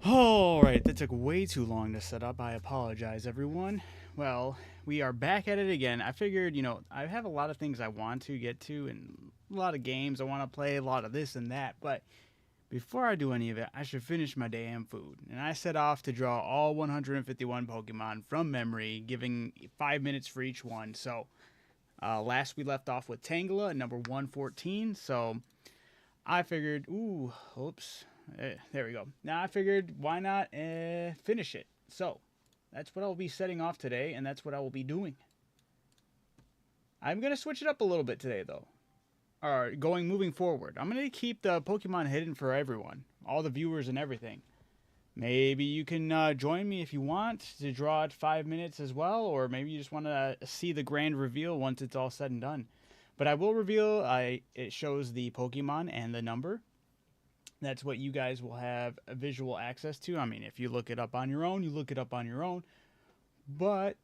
Alright, that took way too long to set up. I apologize, everyone. Well, we are back at it again. I figured, I have a lot of things I want to get to and a lot of games I want to play, a lot of this and that, but before I do any of it, I should finish my damn food. And I set off to draw all 151 Pokemon from memory, giving 5 minutes for each one. So, last we left off with Tangela at number 114, so I figured, oops. There we go. Now I figured, why not finish it? So, that's what I'll be setting off today, and that's what I will be doing. I'm going to switch it up a little bit today, though. Or moving forward. I'm going to keep the Pokemon hidden for everyone. All the viewers and everything. Maybe you can join me if you want to draw at 5 minutes as well, or maybe you just want to see the grand reveal once it's all said and done. But I will reveal, it shows the Pokemon and the number. That's what you guys will have visual access to. I mean, if you look it up on your own, you look it up on your own. But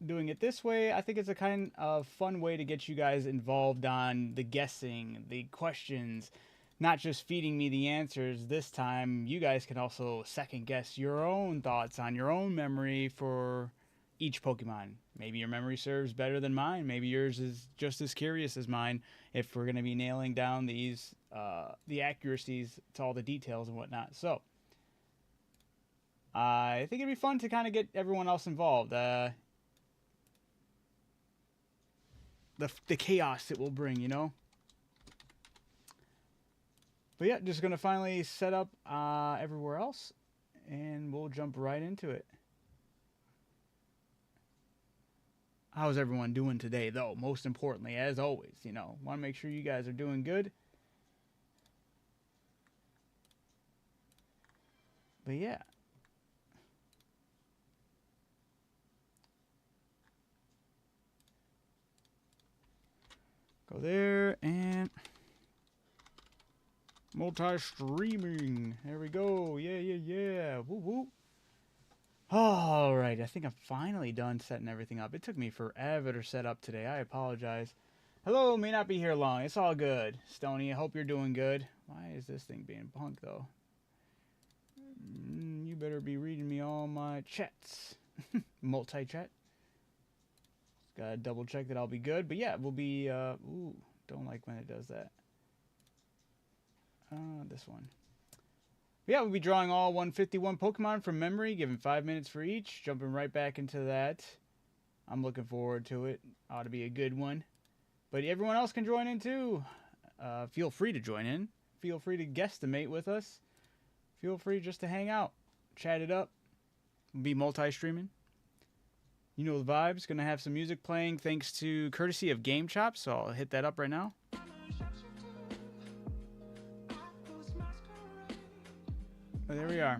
doing it this way, I think it's a kind of fun way to get you guys involved on the guessing, the questions, not just feeding me the answers. This time, you guys can also second guess your own thoughts on your own memory for each Pokemon. Maybe your memory serves better than mine. Maybe yours is just as curious as mine if we're going to be nailing down these the accuracies to all the details and whatnot. So I think it'd be fun to kind of get everyone else involved. The chaos it will bring, But yeah, just going to finally set up everywhere else, and we'll jump right into it. How's everyone doing today, though? Most importantly, as always, want to make sure you guys are doing good. But yeah. Go there and multi-streaming. There we go. Yeah. Woo woo. Alright, I think I'm finally done setting everything up. It took me forever to set up today. I apologize. Hello, may not be here long. It's all good. Stony, I hope you're doing good. Why is this thing being punk, though? You better be reading me all my chats. Multi-chat. Gotta double check that I'll be good. But yeah, we'll be, don't like when it does that. This one. Yeah, we'll be drawing all 151 Pokemon from memory, giving 5 minutes for each. Jumping right back into that. I'm looking forward to it. Ought to be a good one. But everyone else can join in too. Feel free to join in. Feel free to guesstimate with us. Feel free just to hang out. Chat it up. We'll be multi-streaming. You know the vibes. Gonna have some music playing thanks to courtesy of Game Chop. So I'll hit that up right now. Oh, there we are.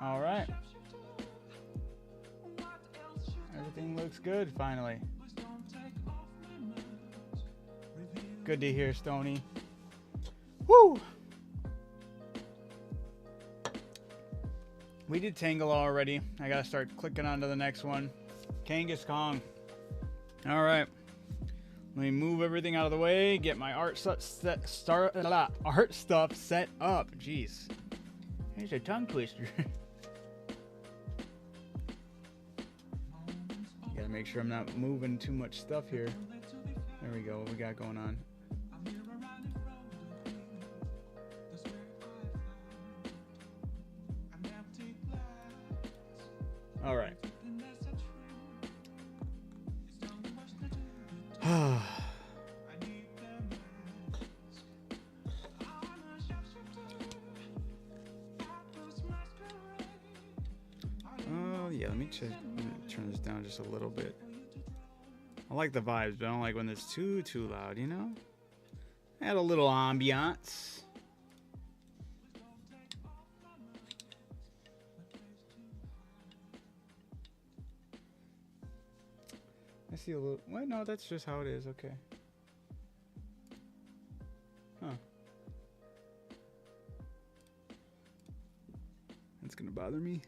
All right. Everything looks good, finally. Good to hear, Stony. Woo! We did Tangela already. I gotta start clicking on to the next one. Kangaskhan. All right. Let me move everything out of the way. Get my art stuff set up. Jeez. Here's a tongue twister. Gotta make sure I'm not moving too much stuff here. There we go. What we got going on? All right. Oh yeah, let me turn this down just a little bit. I like the vibes, but I don't like when it's too loud, Add a little ambiance. I see a little. Wait, no, that's just how it is. Okay. Huh. That's gonna bother me.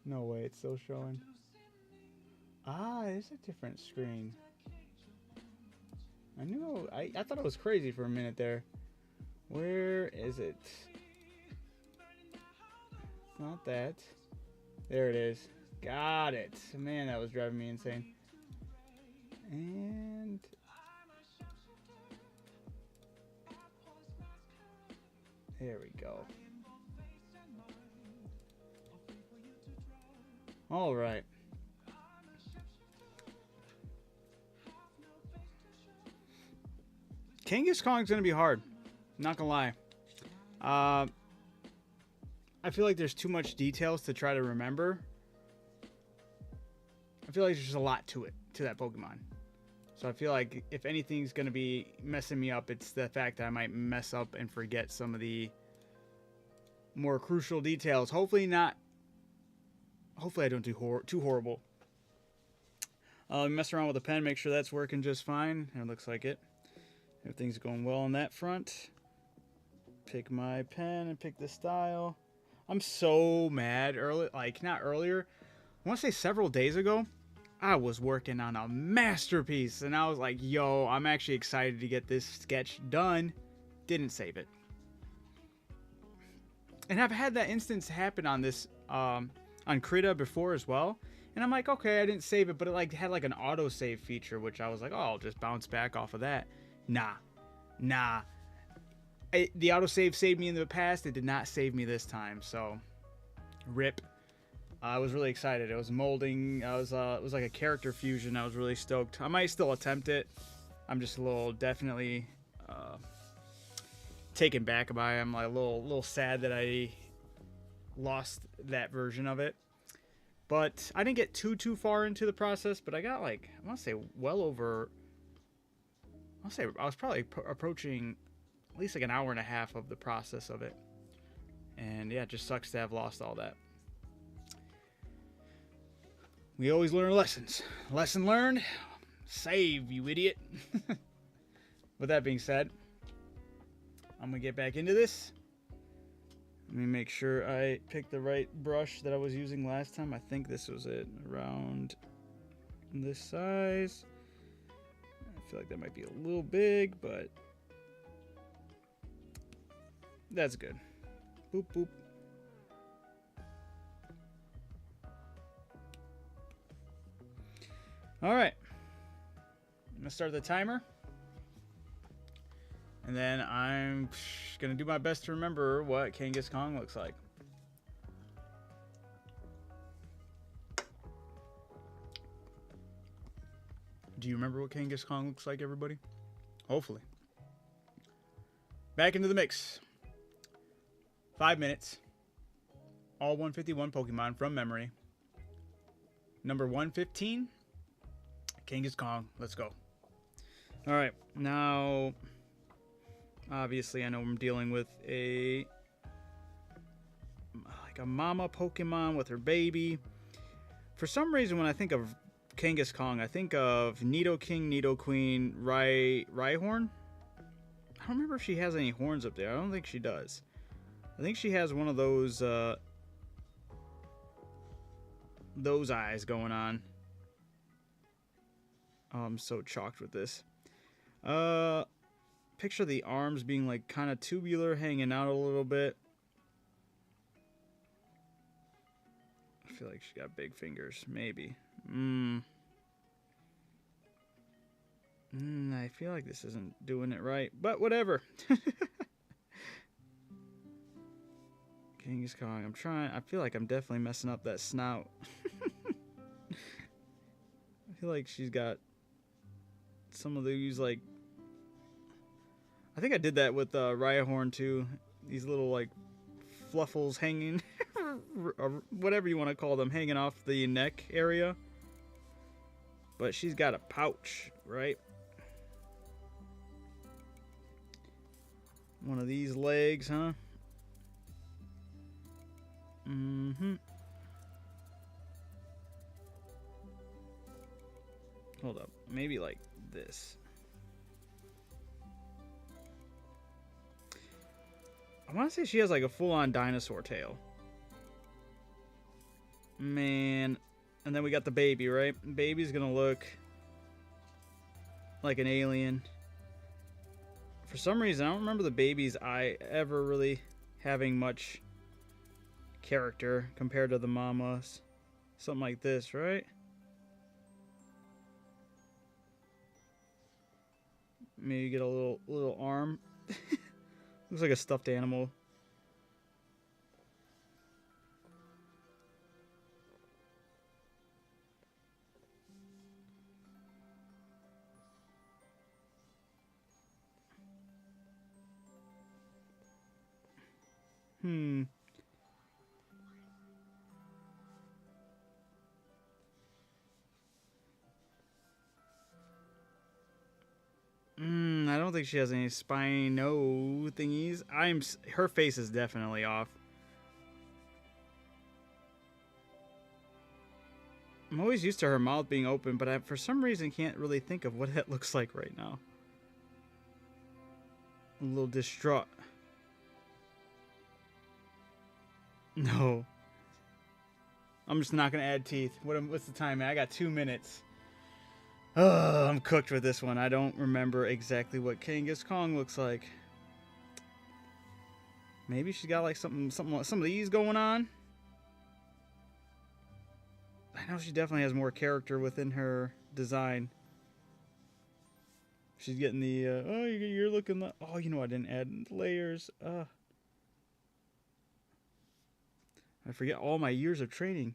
No way, it's still showing. Ah, it's a different screen. I thought it was crazy for a minute there. Where is it? It's not that. There it is. Got it. Man, that was driving me insane. And there we go. All right. Genghis Kong's gonna be hard. Not gonna lie. I feel like there's too much details to try to remember. I feel like there's just a lot to it, to that Pokemon. So I feel like if anything's gonna be messing me up, it's the fact that I might mess up and forget some of the more crucial details. Hopefully not. Hopefully I don't do too horrible. Mess around with the pen, make sure that's working just fine. It looks like it. Everything's going well on that front. Pick my pen and pick the style. I'm so mad not earlier. I want to say several days ago, I was working on a masterpiece and I was like, yo, I'm actually excited to get this sketch done. Didn't save it. And I've had that instance happen on this, on Krita before as well. And I'm like, okay, I didn't save it, but it had an auto save feature, which I was like, oh, I'll just bounce back off of that. Nah. The autosave saved me in the past. It did not save me this time. So, rip. I was really excited. It was molding. It was like a character fusion. I was really stoked. I might still attempt it. I'm just a little definitely taken back by it. I'm like a little sad that I lost that version of it. But I didn't get too far into the process. But I got I want to say well over. I was probably approaching at least an hour and a half of the process of it. And yeah, it just sucks to have lost all that. We always learn lessons. Lesson learned, save, you idiot. With that being said, I'm going to get back into this. Let me make sure I picked the right brush that I was using last time. I think this was it, around this size. I feel like that might be a little big, but that's good. Boop, boop. All right. I'm going to start the timer. And then I'm going to do my best to remember what Genghis Kong looks like. Do you remember what Genghis Kong looks like, everybody? Hopefully. Back into the mix. 5 minutes. All 151 Pokemon from memory. Number 115. Genghis Kong. Let's go. Alright. Now, obviously, I know I'm dealing with a mama Pokemon with her baby. For some reason, when I think of Genghis Kong, I think of Nidoking, Nidoqueen, Rhyhorn. I don't remember if she has any horns up there. I don't think she does. I think she has one of those eyes going on. Oh, I'm so chalked with this. Picture the arms being kind of tubular, hanging out a little bit. I feel like she got big fingers, maybe. I feel like this isn't doing it right, but whatever. Genghis Kong, I'm trying. I feel like I'm definitely messing up that snout. I feel like she's got some of these, I think I did that with Rhyhorn too. These little, fluffles hanging, or whatever you want to call them, hanging off the neck area. But she's got a pouch, right? One of these legs, huh? Hold up. Maybe like this. I want to say she has a full-on dinosaur tail. Man. And then we got the baby, right? Baby's gonna look like an alien. For some reason, I don't remember the baby's eye ever really having much character compared to the mama's. Something like this, right? Maybe get a little arm. Looks like a stuffed animal. I don't think she has any spino thingies. Her face is definitely off. I'm always used to her mouth being open, but I, for some reason, can't really think of what that looks like right now. A little distraught. No. I'm just not going to add teeth. What's the time, man? I got 2 minutes. Oh, I'm cooked with this one. I don't remember exactly what Kangas Kong looks like. Maybe she's got like some of these going on. I know she definitely has more character within her design. She's getting the oh, you're looking like, oh, you know, I didn't add layers. I forget all my years of training.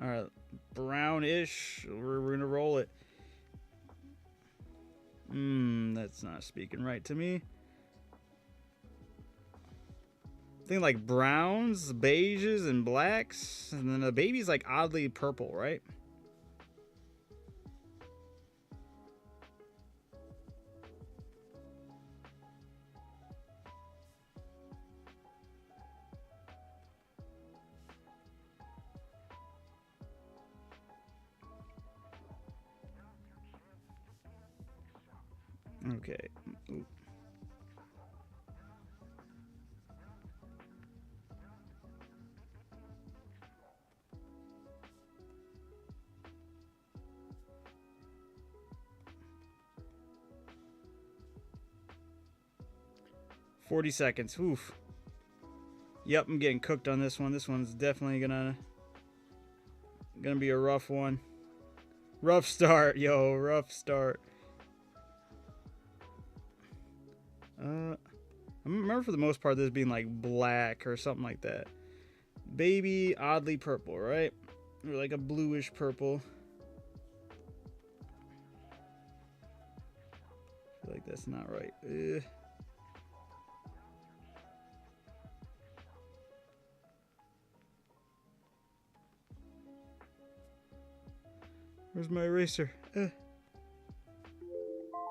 All right, brownish. We're gonna roll it. That's not speaking right to me. I think like browns, beiges, and blacks, and then the baby's like oddly purple, right? Okay. Ooh. 40 seconds. Oof. Yep, I'm getting cooked on this one. This one's definitely gonna be a rough one. Rough start, yo. Rough start. I remember for the most part this being like black or something like that. Baby, oddly purple, right? Or like a bluish purple. I feel like that's not right. Where's my eraser?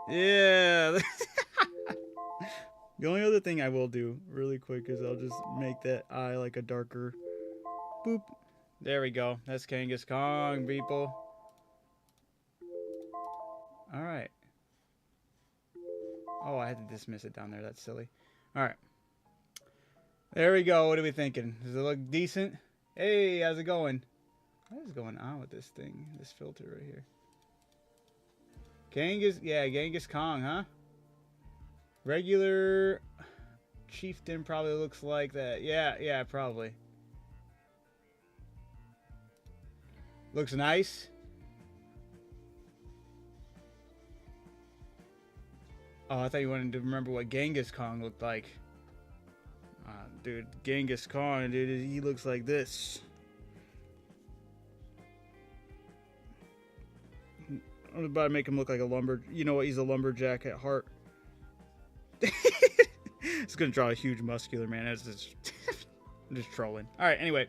Yeah. The only other thing I will do really quick is I'll just make that eye like a darker boop. There we go. That's Kangas Kong, people. All right. Oh, I had to dismiss it down there. That's silly. All right. There we go. What are we thinking? Does it look decent? Hey, how's it going? What is going on with this thing? This filter right here. Genghis Kong, huh? Regular chieftain probably looks like that. Yeah, probably. Looks nice. Oh, I thought you wanted to remember what Genghis Kong looked like. Dude, Genghis Khan, dude, he looks like this. I'm about to make him look like a you know what? He's a lumberjack at heart. It's gonna draw a huge muscular man. That's just, I'm just trolling. All right. Anyway,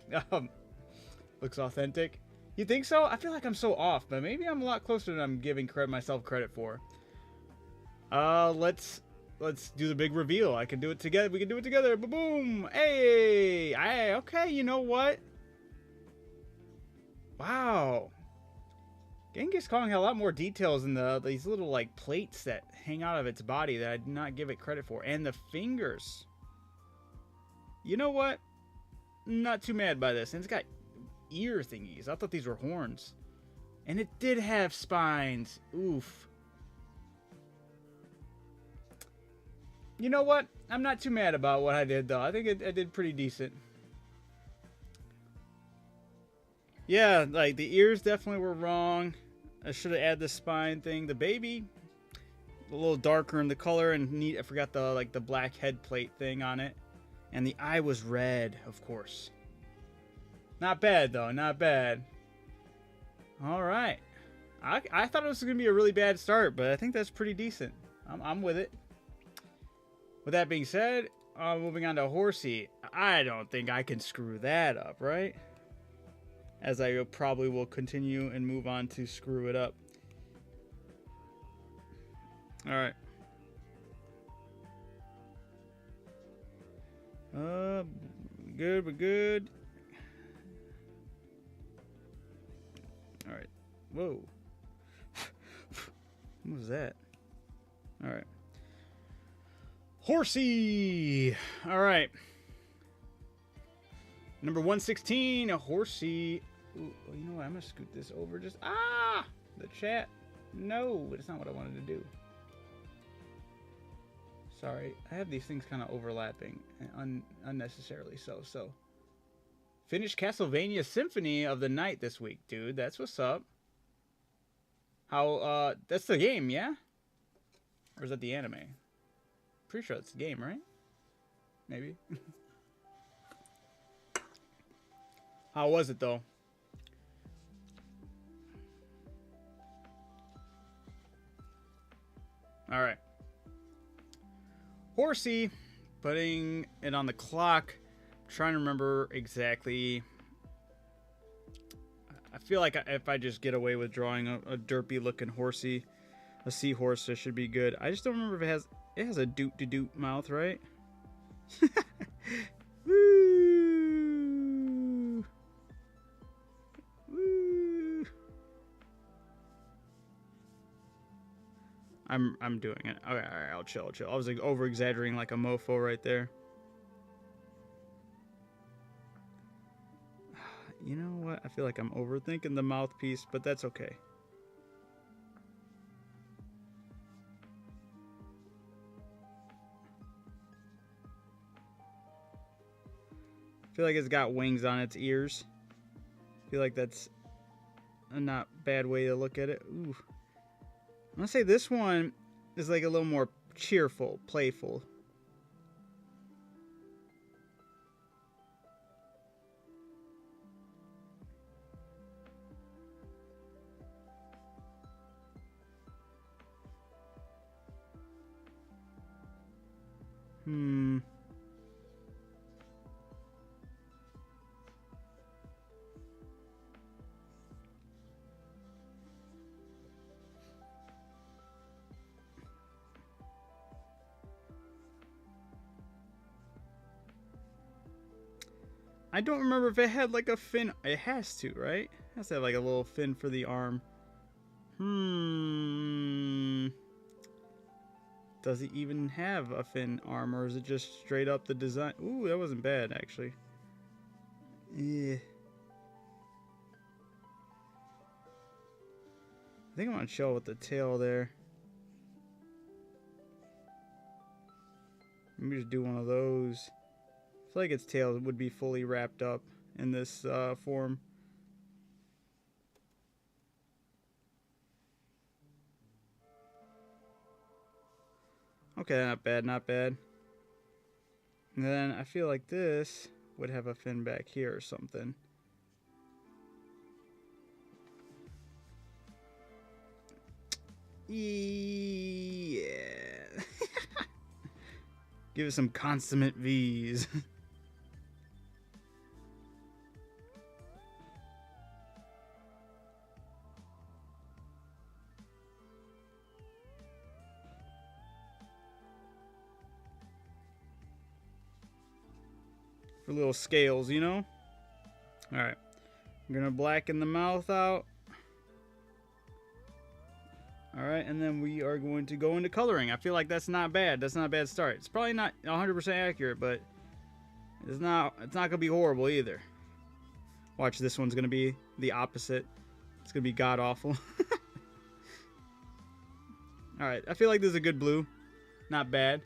looks authentic. You think so? I feel like I'm so off, but maybe I'm a lot closer than I'm giving myself credit for. Let's do the big reveal. I can do it together. We can do it together. Boom! Hey! Okay. You know what? Wow. Genghis Kong had a lot more details in these little like plates that hang out of its body that I did not give it credit for, and the fingers. You know what? Not too mad by this. And it's got ear thingies. I thought these were horns. And it did have spines. Oof. You know what? I'm not too mad about what I did, though. I think I did pretty decent. Yeah, like, the ears definitely were wrong. I should have added the spine thing. The baby, a little darker in the color, and neat. I forgot the, like, the black head plate thing on it. And the eye was red, of course. Not bad, though. Not bad. All right. I thought it was going to be a really bad start, but I think that's pretty decent. I'm with it. With that being said, moving on to Horsey. I don't think I can screw that up, right? As I probably will continue and move on to screw it up. All right. Good, we're good. All right. Whoa. What was that? All right. Horsey. All right. Number 116, a Horsey. Ooh, you know what? I'm going to scoot this over. Just, the chat. No, that's not what I wanted to do. Sorry. I have these things kind of overlapping and unnecessarily so. Finished Castlevania Symphony of the Night this week, dude. That's what's up. How, that's the game, yeah? Or is that the anime? Pretty sure it's the game, right? Maybe. How was it, though? All right. Horsey, putting it on the clock. I'm trying to remember exactly. I feel like if I just get away with drawing a derpy looking horsey, a seahorse, it should be good. I just don't remember if it has a doot-de-doot mouth, right? Woo! Woo! I'm doing it. Okay, all right, I'll chill. I was like over exaggerating like a mofo right there. You know what? I feel like I'm overthinking the mouthpiece, but that's okay. I feel like it's got wings on its ears. I feel like that's a not bad way to look at it. Ooh. I'm gonna say this one is like a little more cheerful, playful. I don't remember if it had like a fin. It has to, right? It has to have like a little fin for the arm. Does it even have a fin arm, or is it just straight up the design? Ooh, that wasn't bad, actually. Yeah. I think I'm gonna chill with the tail there. Maybe just do one of those. I feel like its tail would be fully wrapped up in this form. Okay, not bad, not bad. And then I feel like this would have a fin back here or something. Yeah. Give it some consummate V's. For little scales, you know? Alright. I'm gonna blacken the mouth out. Alright, and then we are going to go into coloring. I feel like that's not bad. That's not a bad start. It's probably not 100% accurate, but it's not gonna be horrible either. Watch, this one's going to be the opposite. It's going to be god-awful. Alright, I feel like this is a good blue. Not bad.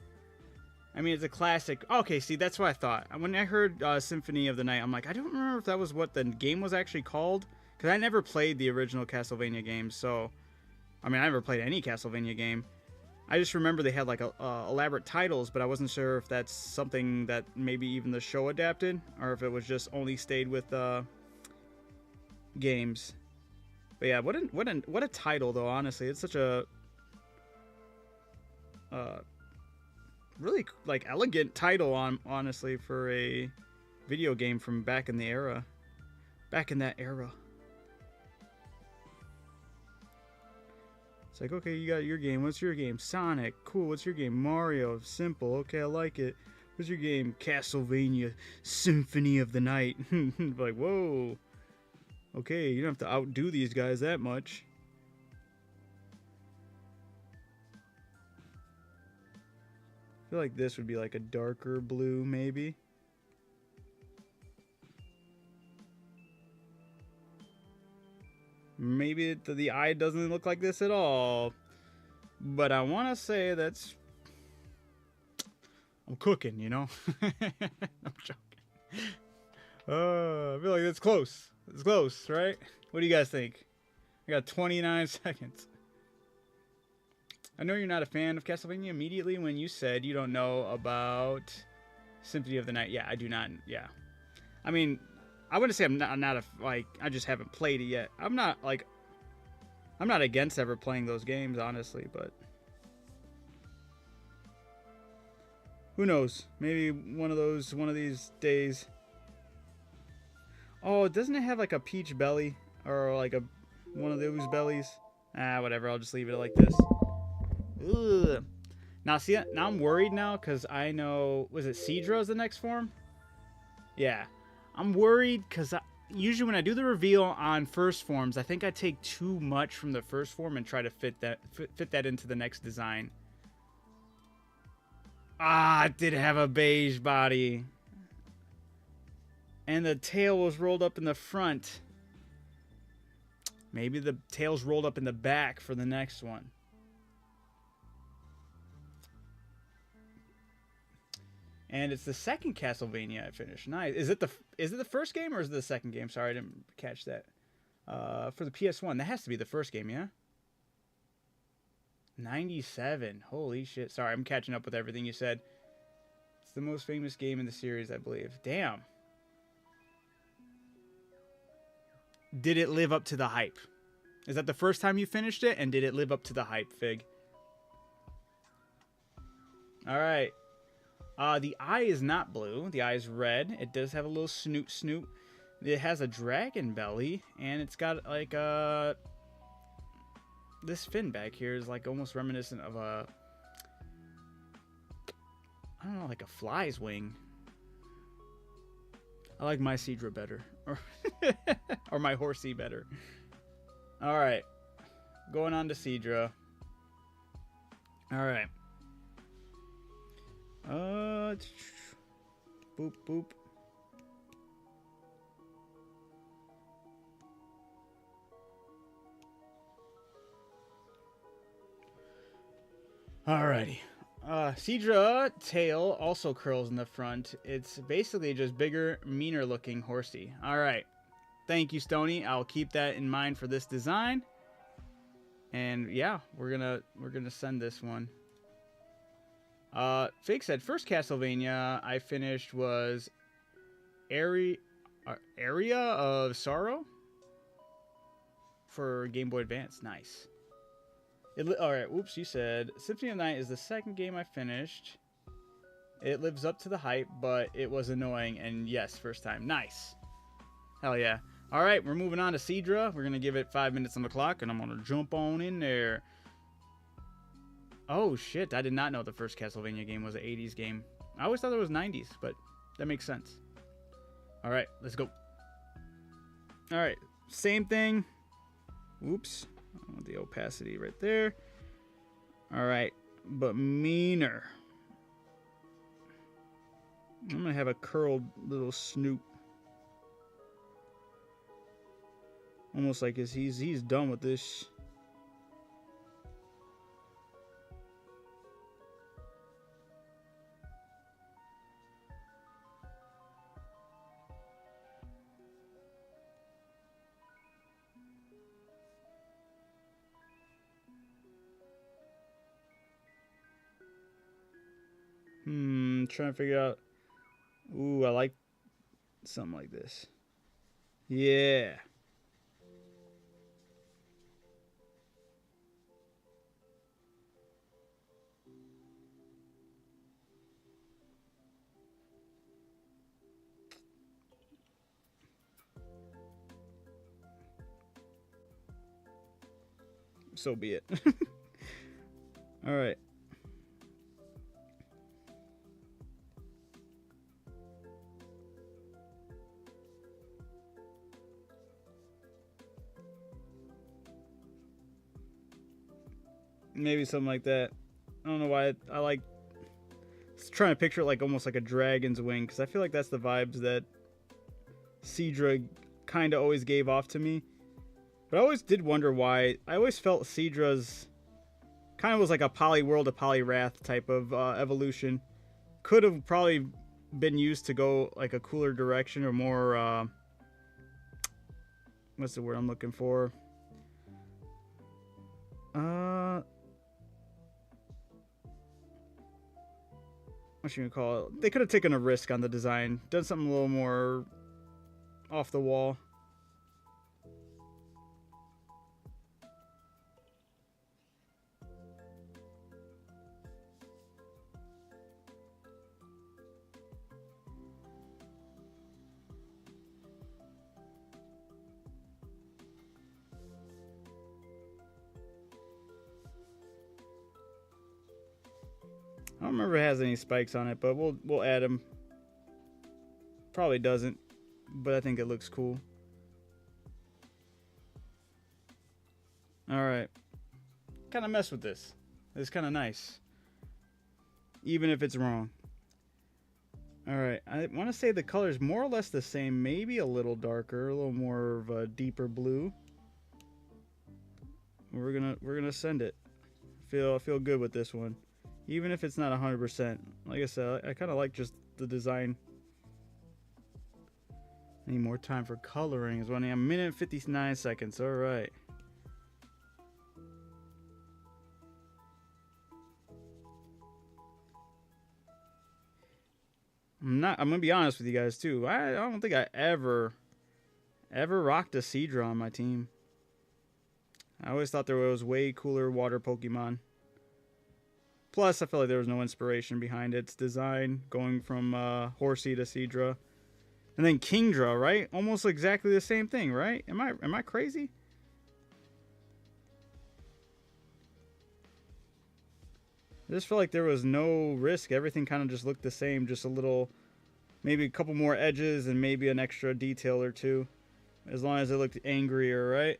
I mean, it's a classic. Okay, see, that's what I thought. When I heard Symphony of the Night, I'm like, I don't remember if that was what the game was actually called. Because I never played the original Castlevania games, so... I mean, I never played any Castlevania game. I just remember they had, like, elaborate titles, but I wasn't sure if that's something that maybe even the show adapted, or if it was just only stayed with games. But yeah, what a title, though, honestly. It's such a... really like elegant title honestly for a video game from back in that era. It's like, okay, you got your game. What's your game? Sonic. Cool. What's your game? Mario. Simple. Okay, I like it. What's your game? Castlevania Symphony of the Night. Like, whoa. Okay, you don't have to outdo these guys that much. I feel like this would be like a darker blue, maybe. Maybe the eye doesn't look like this at all. But I want to say that's... I'm cooking, you know? I'm joking. I feel like that's close. It's close, right? What do you guys think? I got 29 seconds. I know you're not a fan of Castlevania immediately when you said you don't know about Symphony of the Night. Yeah, I do not. Yeah. I mean, I wouldn't say I'm not like, I just haven't played it yet. I'm not against ever playing those games, honestly, but who knows? Maybe one of these days. Oh, doesn't it have like a peach belly or like one of those bellies? Whatever. I'll just leave it like this. Ugh. Now, see, now I'm worried now because I know, was it Seadra is the next form? Yeah. I'm worried because usually when I do the reveal on first forms, I think I take too much from the first form and try to fit that into the next design. It did have a beige body. And the tail was rolled up in the front. Maybe the tail's rolled up in the back for the next one. And it's the second Castlevania I finished. Nice. Is it the first game or is it the second game? Sorry, I didn't catch that. For the PS1, that has to be the first game, yeah? 97. Holy shit. Sorry, I'm catching up with everything you said. It's the most famous game in the series, I believe. Damn. Did it live up to the hype? Is that the first time you finished it? And did it live up to the hype, Fig? All right. The eye is not blue. The eye is red. It does have a little snoot. It has a dragon belly, and it's got like this fin back here is like almost reminiscent of a, I don't know, like a fly's wing. I like my Seadra better, or my horsey better. All right, going on to Seadra. All right. Boop, boop. Alrighty. Seadra tail also curls in the front. It's basically just bigger, meaner looking horsey. Alright. Thank you, Stony. I'll keep that in mind for this design. And yeah, we're gonna send this one. Fake said first Castlevania I finished was Area of Sorrow for Game Boy Advance. Nice. Alright, whoops, you said Symphony of the Night is the second game I finished. It lives up to the hype, but it was annoying, and yes, first time. Nice. Hell yeah. Alright, we're moving on to Seadra. We're gonna give it 5 minutes on the clock, and I'm gonna jump on in there. Oh shit, I did not know the first Castlevania game was an 80s game. I always thought it was 90s, but that makes sense. Alright, let's go. Alright, same thing. Whoops. Oh, the opacity right there. Alright, but meaner. I'm going to have a curled little snoot. Almost like he's done with this. Trying to figure out. Ooh, I like something like this. Yeah. So be it. All right. Maybe something like that. I don't know why I like trying to picture it like almost like a dragon's wing, because I feel like that's the vibes that Seadra kind of always gave off to me. But I always did wonder why. I always felt Seadra's kind of was like a Poliwhirl to Poliwrath type of evolution. Could have probably been used to go like a cooler direction or more. What's the word I'm looking for? What should you call it? They could have taken a risk on the design, done something a little more off the wall. I don't remember if it has any spikes on it, but we'll add them. Probably doesn't, but I think it looks cool. All right, kind of mess with this. It's kind of nice, even if it's wrong. All right, I want to say the color's more or less the same, maybe a little darker, a little more of a deeper blue. We're gonna send it. I feel good with this one. Even if it's not 100%. Like I said, I kind of like just the design. Need more time for coloring. It's running a minute and 59 seconds. All right. I'm gonna be honest with you guys too. I don't think I ever rocked a Seadra on my team. I always thought there was way cooler water Pokemon. Plus, I feel like there was no inspiration behind its design, going from Horsey to Seadra, and then Kingdra, right? Almost exactly the same thing, right? Am I crazy? I just felt like there was no risk. Everything kind of just looked the same, just a little, maybe a couple more edges and maybe an extra detail or two, as long as it looked angrier, right?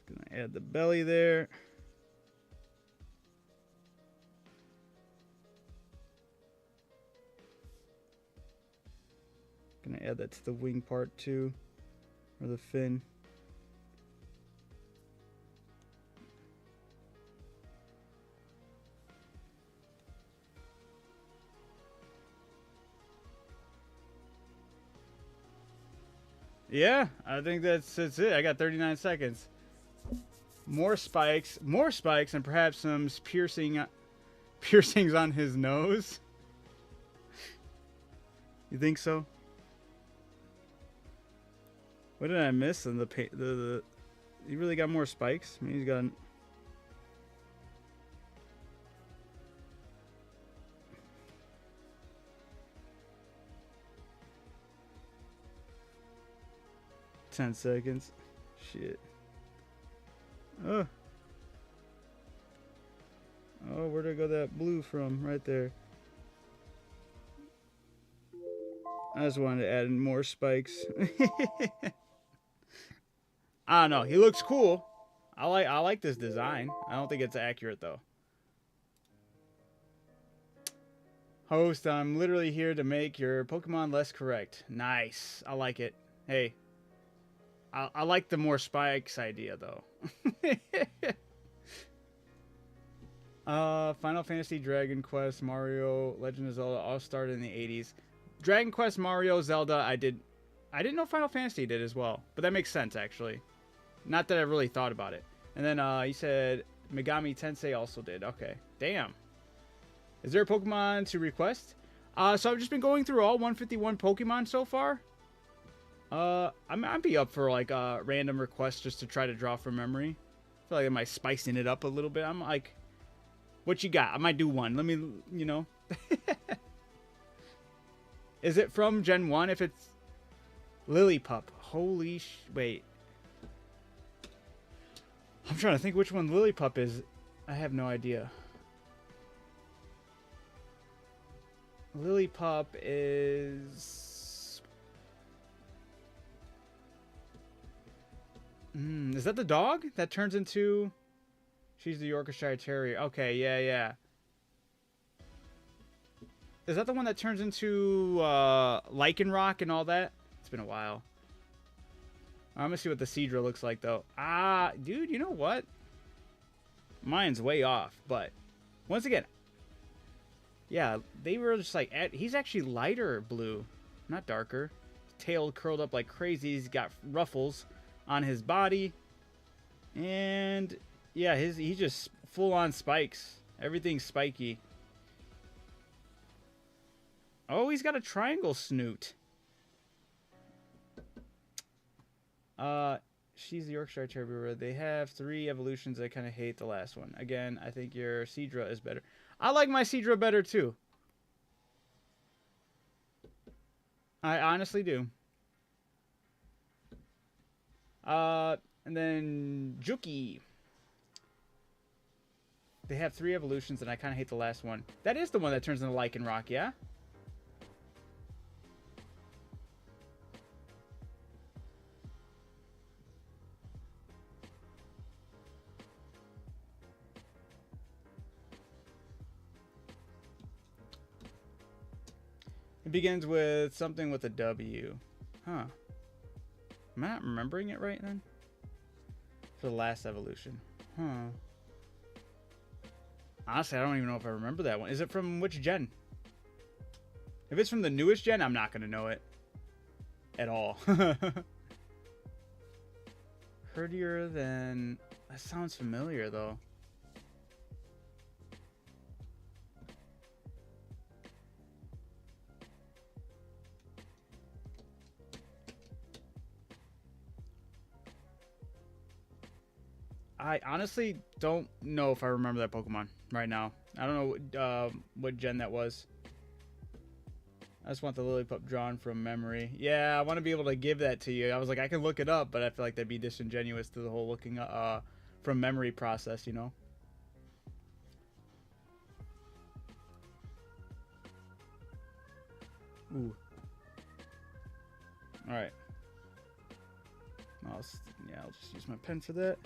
Gonna add the belly there. Gonna add that to the wing part too, or the fin. Yeah, I think that's it. I got 39 seconds. More spikes, and perhaps some piercings on his nose. You think so? What did I miss in the he really got more spikes? I mean, he's got. $10 seconds. Shit. Oh, where'd I go that blue from? Right there. I just wanted to add in more spikes. I don't know. He looks cool. I like this design. I don't think it's accurate though. Host, I'm literally here to make your Pokemon less correct. Nice. I like it. Hey, I like the more spikes idea, though. Final Fantasy, Dragon Quest, Mario, Legend of Zelda all started in the 80s. Dragon Quest, Mario, Zelda, I didn't know Final Fantasy did as well. But that makes sense, actually. Not that I really thought about it. And then you said Megami Tensei also did. Okay. Damn. Is there a Pokemon to request? So I've just been going through all 151 Pokemon so far. I'd be up for like a random request just to try to draw from memory. I feel like I might spicing it up a little bit. I'm like, what you got? I might do one. Let me, you know. Is it from Gen 1 if it's Lillipup? Holy wait. I'm trying to think which one Lillipup is. I have no idea. Lillipup is... is that the dog that turns into... She's the Yorkshire Terrier. Okay, yeah. Is that the one that turns into Lycanroc and all that? It's been a while. I'm gonna see what the Seadra looks like, though. Ah, dude, you know what? Mine's way off, but once again, yeah, they were just like, he's actually lighter blue, not darker. Tail curled up like crazy. He's got ruffles on his body, and yeah, he's just full on spikes. Everything's spiky. Oh, he's got a triangle snoot. She's the Yorkshire Terrier. They have 3 evolutions. I kind of hate the last one. Again, I think your Seadra is better. I like my Seadra better too. I honestly do. And then Juki. They have 3 evolutions, and I kind of hate the last one. That is the one that turns into Lycanroc, yeah? It begins with something with a W. Huh. Am I not remembering it right then? For the last evolution. Huh. Honestly, I don't even know if I remember that one. Is it from which gen? If it's from the newest gen, I'm not going to know it. At all. Herdier than... That sounds familiar, though. I honestly don't know if I remember that Pokemon right now. I don't know what gen that was. I just want the Lillipup drawn from memory. Yeah, I want to be able to give that to you. I was like, I can look it up, but I feel like that'd be disingenuous to the whole looking from memory process, you know? Ooh. Alright. I'll just use my pen for that.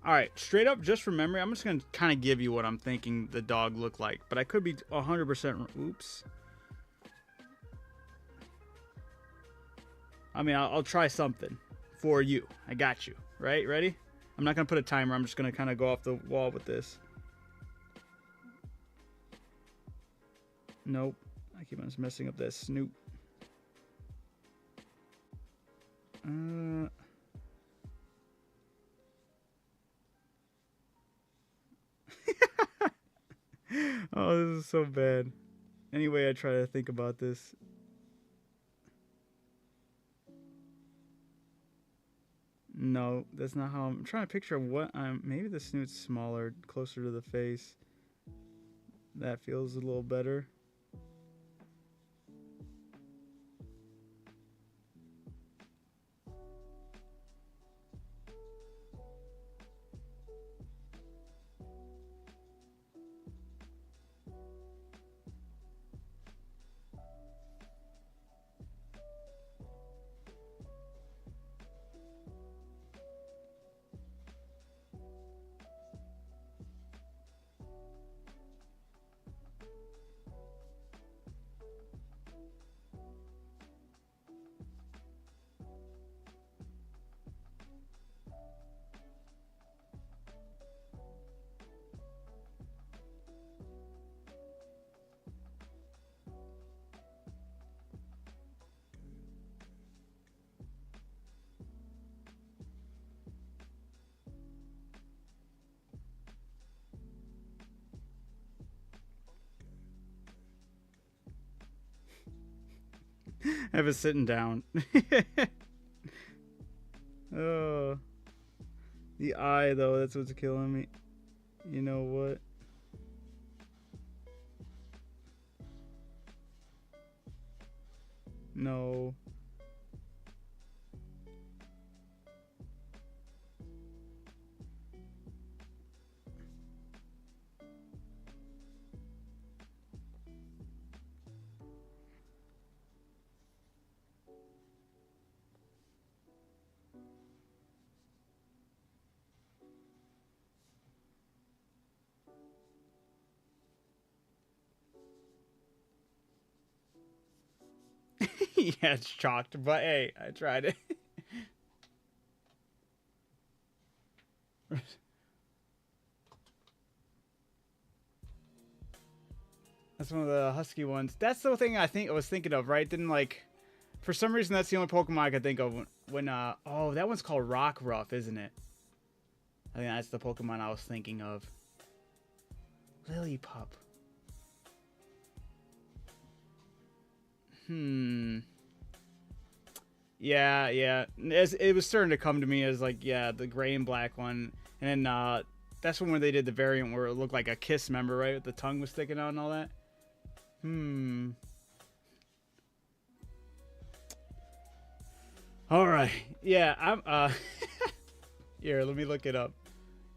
Alright, straight up, just from memory, I'm just going to kind of give you what I'm thinking the dog looked like. But I could be 100%... Oops. I mean, I'll try something for you. I got you. Right? Ready? I'm not going to put a timer. I'm just going to kind of go off the wall with this. Nope. I keep on just messing up that snoot. Oh, this is so bad. Anyway, I try to think about this. No, that's not how I'm trying to picture what I'm... Maybe the snoot's smaller, closer to the face. That feels a little better. Have it sitting down. Oh, the eye though, that's what's killing me. You know what? No. Yeah, it's chalked, but hey, I tried it. That's one of the husky ones. That's the thing I was thinking of, right? Didn't like, for some reason that's the only Pokemon I could think of when oh, that one's called Rockruff, isn't it? I think that's the Pokemon I was thinking of. Lillipup. Yeah, yeah. It was starting to come to me as like, yeah, the gray and black one. And then that's when they did the variant where it looked like a kiss, remember, right? With the tongue was sticking out and all that. All right. Yeah, I'm here, let me look it up.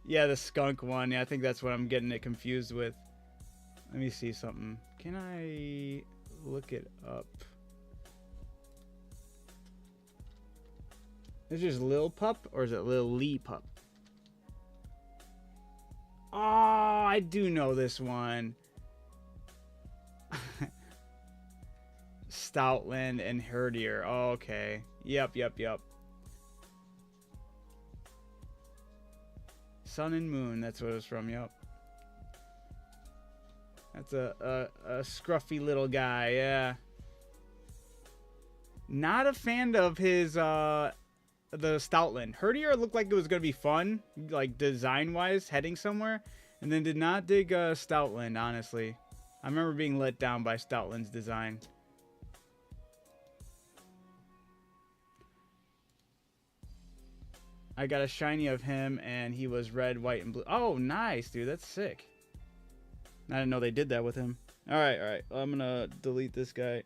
Yeah, the skunk one. Yeah, I think that's what I'm getting it confused with. Let me see something. Can I look it up? Is it just Lil Pup or is it Lil Lee Pup? Oh, I do know this one. Stoutland and Herdier. Oh, okay. Yep. Sun and Moon. That's what it was from. Yep. That's a scruffy little guy. Yeah. Not a fan of his the Stoutland. Herdier looked like it was gonna be fun, like design wise, heading somewhere, and then did not dig Stoutland. Honestly, I remember being let down by Stoutland's design. I got a shiny of him, and he was red, white, and blue. Oh, nice, dude. That's sick. I didn't know they did that with him. All right. Well, I'm gonna delete this guy.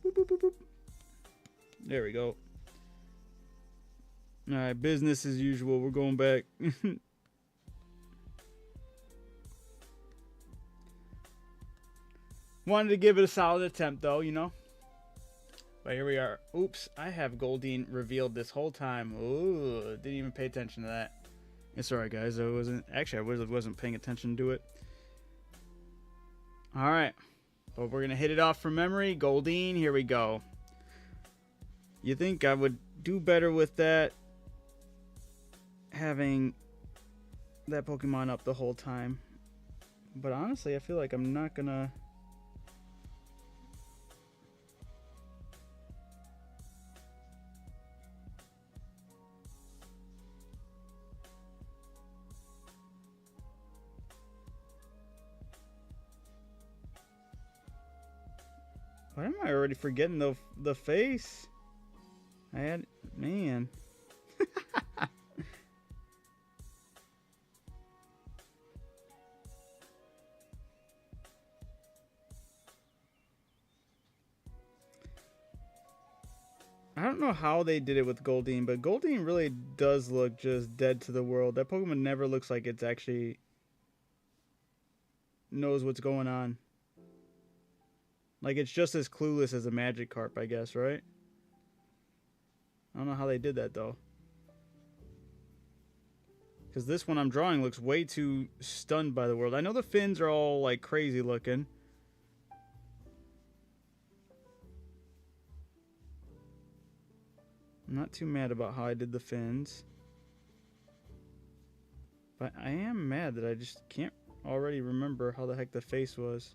Boop, boop, boop, boop. There we go. All right, business as usual. We're going back. Wanted to give it a solid attempt, though, you know. But here we are. Oops, I have Goldeen revealed this whole time. Ooh, didn't even pay attention to that. It's alright, guys. I wasn't paying attention to it. Alright. But we're going to hit it off from memory. Goldeen, here we go. You think I would do better with that, having that Pokemon up the whole time. But honestly, I feel like I'm not going to... Why am I already forgetting the face? I had... Man. I don't know how they did it with Goldeen, but Goldeen really does look just dead to the world. That Pokemon never looks like it's actually knows what's going on. Like, it's just as clueless as a Magikarp, I guess, right? I don't know how they did that, though. Because this one I'm drawing looks way too stunned by the world. I know the fins are all, like, crazy looking. I'm not too mad about how I did the fins. But I am mad that I just can't already remember how the heck the face was.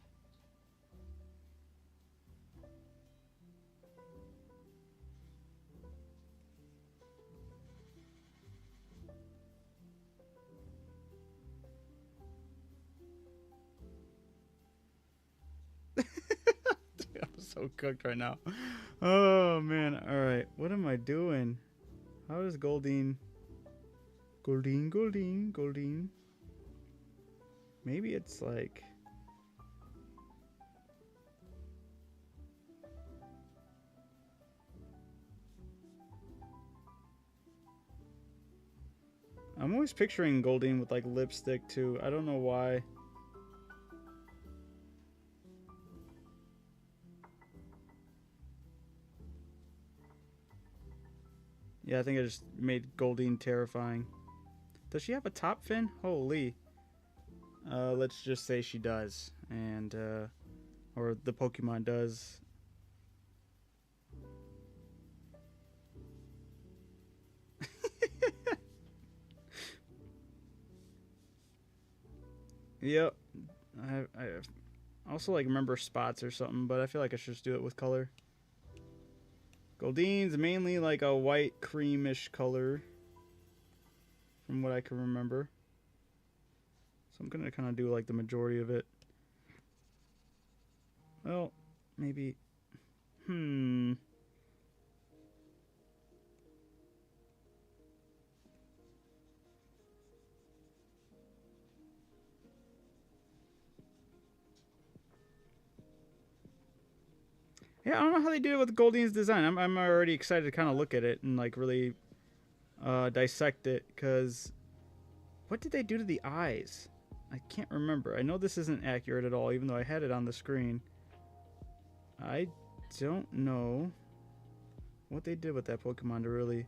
so cooked right now. Oh, man. All right. What am I doing? How does Goldeen... Goldeen. Maybe it's like... I'm always picturing Goldeen with like lipstick too. I don't know why. Yeah, I think I just made Goldeen terrifying. Does she have a top fin? Holy. Let's just say she does. And, or the Pokemon does. Yep. I also like remember spots or something, but I feel like I should just do it with color. Goldeen's mainly like a white creamish color from what I can remember. So I'm gonna kind of do like the majority of it. Well, maybe. Yeah, I don't know how they do it with Goldeen's design. I'm already excited to kind of look at it and like really dissect it, because what did they do to the eyes? I can't remember. I know this isn't accurate at all, even though I had it on the screen. I don't know what they did with that Pokemon to really...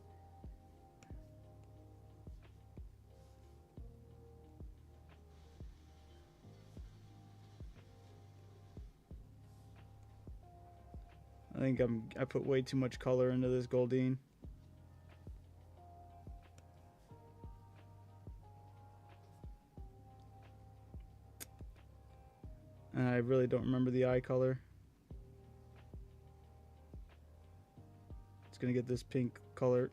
I think I put way too much color into this Goldeen. And I really don't remember the eye color. It's gonna get this pink color.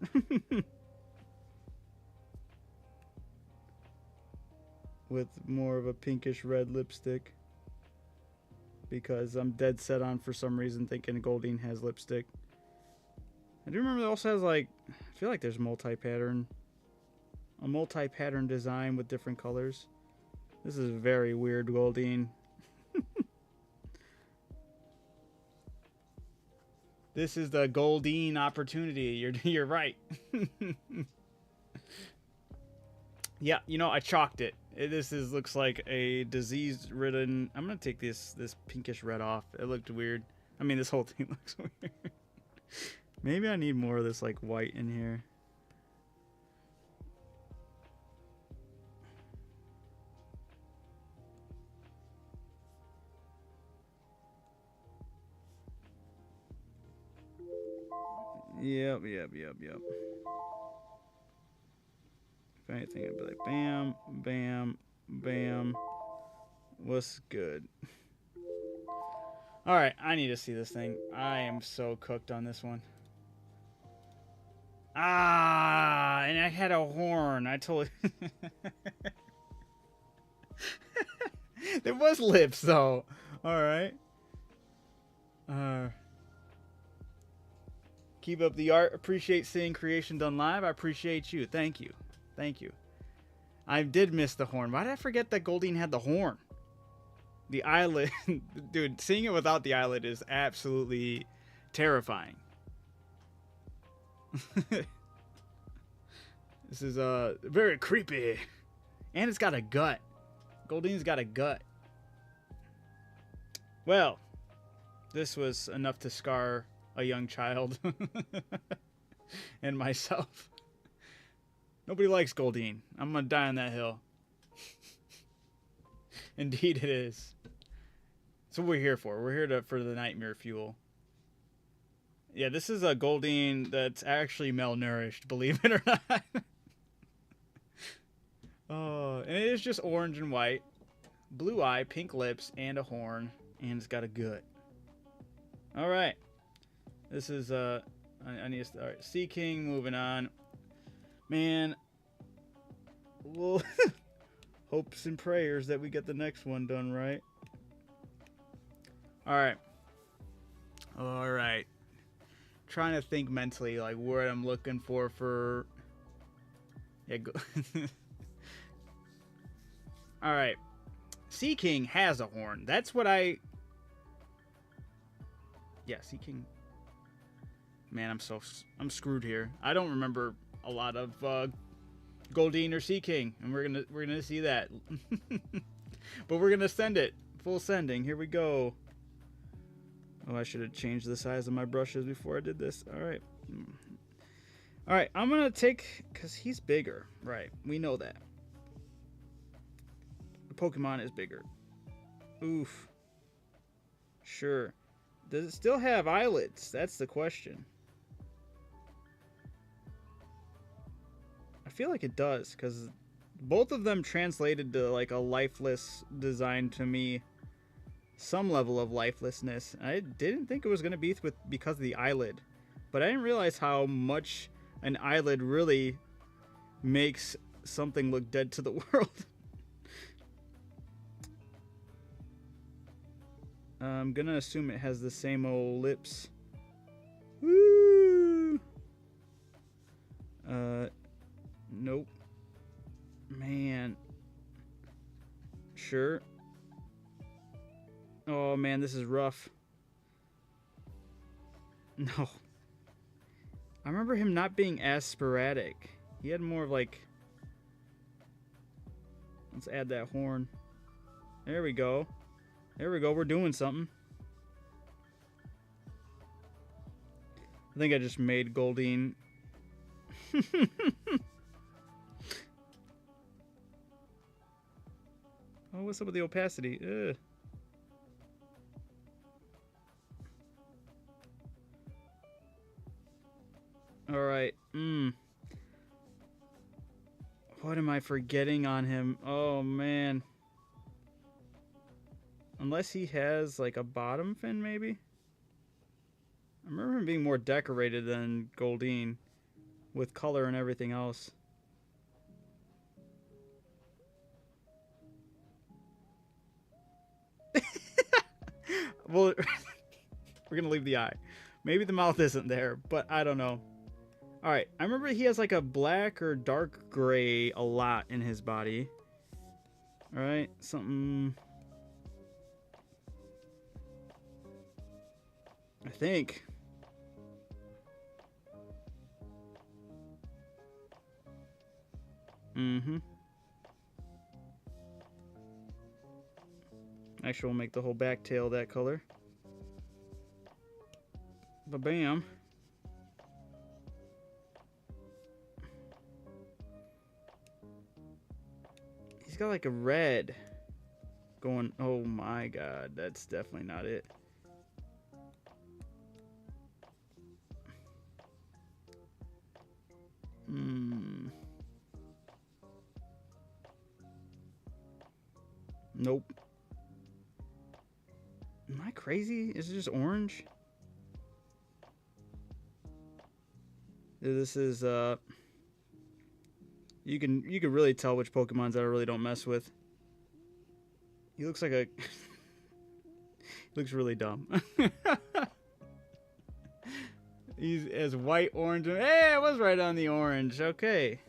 With more of a pinkish red lipstick. Because I'm dead set on, for some reason, thinking Goldeen has lipstick. I do remember it also has like, I feel like there's multi-pattern. A multi-pattern design with different colors. This is very weird, Goldeen. This is the Goldeen opportunity. You're right. Yeah, you know, I chalked it. Looks like a disease-ridden... I'm going to take this pinkish red off. It looked weird. I mean, this whole thing looks weird. Maybe I need more of this, like, white in here. Yep. If anything, I'd be like, bam, bam, bam. What's good? Alright, I need to see this thing. I am so cooked on this one. Ah, and I had a horn. I totally... There was lips, though. Alright. Keep up the art. Appreciate seeing creation done live. I appreciate you. Thank you. Thank you. I did miss the horn. Why did I forget that Goldeen had the horn? The eyelid. Dude, seeing it without the eyelid is absolutely terrifying. This is very creepy. And it's got a gut. Goldeen's got a gut. Well, this was enough to scar a young child. And myself. Nobody likes Goldeen. I'm gonna die on that hill. Indeed it is. That's what we're here for. We're here for the nightmare fuel. Yeah, this is a Goldeen that's actually malnourished, believe it or not. Oh, and it is just orange and white. Blue eye, pink lips, and a horn. And it's got a gut. Alright. This is, I need to, alright, Sea King, moving on. Man, well, hopes and prayers that we get the next one done right. All right, All right. Trying to think mentally, like what I'm looking for. Yeah. Go. All right. Sea King has a horn. That's what I. Yeah, Sea King. Man, I'm screwed here. I don't remember a lot of Goldeen or Sea King, and we're gonna see that. But we're gonna send it full sending. Here we go. Oh, I should have changed the size of my brushes before I did this. All right. All right, I'm gonna take, cause he's bigger, right? We know that. The Pokemon is bigger. Oof. Sure. Does it still have eyelids? That's the question. I feel like it does, because both of them translated to like a lifeless design to me. Some level of lifelessness. I didn't think it was going to be because of the eyelid. But I didn't realize how much an eyelid really makes something look dead to the world. I'm going to assume it has the same old lips. Woo! Nope. Man. Sure. Oh man, this is rough. No. I remember him not being as sporadic. He had more of like... Let's add that horn. There we go. There we go, we're doing something. I think I just made Goldeen. Oh, what's up with the opacity? Ugh. Alright. What am I forgetting on him? Oh, man. Unless he has, like, a bottom fin, maybe? I remember him being more decorated than Goldeen. With color and everything else. Well, we're gonna leave the eye. Maybe the mouth isn't there, but I don't know. Alright, I remember he has like a black or dark gray a lot in his body. Alright, something... I think. Actually, we'll make the whole back tail that color. Ba-bam. He's got like a red going. Oh my god, that's definitely not it. Nope. Am I crazy? Is it just orange? This is you can really tell which Pokemons I really don't mess with. He looks like a he looks really dumb. He's as white orange. Hey, I was right on the orange. Okay.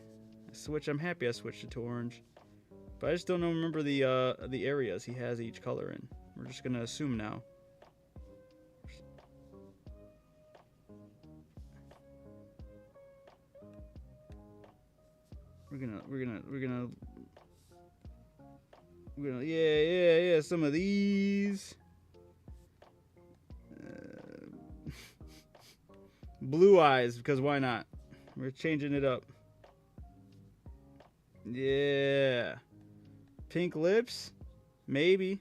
I'm happy I switched it to orange. But I just don't remember the areas he has each color in. We're just gonna assume now. We're gonna yeah, some of these. Blue eyes, because why not? We're changing it up. Yeah. Pink lips? Maybe.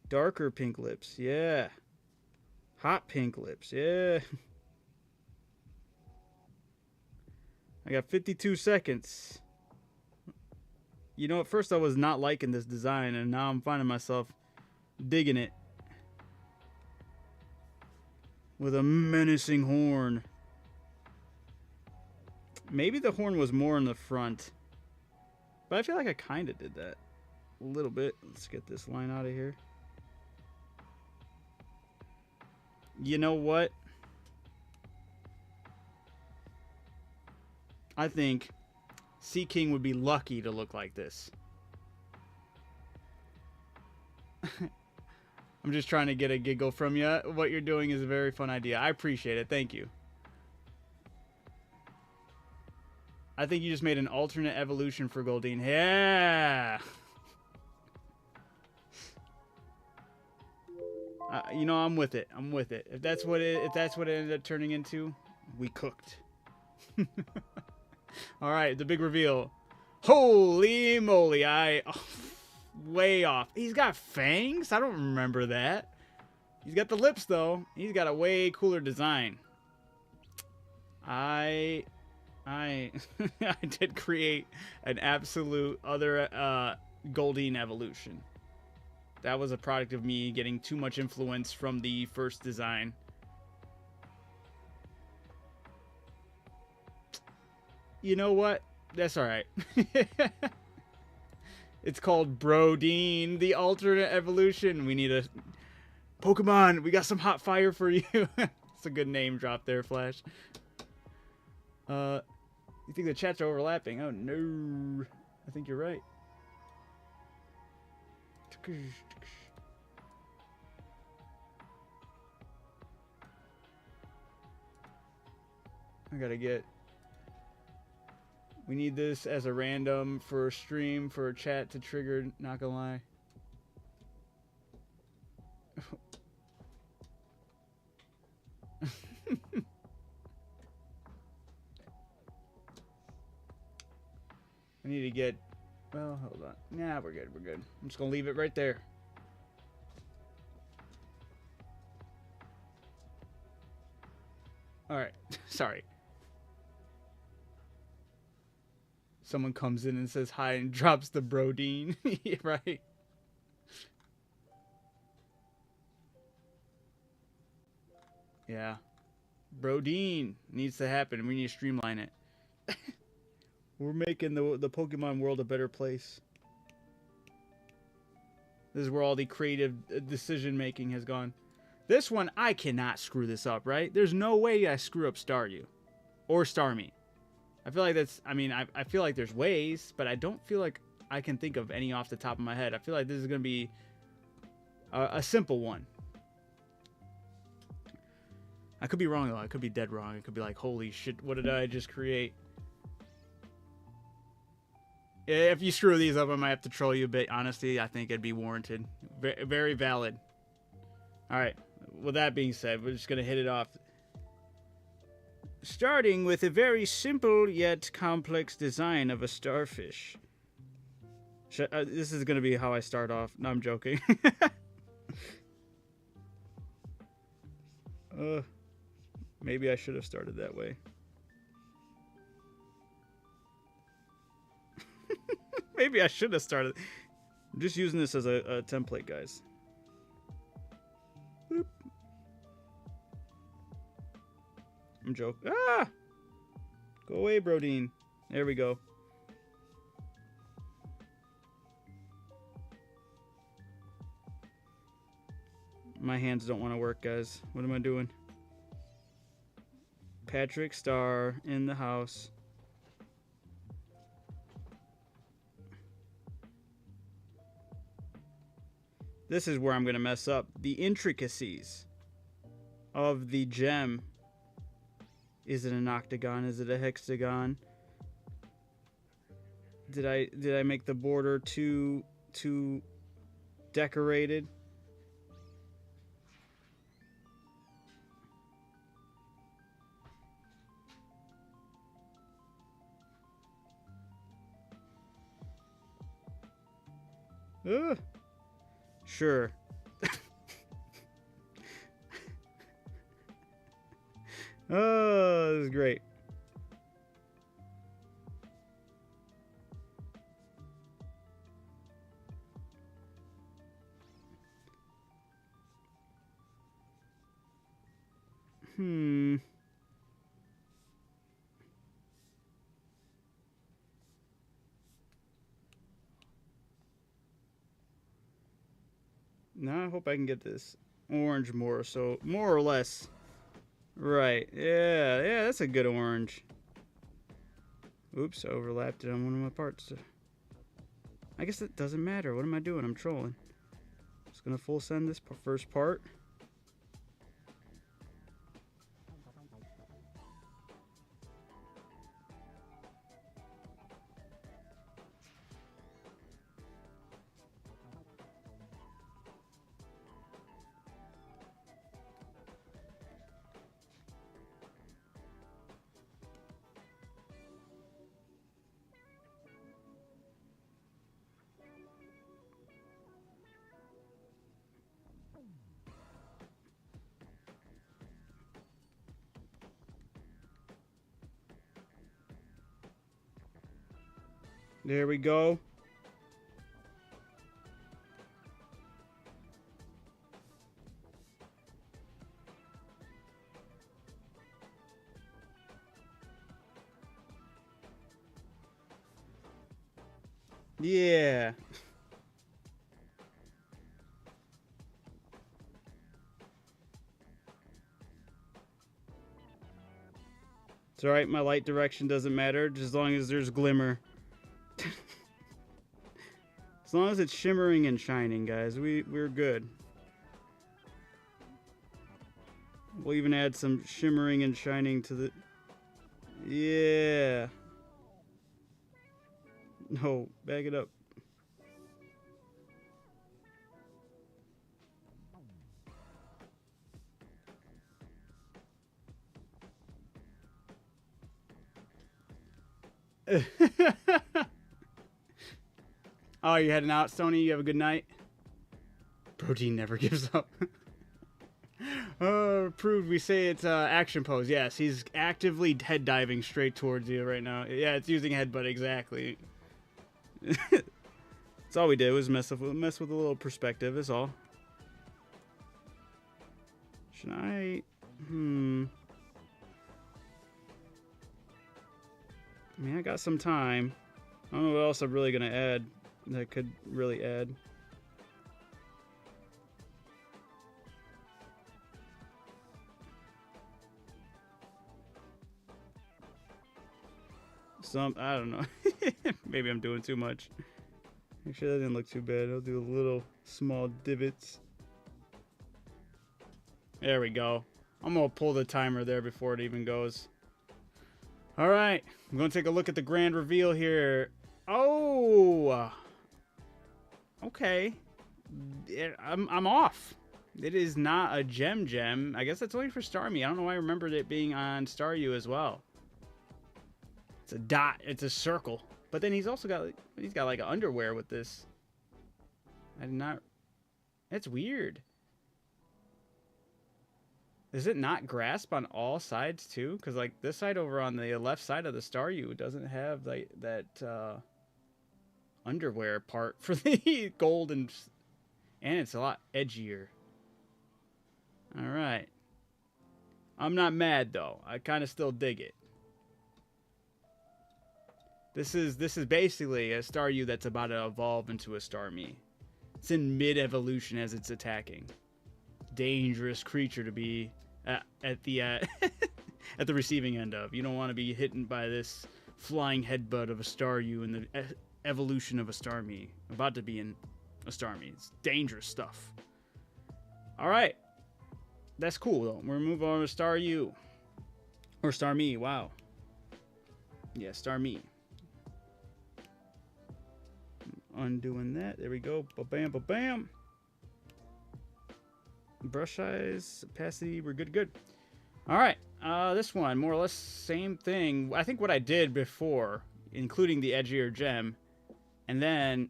Darker pink lips. Yeah. Hot pink lips. Yeah. I got 52 seconds. You know, at first I was not liking this design, and now I'm finding myself digging it. With a menacing horn. Maybe the horn was more in the front. But I feel like I kind of did that. A little bit. Let's get this line out of here. You know what? I think Sea King would be lucky to look like this. I'm just trying to get a giggle from you. What you're doing is a very fun idea. I appreciate it. Thank you. I think you just made an alternate evolution for Goldeen. Yeah. You know, I'm with it. I'm with it. If that's what it ended up turning into, we cooked. All right, the big reveal. Holy moly! Way off. He's got fangs. I don't remember that. He's got the lips though. He's got a way cooler design. I I did create an absolute other Goldeen evolution. That was a product of me getting too much influence from the first design. You know what? That's alright. It's called Brodeen, the alternate evolution. We need a... Pokemon, we got some hot fire for you. It's a good name drop there, Flash. You think the chats are overlapping? Oh, no. I think you're right. I gotta get... We need this as a random for a stream, for a chat to trigger, not gonna lie. I need to get... Well, hold on. Nah, we're good, we're good. I'm just gonna leave it right there. Alright, sorry. Someone comes in and says hi and drops the Brodeen. Right? Yeah. Brodeen needs to happen. We need to streamline it. We're making the Pokemon world a better place. This is where all the creative decision making has gone. This one, I cannot screw this up, right? There's no way I screw up Staryu. Or Starmie. I feel like that's... I mean, I feel like there's ways, but I don't feel like I can think of any off the top of my head. I feel like this is going to be a simple one. I could be wrong, though. I could be dead wrong. It could be like, holy shit, what did I just create? If you screw these up, I might have to troll you a bit. Honestly, I think it'd be warranted. Very valid. All right. With that being said, we're just going to hit it off. Starting with a very simple yet complex design of a starfish. This is going to be how I start off. No, I'm joking. Maybe I should have started that way. Maybe I should have started. I'm just using this as a template, guys. Boop. I'm joking. Ah! Go away, Brodeen. There we go. My hands don't want to work, guys. What am I doing? Patrick Star in the house. This is where I'm going to mess up. The intricacies of the gem. Is it an octagon? Is it a hexagon? Did I make the border too decorated? Sure. Oh, this is great. Now I hope I can get this. orange more, so more or less. Right. Yeah, yeah, that's a good orange. Oops, I overlapped it on one of my parts. I guess it doesn't matter. What am I doing? I'm trolling. Just gonna full send this first part. There we go. Yeah. It's alright, my light direction doesn't matter, just as long as there's glimmer. As long as it's shimmering and shining, guys, we're good. We'll even add some shimmering and shining to the... Yeah. No, back it up. Oh, you heading out, Sony? You have a good night? Protein never gives up. Proved. We say it's action pose. Yes, he's actively head diving straight towards you right now. Yeah, it's using headbutt exactly. That's all we did was mess with a little perspective. Is all. Should I? I mean, I got some time. I don't know what else I'm really gonna add that could really add. I don't know. Maybe I'm doing too much. Actually, that didn't look too bad. I'll do a little small divots. There we go. I'm gonna pull the timer there before it even goes. All right, I'm gonna take a look at the grand reveal here. Oh, okay. I'm off. It is not a gem. I guess that's only for Starmie. I don't know why I remembered it being on Staryu as well. It's a dot. It's a circle. But then he's got like underwear with this. I did not. It's weird. Is it not grasp on all sides too? Because like this side over on the left side of the Staryu doesn't have like that underwear part for the gold and it's a lot edgier. All right. I'm not mad though. I kind of still dig it. This is basically a Staryu that's about to evolve into a Starmie. It's in mid-evolution as it's attacking. Dangerous creature to be at the at the receiving end of. You don't want to be hit by this flying headbutt of a Staryu in the evolution of a Starmie. About to be in a Starmie. It's dangerous stuff. All right. That's cool, though. We're moving on to Staryu. Or Starmie, wow. Yeah, Starmie. Undoing that. There we go. Ba-bam, ba-bam. Brush size, opacity, we're good. All right. This one, more or less same thing. I think what I did before, including the edgier gem, and then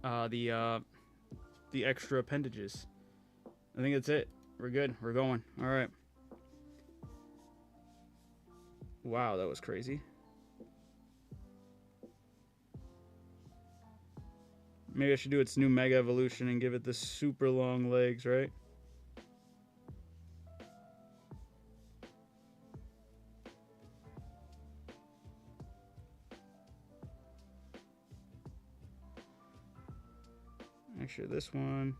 the extra appendages. I think that's it. We're good. We're going. All right. Wow, that was crazy. Maybe I should do its new Mega Evolution and give it the super long legs, right? Actually, this one.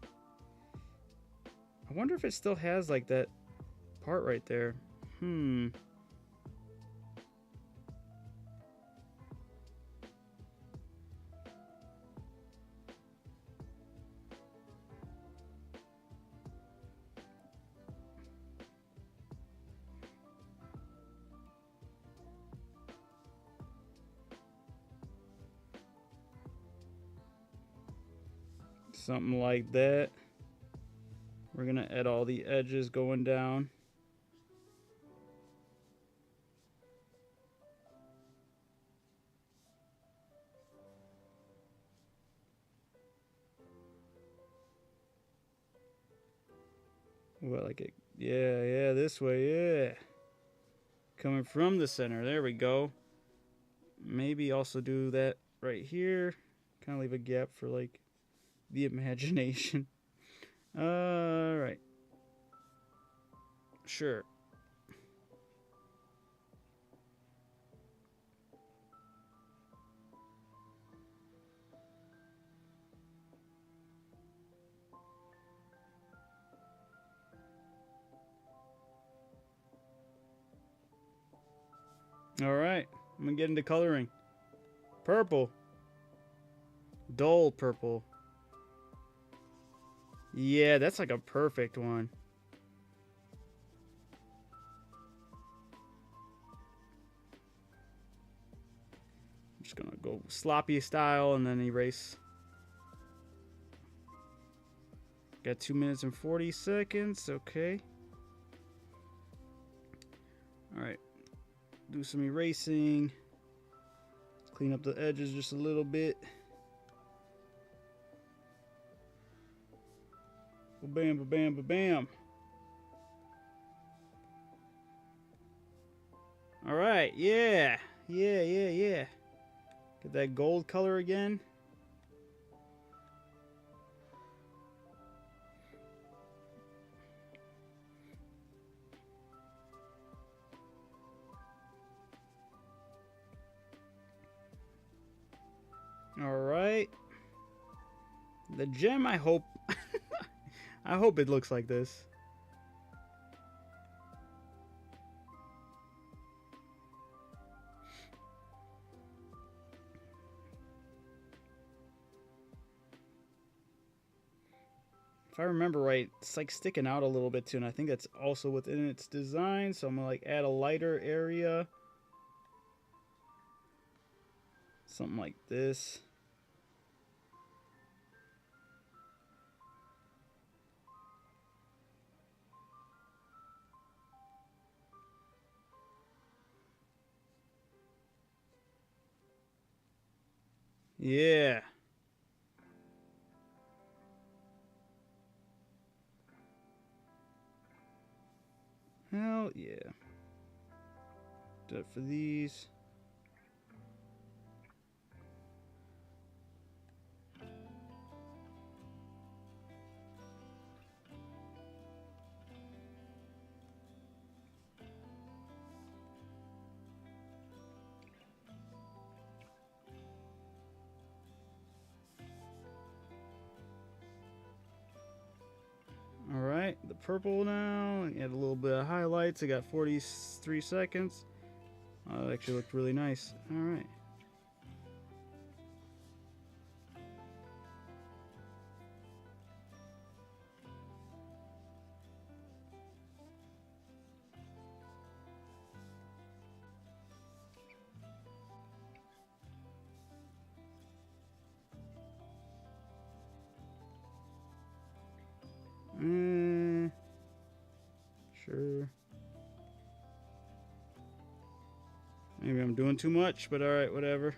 I wonder if it still has like that part right there. Something like that. We're gonna add all the edges going down. Ooh, I like it. Yeah, this way, yeah. Coming from the center, there we go. Maybe also do that right here. Kind of leave a gap for like the imagination. Alright. Sure. Alright. I'm gonna get into coloring. Purple. Dull purple. Yeah, that's like a perfect one. I'm just gonna go sloppy style and then erase. Got 2 minutes and 40 seconds. Okay. Alright. Do some erasing. Clean up the edges just a little bit. Ba-bam, ba-bam, ba-bam. Alright, yeah. Yeah. Get that gold color again. Alright. The gem, I hope... I hope it looks like this. If I remember right, it's like sticking out a little bit too, and I think that's also within its design. So I'm gonna like add a lighter area. Something like this. Yeah. Hell yeah. Do it for these. Alright, the purple now. Add a little bit of highlights. I got 43 seconds. That actually looked really nice. Alright. Sure. Maybe I'm doing too much, but alright, whatever.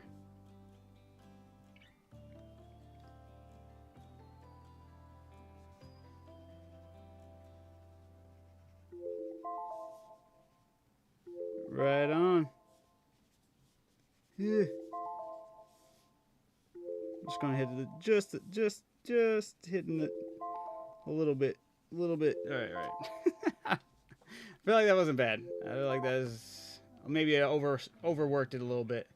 Right on. Yeah. I'm just gonna hit it just hitting it a little bit. Alright. I feel like that wasn't bad. I feel like that is maybe I overworked it a little bit.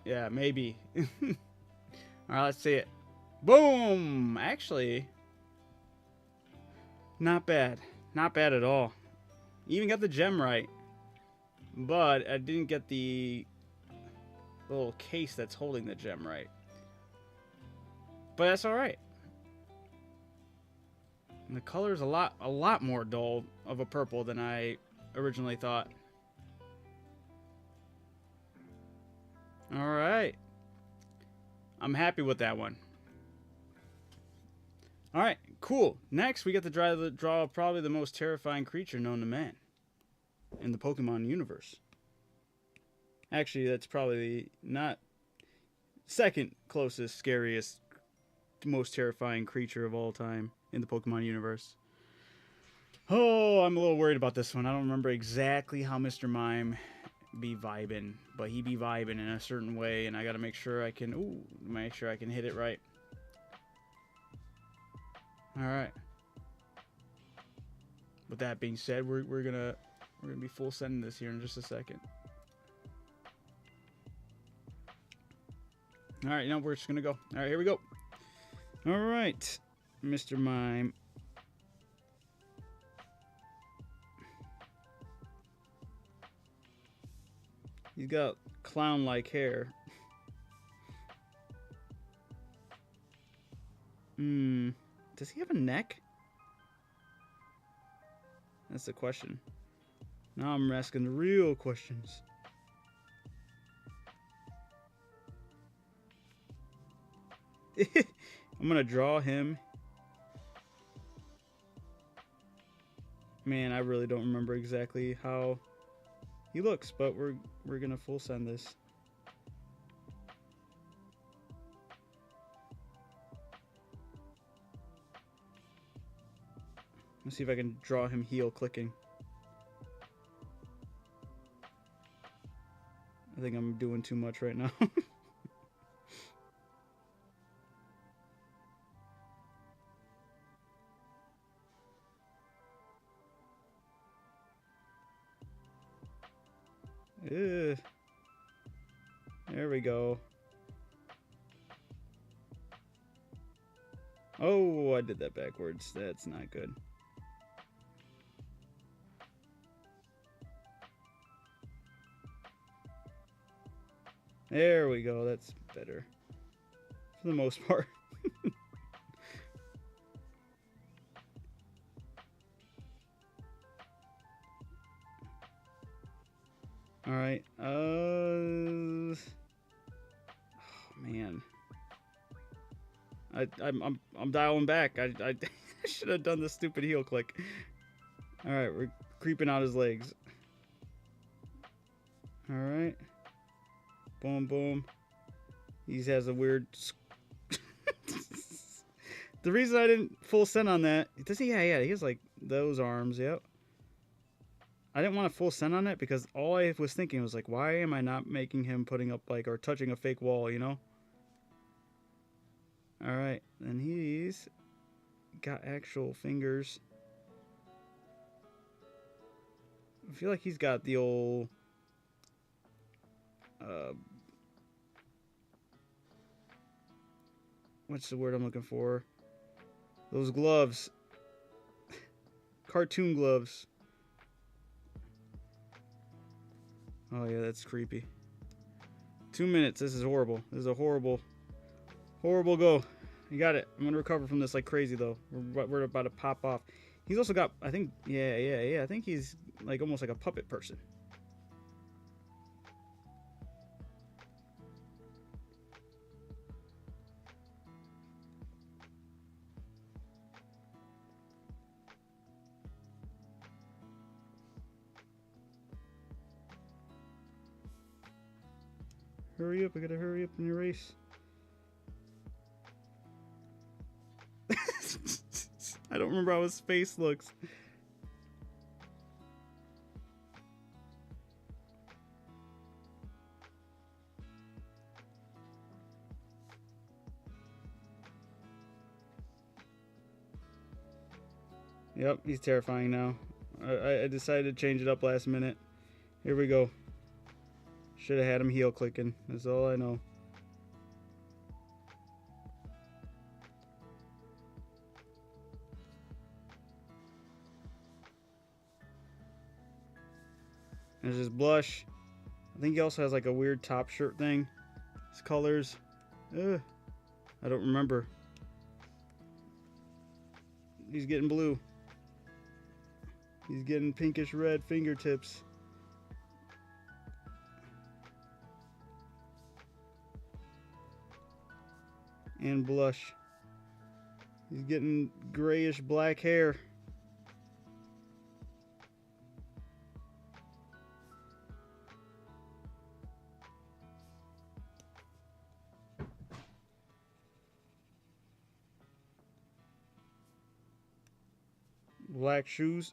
Yeah, maybe. Alright, let's see it. Boom! Actually, not bad. Not bad at all. Even got the gem right. But I didn't get the little case that's holding the gem right. But that's alright. The color's a lot more dull of a purple than I originally thought. Alright. I'm happy with that one. Alright, cool. Next, we get to draw probably the most terrifying creature known to man in the Pokemon universe. Actually, that's probably not second closest, scariest, most terrifying creature of all time in the Pokemon universe. Oh, I'm a little worried about this one. I don't remember exactly how Mr. Mime be vibing, but he be vibing in a certain way, and I gotta make sure I can hit it right. Alright. With that being said, we're gonna be full sending this here in just a second. Alright, we're just gonna go. Alright, here we go. Alright, Mr. Mime. He's got clown-like hair. Does he have a neck? That's the question. Now I'm asking the real questions. I'm gonna draw him. Man, I really don't remember exactly how he looks, but we're gonna full send this. Let's see if I can draw him heel clicking. I think I'm doing too much right now. Ugh. There we go. Oh, I did that backwards. That's not good. There we go. That's better. For the most part. All right. Oh man. I'm dialing back. I should have done the stupid heel click. All right, we're creeping out his legs. All right. Boom, boom. He has a weird. The reason I didn't full send on that, does he? Yeah, he has like those arms. Yep. I didn't want to full send on it because all I was thinking was like, why am I not making him putting up like or touching a fake wall, you know? All right, and he's got actual fingers. I feel like he's got the old. What's the word I'm looking for? Those gloves. Cartoon gloves. Oh yeah, that's creepy. 2 minutes. This is horrible. This is a horrible go. You got it. I'm gonna recover from this like crazy though. We're about to pop off. He's also got, I think, yeah. I think he's like almost like a puppet person. Hurry up, I gotta hurry up in your race. I don't remember how his face looks. Yep, he's terrifying now. I decided to change it up last minute. Here we go. Should have had him heel clicking. That's all I know. There's his blush. I think he also has like a weird top shirt thing. His colors. I don't remember. He's getting blue. He's getting pinkish red fingertips. And blush. He's getting grayish black hair. Black shoes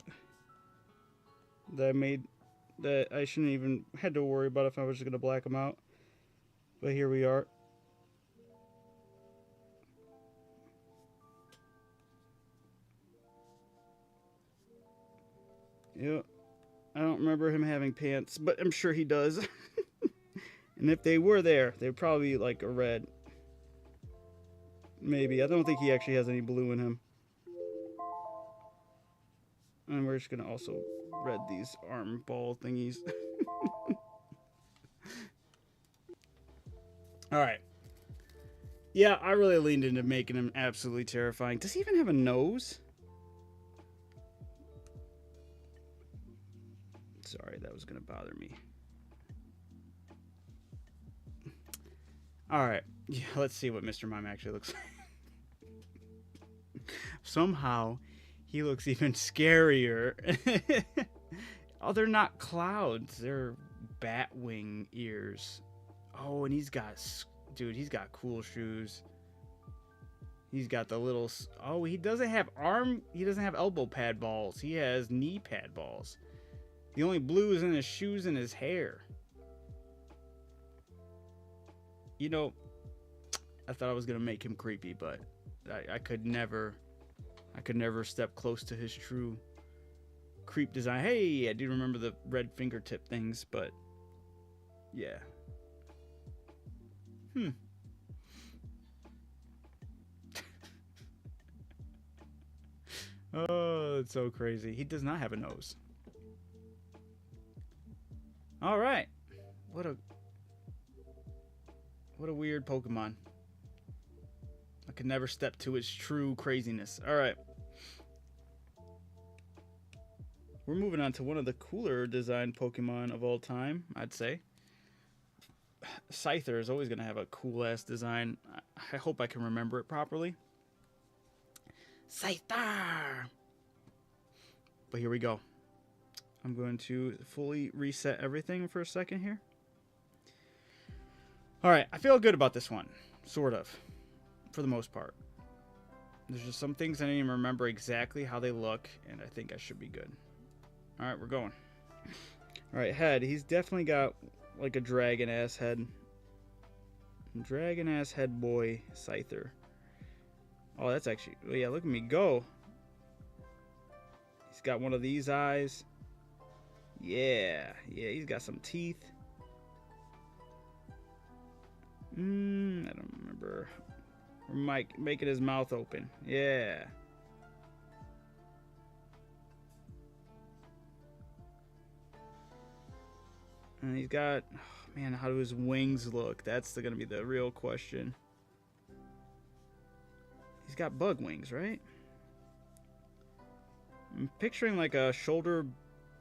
that I shouldn't even had to worry about if I was just gonna black them out, but here we are. Yep, I don't remember him having pants, but I'm sure he does. And if they were there, they'd probably be like a red. Maybe. I don't think he actually has any blue in him. And we're just going to also red these arm ball thingies. Alright. Yeah, I really leaned into making him absolutely terrifying. Does he even have a nose? Sorry, that was going to bother me. Alright. Yeah, let's see what Mr. Mime actually looks like. Somehow, he looks even scarier. Oh, they're not clouds. They're bat wing ears. Oh, and he's got... Dude, he's got cool shoes. He's got the little... Oh, he doesn't have arm... He doesn't have elbow pad balls. He has knee pad balls. The only blue is in his shoes and his hair. You know, I thought I was going to make him creepy, but I could never... I could never step close to his true creep design. Hey, I do remember the red fingertip things, but yeah. Oh, it's so crazy. He does not have a nose. All right. What a weird Pokemon. I could never step to its true craziness. All right. We're moving on to one of the cooler designed Pokemon of all time, I'd say. Scyther is always going to have a cool-ass design. I hope I can remember it properly. Scyther! But here we go. I'm going to fully reset everything for a second here. All right. I feel good about this one. Sort of. For the most part. There's just some things I didn't even remember exactly how they look, and I think I should be good. Alright, we're going. Alright, head. He's definitely got like a dragon-ass head. Dragon-ass head boy, Scyther. Oh, that's actually... Oh, yeah, look at me go. He's got one of these eyes. Yeah. Yeah, he's got some teeth. I don't remember... Mike making his mouth open. Yeah. And he's got... Oh, man, how do his wings look? That's going to be the real question. He's got bug wings, right? I'm picturing like a shoulder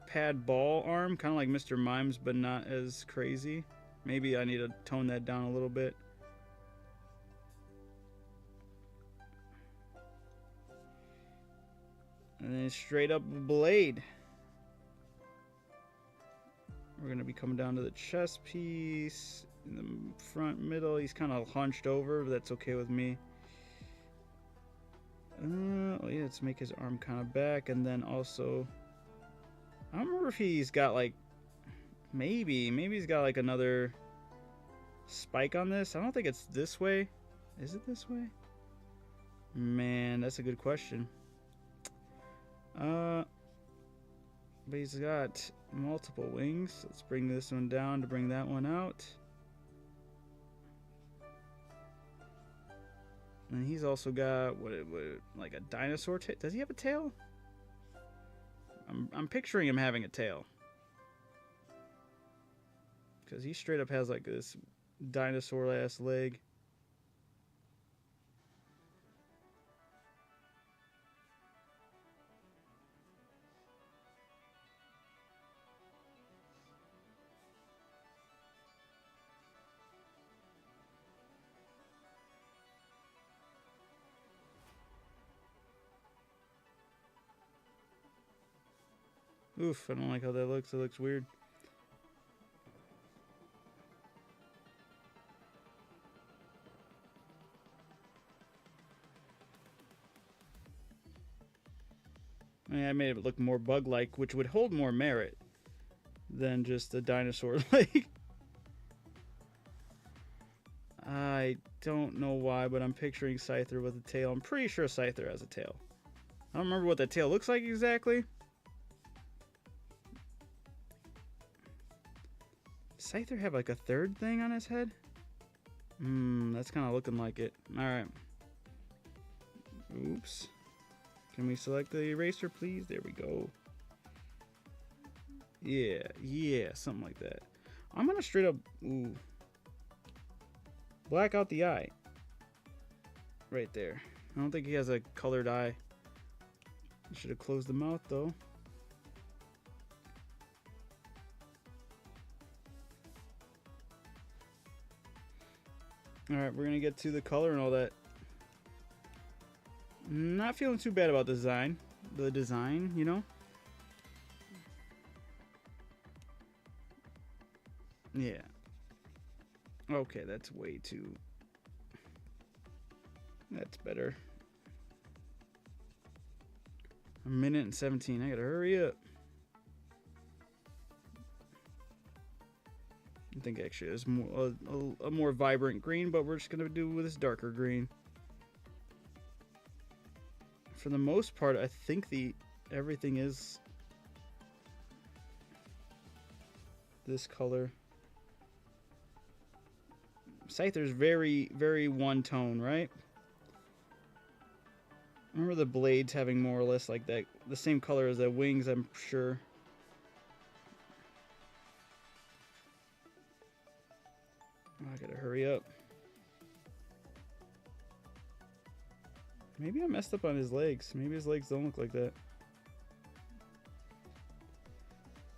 pad ball arm. Kind of like Mr. Mime's, but not as crazy. Maybe I need to tone that down a little bit. And then straight up blade. We're going to be coming down to the chest piece. In the front middle, he's kind of hunched over, but that's okay with me. Oh yeah, let's make his arm kind of back. And then also... I don't remember if he's got like... Maybe he's got like another spike on this. I don't think it's this way. Is it this way? Man, that's a good question. But he's got multiple wings. Let's bring this one down to bring that one out. And he's also got what like a dinosaur tail. Does he have a tail? I'm picturing him having a tail. Because he straight up has like this dinosaur-ass leg. Oof, I don't like how that looks. It looks weird. I mean, I made it look more bug-like, which would hold more merit than just a dinosaur leg. I don't know why, but I'm picturing Scyther with a tail. I'm pretty sure Scyther has a tail. I don't remember what that tail looks like exactly. Scyther have like a third thing on his head? That's kind of looking like it. Alright. Oops. Can we select the eraser, please? There we go. Yeah, something like that. I'm gonna straight up, black out the eye. Right there. I don't think he has a colored eye. Should have closed the mouth though. Alright, we're gonna get to the color and all that. Not feeling too bad about the design, you know? Yeah. Okay, that's way too... That's better. 1 minute and 17. I gotta hurry up. I think actually it's more a more vibrant green, but we're just gonna do with this darker green. For the most part, I think everything is this color. Scyther's very, very one tone, right? Remember the blades having more or less like that, the same color as the wings, I'm sure. I gotta hurry up. Maybe I messed up on his legs. Maybe his legs don't look like that.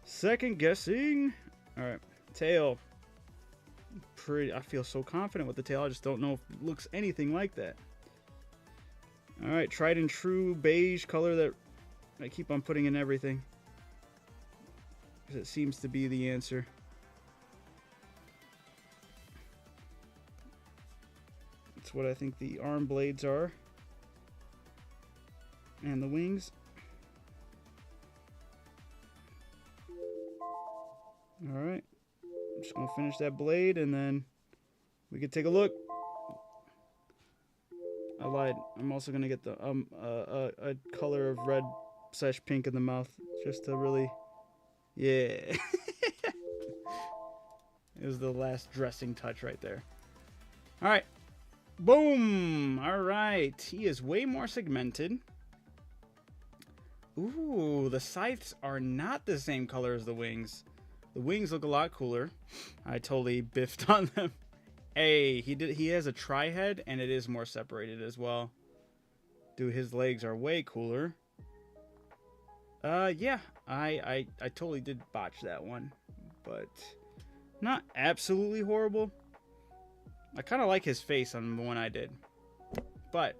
Second guessing. Alright, tail. I feel so confident with the tail. I just don't know if it looks anything like that. Alright, tried and true beige color that I keep on putting in everything. Because it seems to be the answer. That's what I think the arm blades are. And the wings. Alright. I'm just going to finish that blade and then we can take a look. I lied. I'm also going to get the a color of red / pink in the mouth just to really... Yeah. It was the last dressing touch right there. Alright. Boom! Alright. He is way more segmented. Ooh, the scythes are not the same color as the wings. The wings look a lot cooler. I totally biffed on them. Hey, he has a tri-head and it is more separated as well. Dude, his legs are way cooler. Yeah, I totally did botch that one, but not absolutely horrible. I kind of like his face on the one I did, but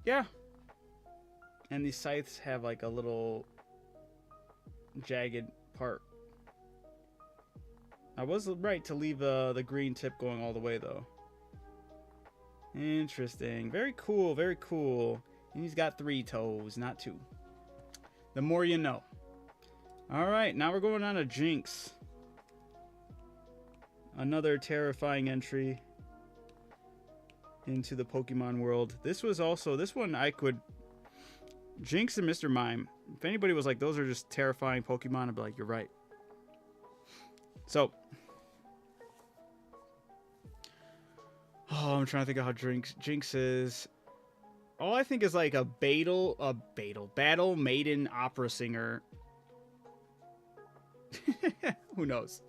yeah. And these scythes have like a little jagged part. I was right to leave the green tip going all the way though. Interesting. Very cool, very cool. And he's got 3 toes, not 2. The more you know. Alright, now we're going on to Jinx. Another terrifying entry into the Pokemon world. This one I could... Jinx and Mr. Mime. If anybody was like, those are just terrifying Pokemon, I'd be like, you're right. So. Oh, I'm trying to think of how Jinx is. All I think is like a battle maiden opera singer. Who knows?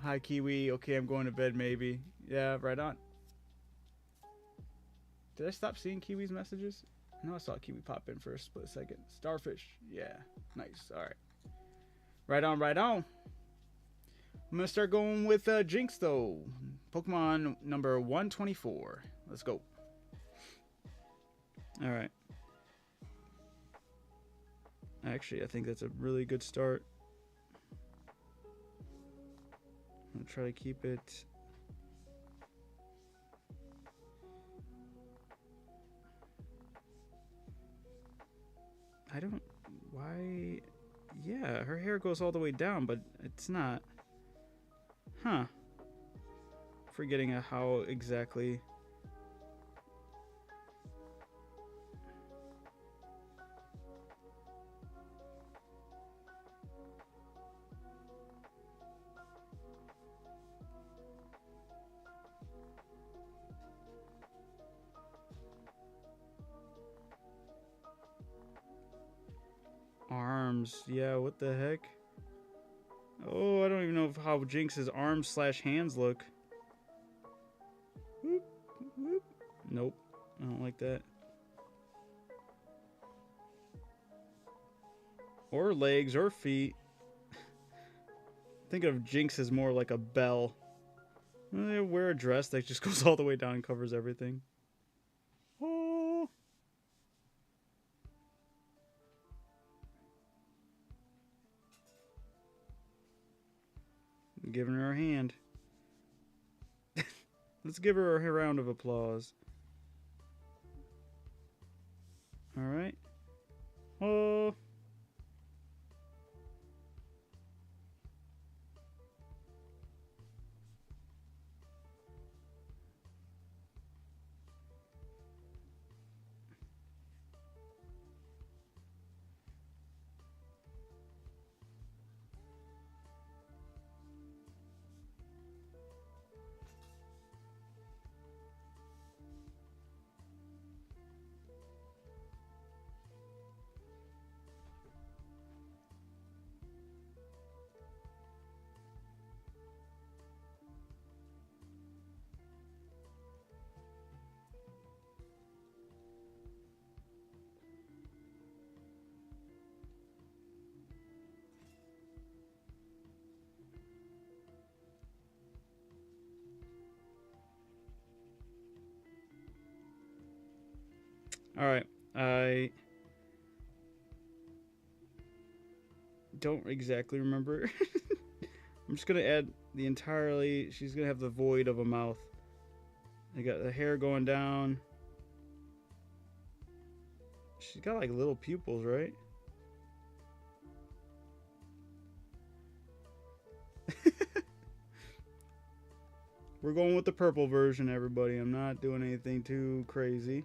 Hi, Kiwi. Okay, I'm going to bed, maybe. Yeah, right on. Did I stop seeing Kiwi's messages? No, I saw Kiwi pop in for a split second. Starfish. Yeah. Nice. All right. Right on, right on. I'm going to start going with Jinx, though. Pokemon number 124. Let's go. All right. Actually, I think that's a really good start. I'm going to try to keep it... I don't... Why... Yeah, her hair goes all the way down, but it's not... Huh. Forgetting how exactly... Arms. Yeah, what the heck? Oh, I don't even know how Jinx's arms / hands look. Whoop, whoop. Nope. I don't like that. Or legs or feet. Think of Jinx as more like a bell. They wear a dress that just goes all the way down and covers everything. Oh. I'm giving her a hand. Let's give her a round of applause. Alright. Oh. Alright. I don't exactly remember. I'm just gonna add the entirely... She's gonna have the void of a mouth. I got the hair going down. She's got like little pupils, right? We're going with the purple version, everybody. I'm not doing anything too crazy.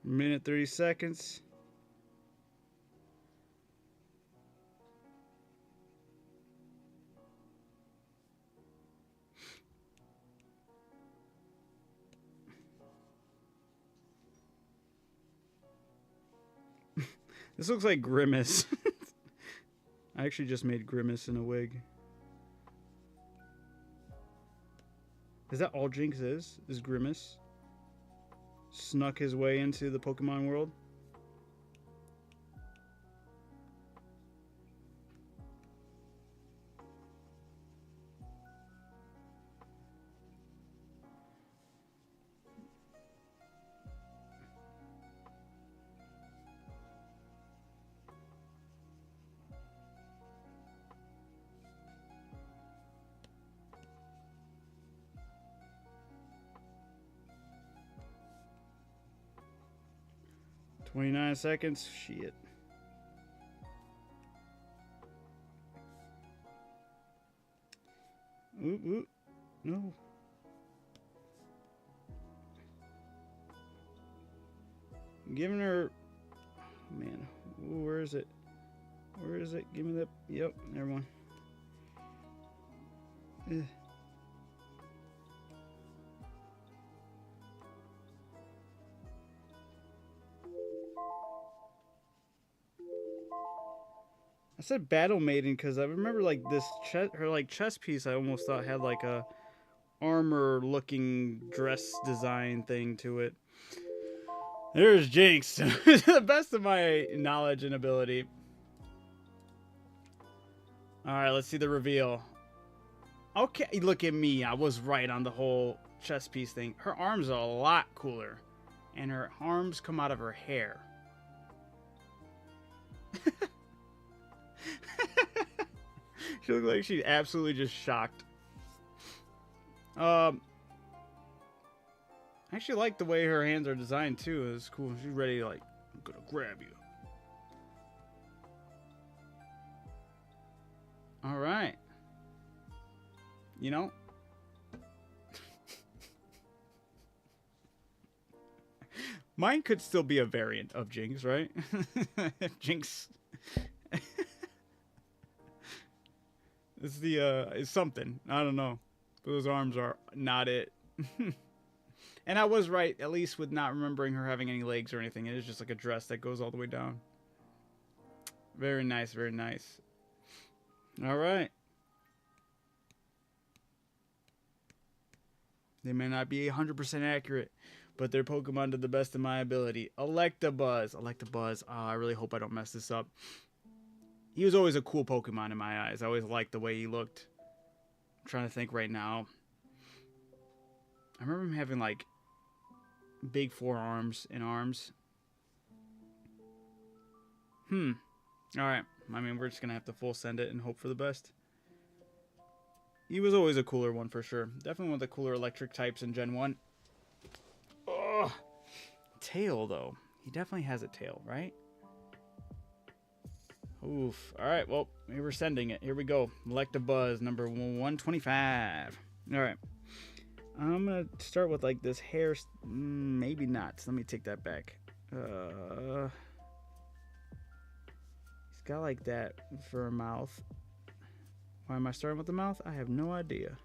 Minute 30 seconds. This looks like Grimace. I actually just made Grimace in a wig. Is that all Jinx is? Is Grimace? Snuck his way into the Pokemon world? "29 seconds. Shit. Oop, oop. No. Giving her... Man, ooh, where is it? Where is it? Give me that... Yep, never mind. I said Battle Maiden because I remember like this her like chest piece. I almost thought had like a armor looking dress design thing to it. There's Jinx, to the best of my knowledge and ability. All right, let's see the reveal. Okay, look at me. I was right on the whole chest piece thing. Her arms are a lot cooler, and her arms come out of her hair. She looks like she's absolutely just shocked. I actually like the way her hands are designed too. It's cool. She's ready to like, I'm gonna grab you. All right. You know. Mine could still be a variant of Jinx, right? Jinx. It's the it's something. I don't know. But those arms are not it. And I was right, at least with not remembering her having any legs or anything. It is just like a dress that goes all the way down. Very nice, very nice. All right. They may not be 100% accurate, but they're Pokemon to the best of my ability. Electabuzz. Electabuzz. Oh, I really hope I don't mess this up. He was always a cool Pokemon in my eyes. I always liked the way he looked. I'm trying to think right now. I remember him having like big forearms and arms. Alright. I mean, we're just going to have to full send it and hope for the best. He was always a cooler one for sure. Definitely one of the cooler electric types in Gen 1. Ugh. Tail, though. He definitely has a tail, right? Oof. Alright, well, maybe we're sending it. Here we go. Electabuzz, number 125. Alright. I'm going to start with, like, this hair. Maybe not. So let me take that back. He's got, like, that for a mouth. Why am I starting with the mouth? I have no idea.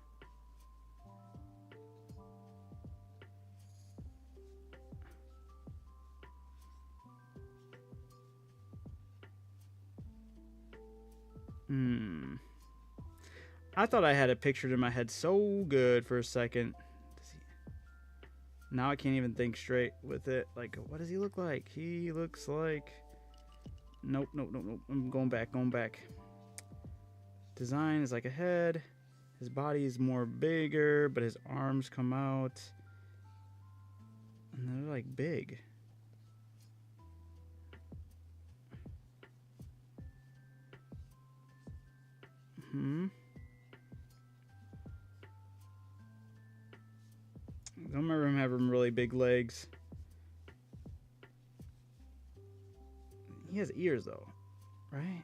I thought I had it pictured in my head so good for a second. Now I can't even think straight with it. Like, what does he look like? He looks like... Nope, nope, nope, nope. I'm going back. Design is like a head. His body is more bigger, but his arms come out. And they're like big. I don't remember him having really big legs. He has ears though, right?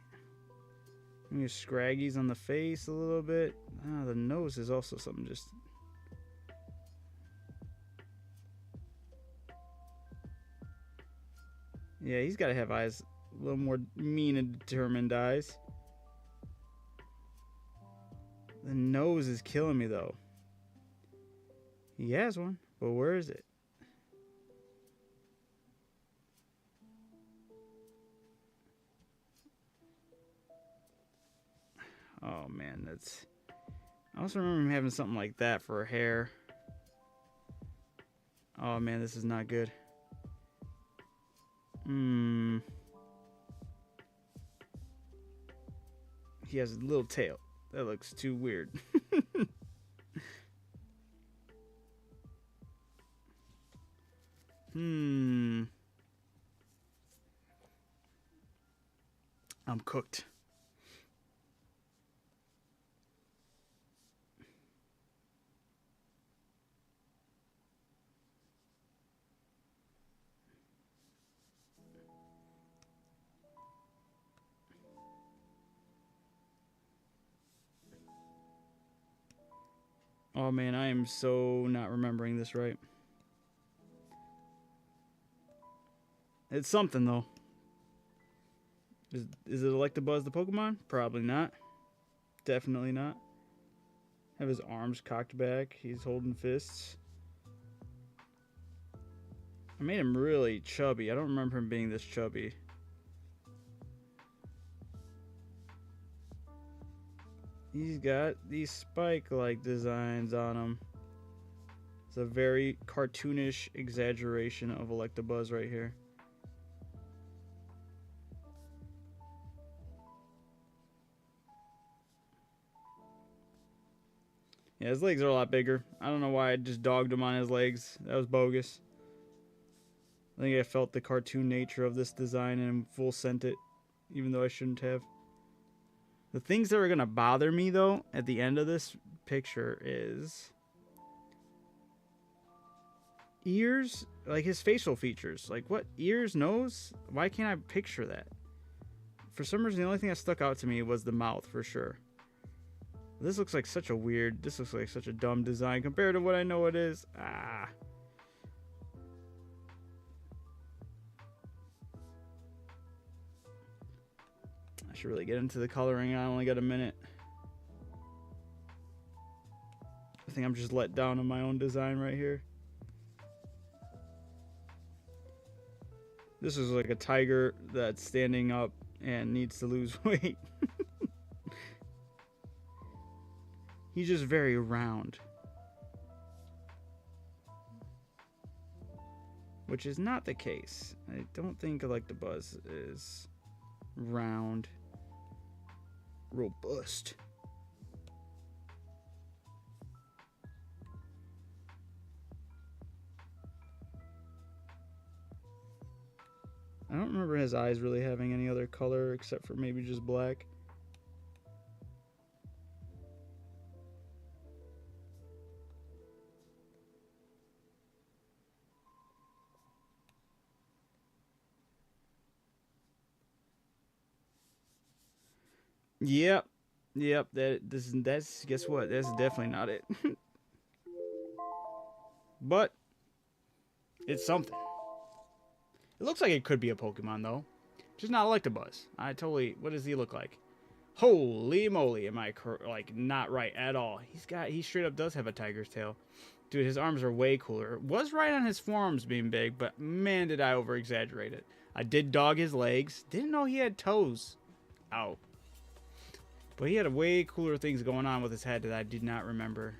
Maybe scraggies on the face a little bit. Ah, the nose is also something just... Yeah, he's got to have eyes, a little more mean and determined eyes. The nose is killing me though. He has one, but where is it? Oh man, that's... I also remember him having something like that for hair. Oh man, this is not good. He has a little tail. That looks too weird. I'm cooked. Oh man, I am so not remembering this right. It's something though. Is it Electabuzz the Pokemon? Probably not. Definitely not. Have his arms cocked back. He's holding fists. I made him really chubby. I don't remember him being this chubby. He's got these spike-like designs on him. It's a very cartoonish exaggeration of Electabuzz right here. Yeah, his legs are a lot bigger. I don't know why I just dogged him on his legs. That was bogus. I think I felt the cartoon nature of this design and full sent it, even though I shouldn't have. The things that are going to bother me, though, at the end of this picture is ears, like his facial features. Like, what? Ears, nose? Why can't I picture that? For some reason, the only thing that stuck out to me was the mouth, for sure. This looks like such a dumb design compared to what I know it is. Ah. I should really get into the coloring. I only got a minute. I think I'm just let down on my own design right here. This is like a tiger that's standing up and needs to lose weight. He's just very round. Which is not the case. I don't think Electabuzz is round. Robust. I don't remember his eyes really having any other color except for maybe just black. Yep. That's guess what? That's definitely not it. But it's something. It looks like it could be a Pokemon though. Just not Electabuzz. What does he look like? Holy moly, am I like not right at all. He straight up does have a tiger's tail. Dude, his arms are way cooler. Was right on his forearms being big, but man did I over exaggerate it. I did dog his legs. Didn't know he had toes. Ow. But he had way cooler things going on with his head that I did not remember.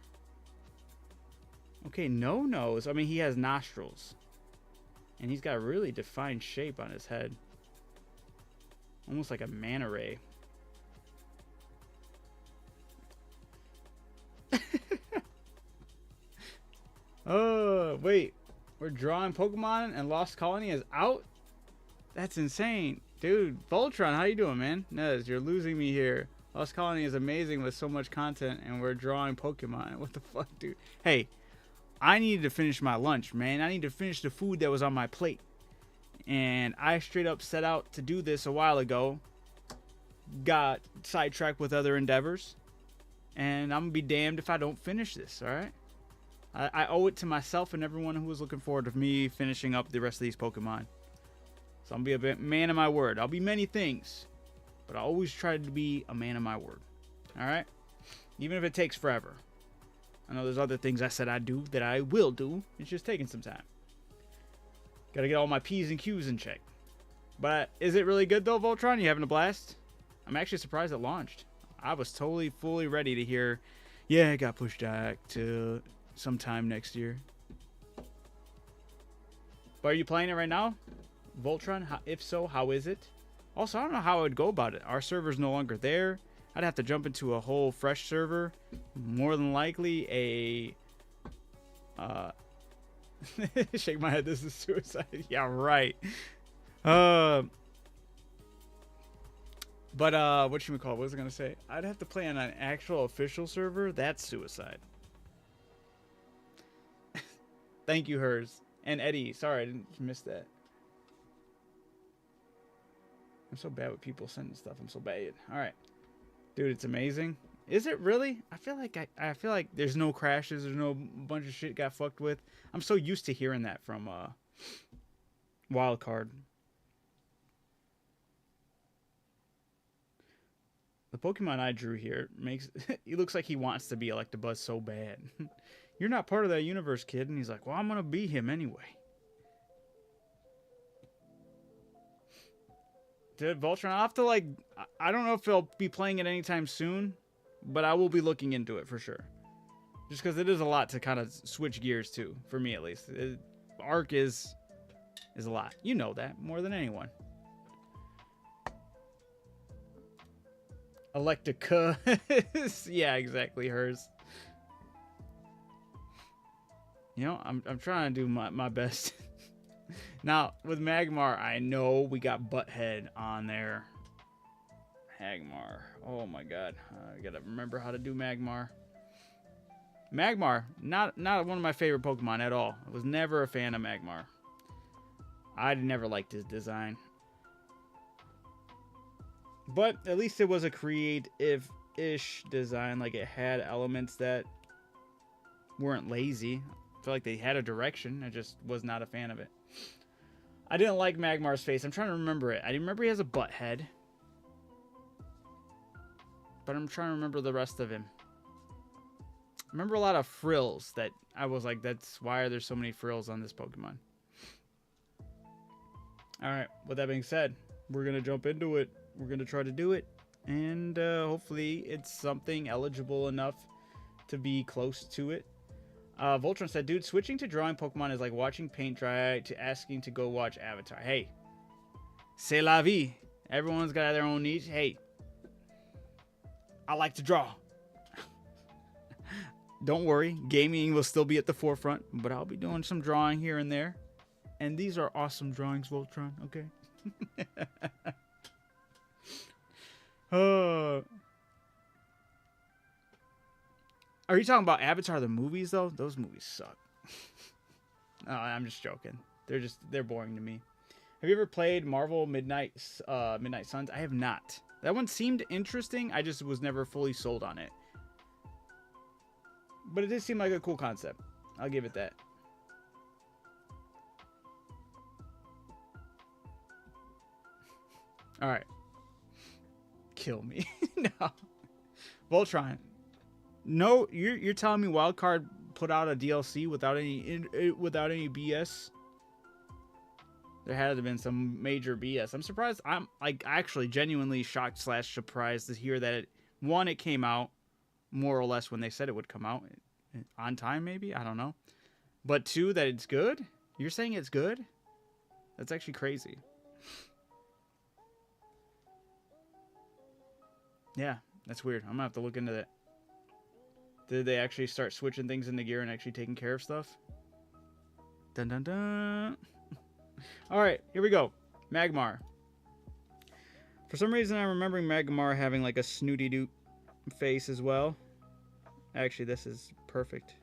Okay, no nose. I mean, he has nostrils. And he's got a really defined shape on his head. Almost like a manta ray. Oh, wait. We're drawing Pokemon and Lost Colony is out? That's insane. Dude, Voltron, how you doing, man? Nez, you're losing me here. Lost Colony is amazing with so much content, and we're drawing Pokemon. What the fuck, dude? Hey, I needed to finish my lunch, man. I need to finish the food that was on my plate. And I straight up set out to do this a while ago. Got sidetracked with other endeavors. And I'm going to be damned if I don't finish this, alright? I owe it to myself and everyone who was looking forward to me finishing up the rest of these Pokemon. So I'm going to be a man of my word. I'll be many things. But I always try to be a man of my word. Alright? Even if it takes forever. I know there's other things I said I'd do that I will do. It's just taking some time. Gotta get all my P's and Q's in check. But is it really good though, Voltron? You having a blast? I'm actually surprised it launched. I was totally fully ready to hear, yeah, it got pushed back to sometime next year. But are you playing it right now? Voltron? If so, how is it? Also, I don't know how I would go about it. Our server's no longer there. I'd have to jump into a whole fresh server. More than likely shake my head, this is suicide. Yeah, right. But whatchamacallit, what was I gonna say? I'd have to play on an actual official server. That's suicide. Thank you, Hers. And Eddie, sorry I didn't miss that. I'm so bad with people sending stuff. I'm so bad. Alright. Dude, it's amazing. Is it really? I feel like there's no crashes. There's no bunch of shit got fucked with. I'm so used to hearing that from Wild Card. The Pokemon I drew here makes he looks like he wants to be Electabuzz so bad. You're not part of that universe, kid. And he's like, well, I'm gonna be him anyway. Dude, Voltron, I'll have to like, I don't know if they'll be playing it anytime soon, but I will be looking into it for sure. Just because it is a lot to kind of switch gears to, for me at least. Arc is a lot. You know that more than anyone. Electica. Yeah, exactly, hers. You know, I'm trying to do my best. Now, with Magmar, I know we got Butthead on there. Magmar. Oh my god. I gotta remember how to do Magmar. Magmar, not one of my favorite Pokemon at all. I was never a fan of Magmar. I never liked his design. But at least it was a creative-ish design. Like, it had elements that weren't lazy. I feel like they had a direction. I just was not a fan of it. I didn't like Magmar's face. I'm trying to remember it. I remember he has a butt head. But I'm trying to remember the rest of him. I remember a lot of frills that I was like, that's why are there so many frills on this Pokemon? Alright, with that being said, we're going to jump into it. We're going to try to do it. And hopefully it's something eligible enough to be close to it. Voltron said, dude, switching to drawing Pokemon is like watching paint dry to asking to go watch Avatar. Hey, c'est la vie. Everyone's got their own needs. Hey, I like to draw. Don't worry, gaming will still be at the forefront, but I'll be doing some drawing here and there. And these are awesome drawings, Voltron, okay? Are you talking about Avatar the movies though? Those movies suck. Oh, I'm just joking. They're boring to me. Have you ever played Marvel Midnight Suns? I have not. That one seemed interesting. I just was never fully sold on it. But it did seem like a cool concept. I'll give it that. All right. Kill me. No. Voltron. No, you're telling me Wildcard put out a DLC without any BS? There had to have been some major BS. I'm surprised. I'm like actually genuinely shocked / surprised to hear that it came out more or less when they said it would come out on time. Maybe, I don't know. But 2, that it's good. You're saying it's good? That's actually crazy. Yeah, that's weird. I'm gonna have to look into that. Did they actually start switching things into gear and actually taking care of stuff? Dun dun dun. Alright, here we go. Magmar. For some reason, I'm remembering Magmar having like a snooty doot face as well. Actually, this is perfect.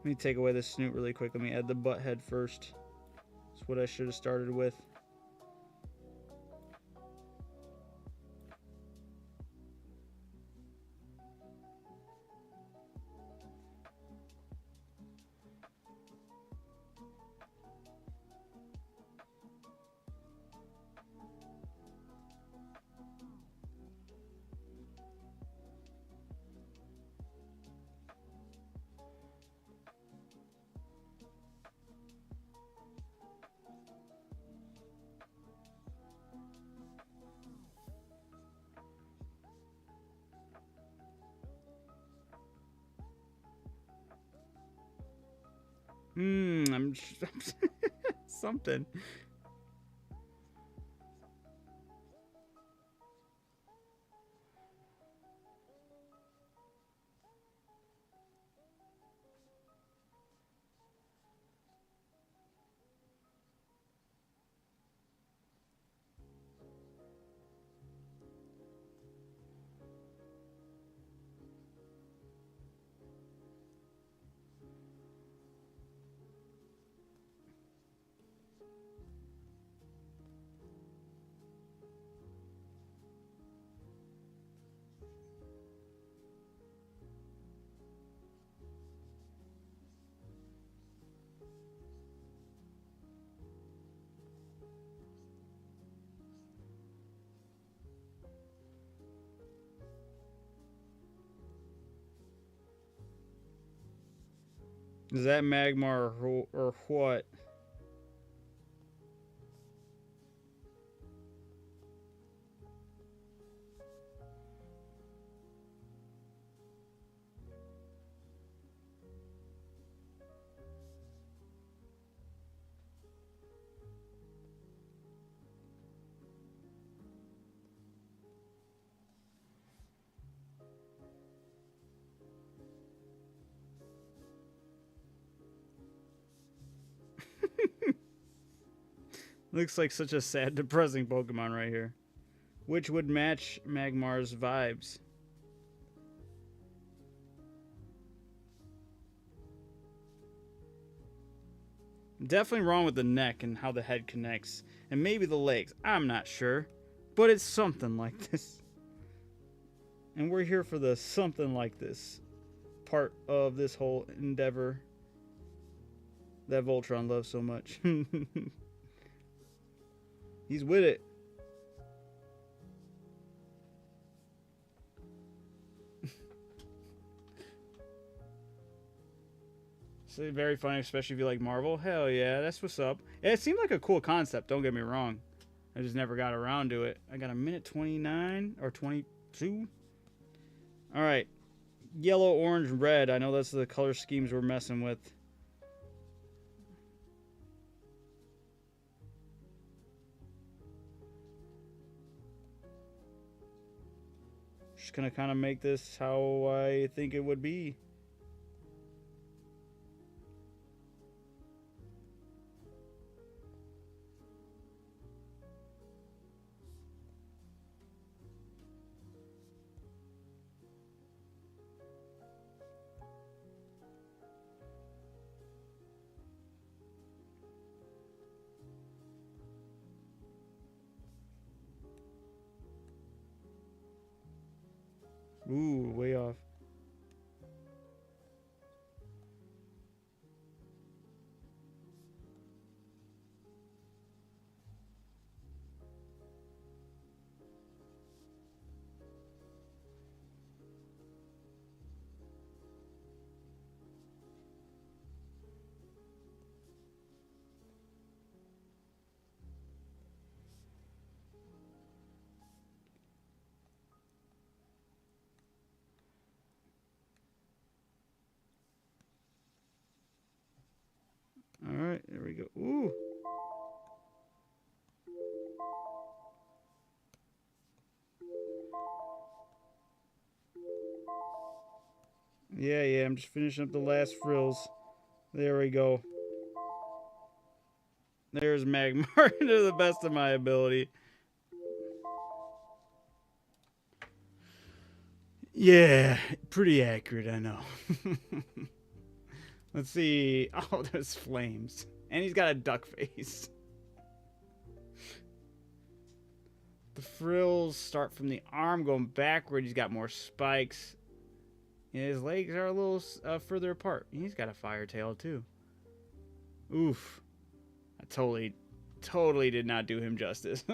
Let me take away the snoot really quick. Let me add the butt head first. That's what I should have started with. I'm something. Is that Magmar or what? Looks like such a sad, depressing Pokemon right here. Which would match Magmar's vibes. Definitely wrong with the neck and how the head connects. And maybe the legs. I'm not sure. But it's something like this. And we're here for the something like this part of this whole endeavor that Voltron loves so much. He's with it. So very funny, especially if you like Marvel. Hell yeah, that's what's up. It seemed like a cool concept, don't get me wrong. I just never got around to it. I got a minute 29 or 22. Alright. Yellow, orange, red. I know that's the color schemes we're messing with. Just gonna kind of make this how I think it would be. Ooh, way off. Alright, there we go. Ooh. Yeah, I'm just finishing up the last frills. There we go. There's Magmar to the best of my ability. Yeah, pretty accurate, I know. Let's see. Oh, there's flames. And he's got a duck face. The frills start from the arm going backward. He's got more spikes. And his legs are a little further apart. He's got a fire tail too. Oof. I totally did not do him justice.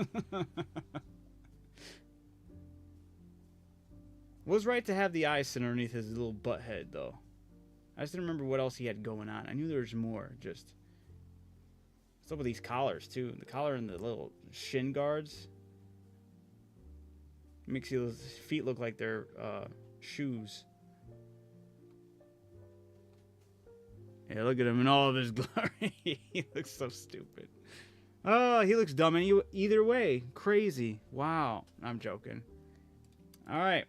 Was right to have the ice underneath his little butt head though. I just didn't remember what else he had going on. I knew there was more. Just what's up with these collars too? The collar and the little shin guards makes his feet look like they're shoes. Yeah, look at him in all of his glory. He looks so stupid. Oh, he looks dumb either way. Crazy. Wow. I'm joking. All right.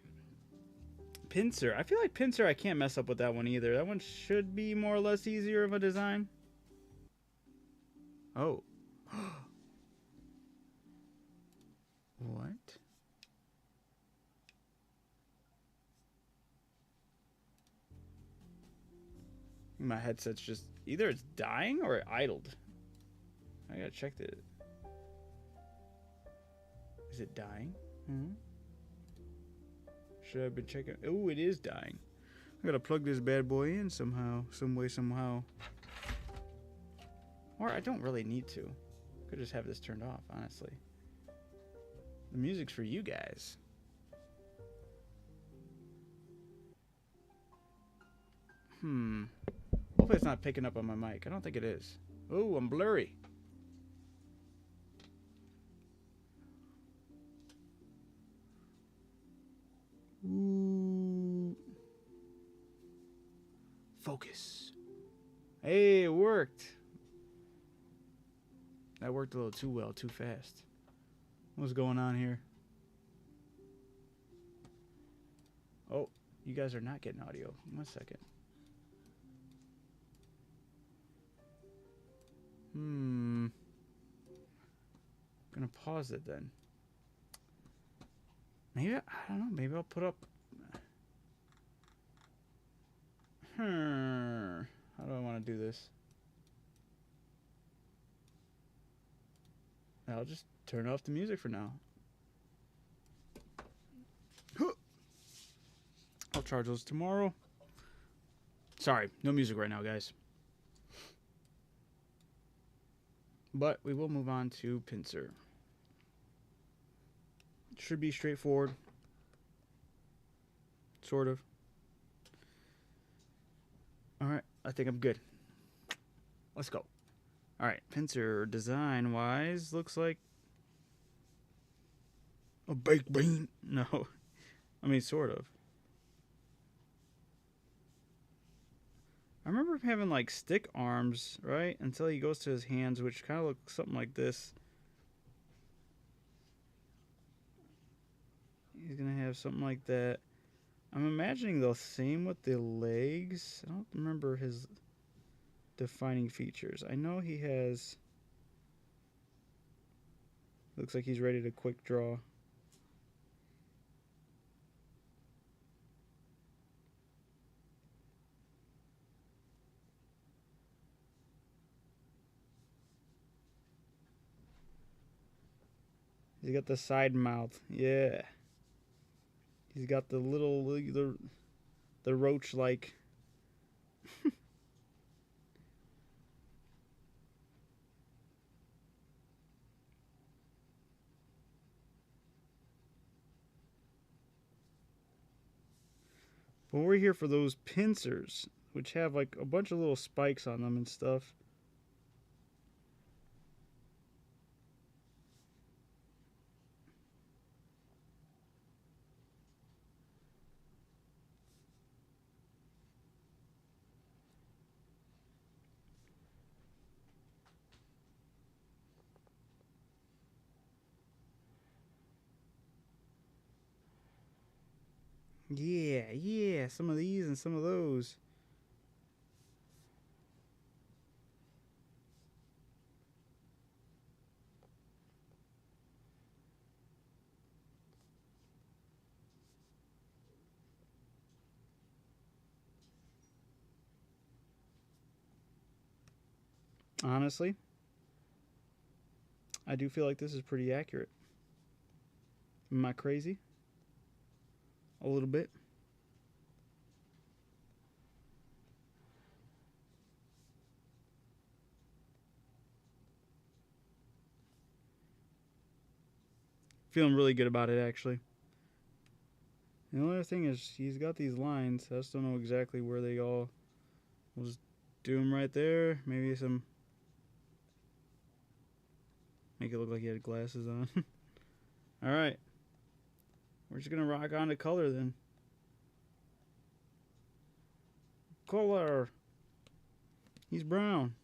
Pinsir. I feel like Pinsir, I can't mess up with that one either. That one should be more or less easier of a design. Oh. What? My headset's just either it's dying or it idled. I gotta check it. Is it dying? Hmm? Should I have been checking? Oh, it is dying. I gotta plug this bad boy in somehow, some way, somehow. Or I don't really need to. Could just have this turned off, honestly. The music's for you guys. Hopefully it's not picking up on my mic. I don't think it is. Oh, I'm blurry. Ooh. Focus. Hey, it worked. That worked a little too well, too fast. What's going on here? Oh, you guys are not getting audio. 1 second. I'm gonna pause it then. Maybe, I don't know, maybe I'll put up... How do I want to do this? I'll just turn off the music for now. I'll charge those tomorrow. Sorry, no music right now, guys. But we will move on to pincer. Should be straightforward. Sort of. Alright, I think I'm good. Let's go. Alright, pincer design-wise looks like a baked bean. No. I mean, sort of. I remember him having like stick arms, right? Until he goes to his hands, which kind of look something like this. He's going to have something like that. I'm imagining the same with the legs. I don't remember his defining features. I know he has... Looks like he's ready to quick draw. He's got the side mouth. Yeah. He's got the little, the roach-like. But we're here for those pincers, which have like a bunch of little spikes on them and stuff. Yeah, some of these and some of those. Honestly, I do feel like this is pretty accurate. Am I crazy? A little bit. Feeling really good about it, actually. The only other thing is he's got these lines. I just don't know exactly where they all... We'll just do them right there. Maybe some... Make it look like he had glasses on. Alright. We're just going to rock on to color then. Color. He's brown.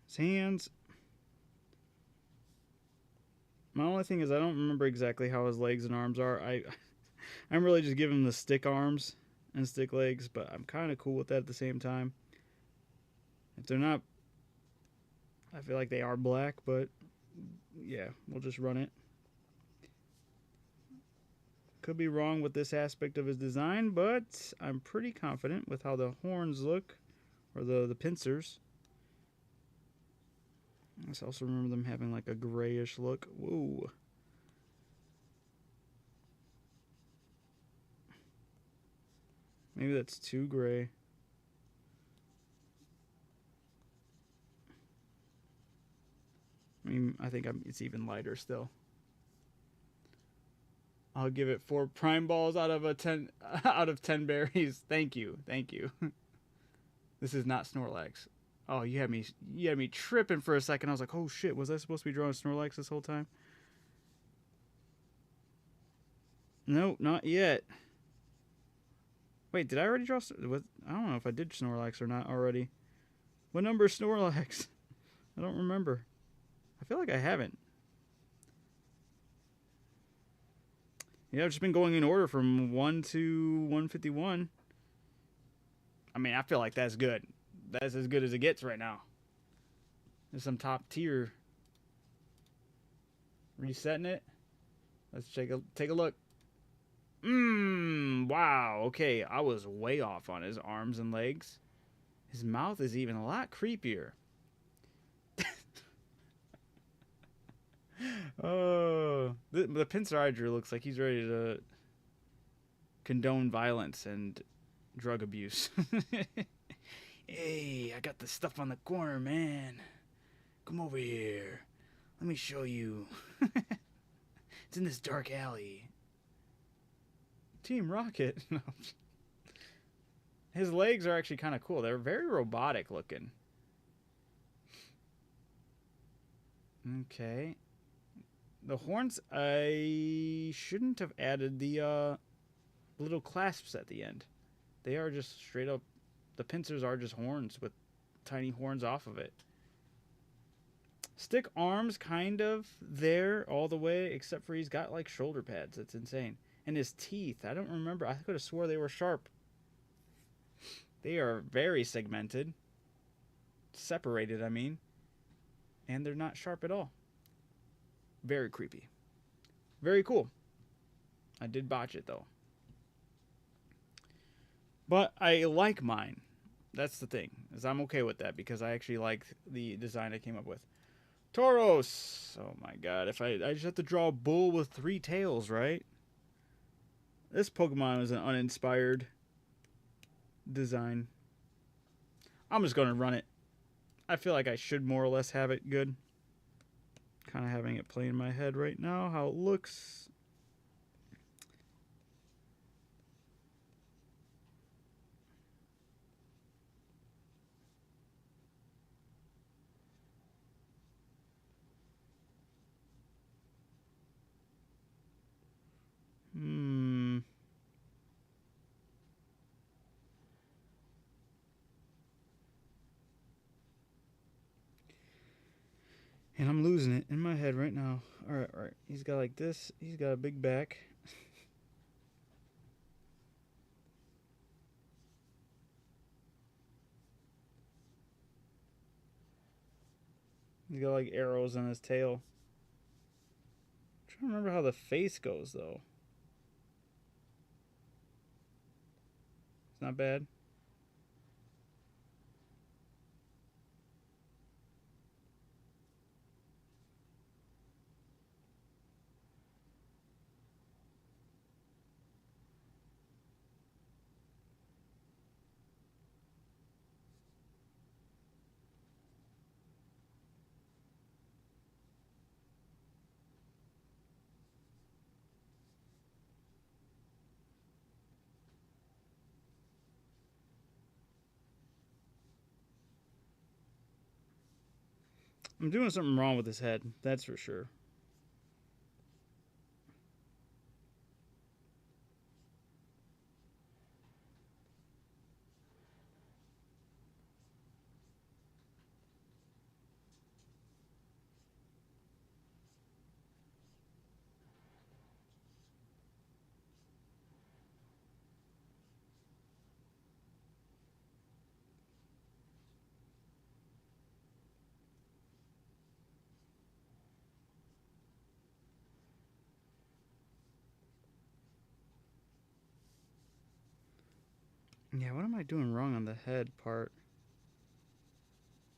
His hands. My only thing is I don't remember exactly how his legs and arms are. I'm really just giving him the stick arms and stick legs, but I'm kind of cool with that at the same time. If they're not I feel like they are black, but yeah, we'll just run it. Could be wrong with this aspect of his design, but I'm pretty confident with how the horns look, or the pincers. I also remember them having like a grayish look. Whoa. Maybe that's too gray. I mean, I think it's even lighter still. I'll give it 4 prime balls out of 10 berries. Thank you, thank you. This is not Snorlax. Oh, you had me tripping for a second. I was like, oh shit, was I supposed to be drawing Snorlax this whole time? No, not yet. Wait, did I already draw? I don't know if I did Snorlax or not already. What number is Snorlax? I don't remember. I feel like I haven't. Yeah, I've just been going in order from 1 to 151. I mean, I feel like that's good. That's as good as it gets right now. There's some top tier. Resetting it. Let's take a look. Wow. Okay, I was way off on his arms and legs. His mouth is even a lot creepier. Oh, the Pinsirider looks like he's ready to condone violence and drug abuse. Hey, I got the stuff on the corner, man. Come over here. Let me show you. It's in this dark alley. Team Rocket. His legs are actually kind of cool. They're very robotic looking. Okay. The horns, I shouldn't have added the little clasps at the end. They are just straight up, the pincers are just horns with tiny horns off of it. Stick arms kind of there all the way, except for he's got like shoulder pads. It's insane. And his teeth, I don't remember. I could have swore they were sharp. They are very segmented. Separated, I mean. And they're not sharp at all. Very creepy. Very cool. I did botch it though. But I like mine. That's the thing. Is I'm okay with that because I actually like the design I came up with. Tauros. Oh my god. If I just have to draw a bull with 3 tails, right? This Pokemon is an uninspired design. I'm just going to run it. I feel like I should more or less have it good. Kind of having it play in my head right now, how it looks. And I'm losing it in my head right now. Alright, alright. He's got like this. He's got a big back. He's got like arrows on his tail. I'm trying to remember how the face goes though. It's not bad. I'm doing something wrong with his head, that's for sure. Yeah, what am I doing wrong on the head part?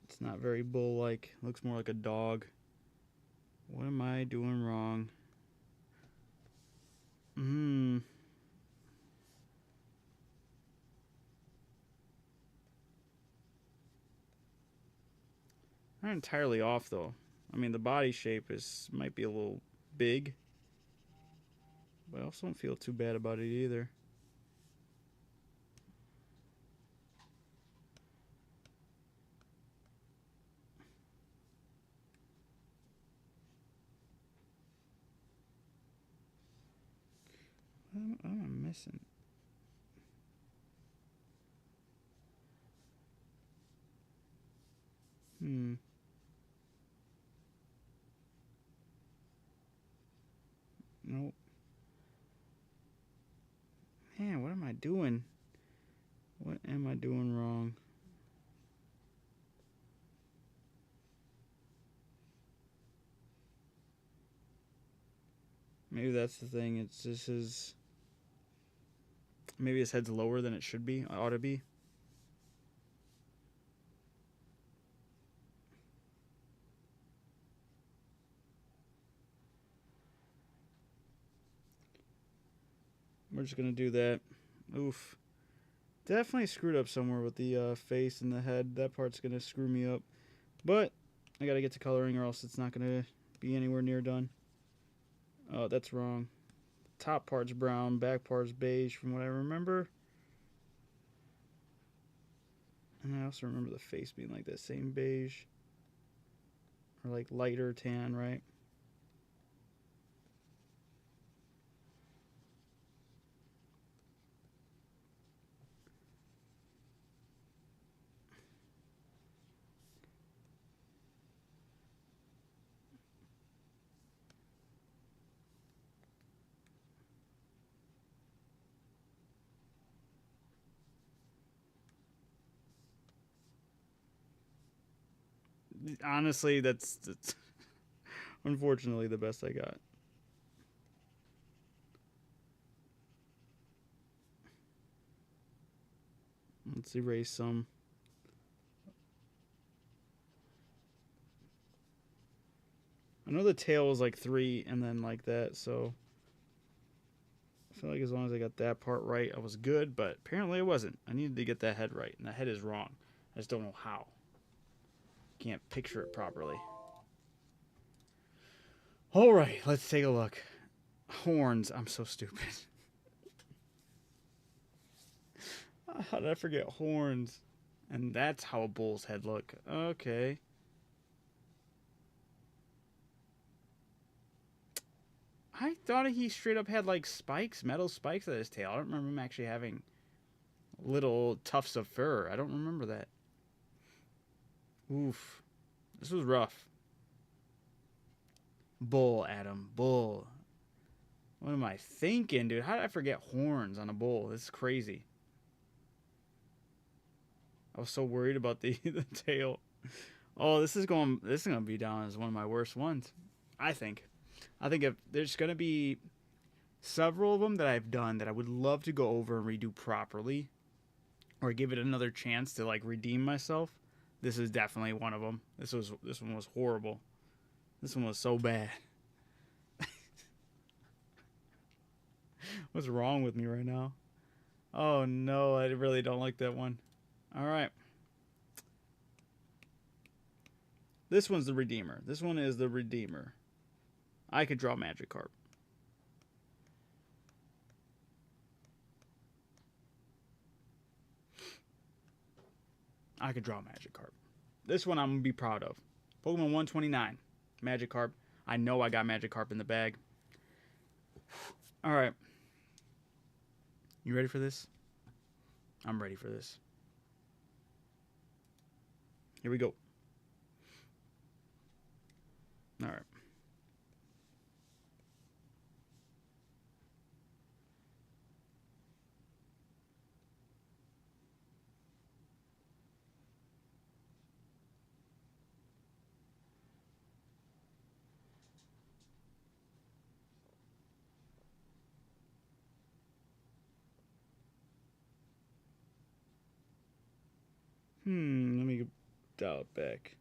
It's not very bull-like. Looks more like a dog. What am I doing wrong? Hmm. Not entirely off though. I mean, the body shape might be a little big, but I also don't feel too bad about it either. What am I missing? Hmm. Nope. Man, what am I doing? What am I doing wrong? Maybe that's the thing. It's this is maybe his head's lower than it should be. Ought to be. We're just gonna do that. Oof. Definitely screwed up somewhere with the face and the head. That part's gonna screw me up. But I gotta get to coloring or else it's not gonna be anywhere near done. Oh, that's wrong. Top part's brown, back part's beige from what I remember. And I also remember the face being like that same beige. Or like lighter tan, right? Honestly, that's unfortunately the best I got. Let's erase some. I know the tail was like 3 and then like that, so I feel like as long as I got that part right, I was good, but apparently I wasn't. I needed to get that head right, and that head is wrong. I just don't know how. Can't picture it properly. Alright, let's take a look. Horns. I'm so stupid. How did I forget horns? And that's how a bull's head look. Okay. I thought he straight up had like spikes, metal spikes at his tail. I don't remember him actually having little tufts of fur. I don't remember that. Oof. This was rough. Bull, Adam. Bull. What am I thinking, dude? How did I forget horns on a bull? This is crazy. I was so worried about the, the tail. Oh, this is gonna be down as one of my worst ones. I think. I think if there's gonna be several of them that I've done that I would love to go over and redo properly, or give it another chance to like redeem myself. This is definitely one of them. This one was horrible. This one was so bad. What's wrong with me right now? Oh no, I really don't like that one. All right. This one's the Redeemer. This one is the Redeemer. I could draw Magikarp. I could draw Magikarp. This one I'm going to be proud of. Pokemon 129. Magikarp. I know I got Magikarp in the bag. Alright. You ready for this? I'm ready for this. Here we go. Alright. Let me dial it back.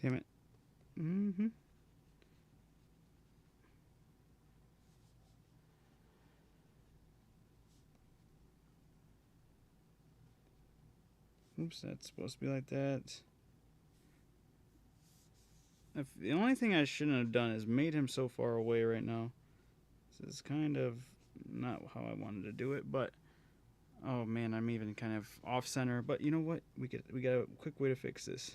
Damn it. Oops, that's supposed to be like that. The only thing I shouldn't have done is made him so far away right now. This is kind of not how I wanted to do it, but oh man, I'm even kind of off center. But you know what? We got a quick way to fix this.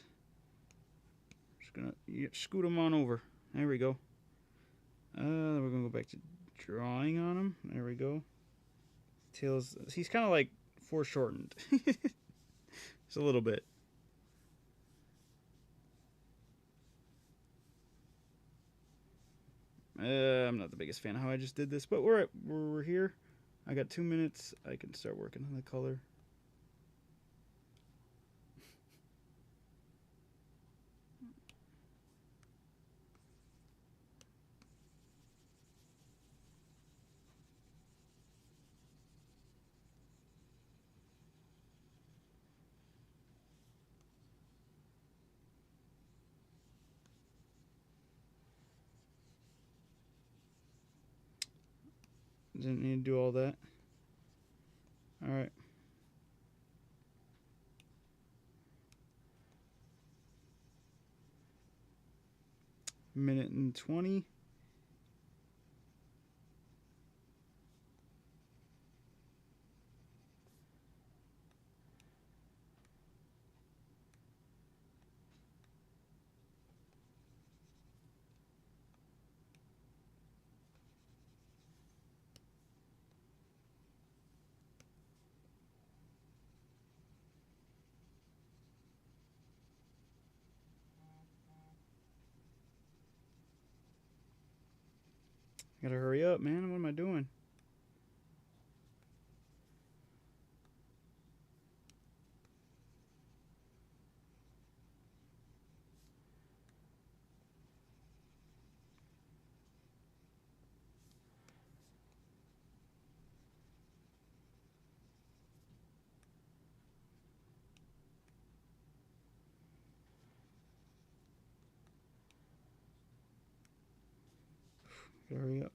Just gonna scoot him on over. There we go. We're gonna go back to drawing on him. There we go. Tails. He's kind of like foreshortened. Just a little bit. I'm not the biggest fan of how I just did this, but we're here. I got 2 minutes. I can start working on the color. Didn't need to do all that. All right. Minute and 20. Gotta hurry up, man. What am I doing? Gotta hurry up.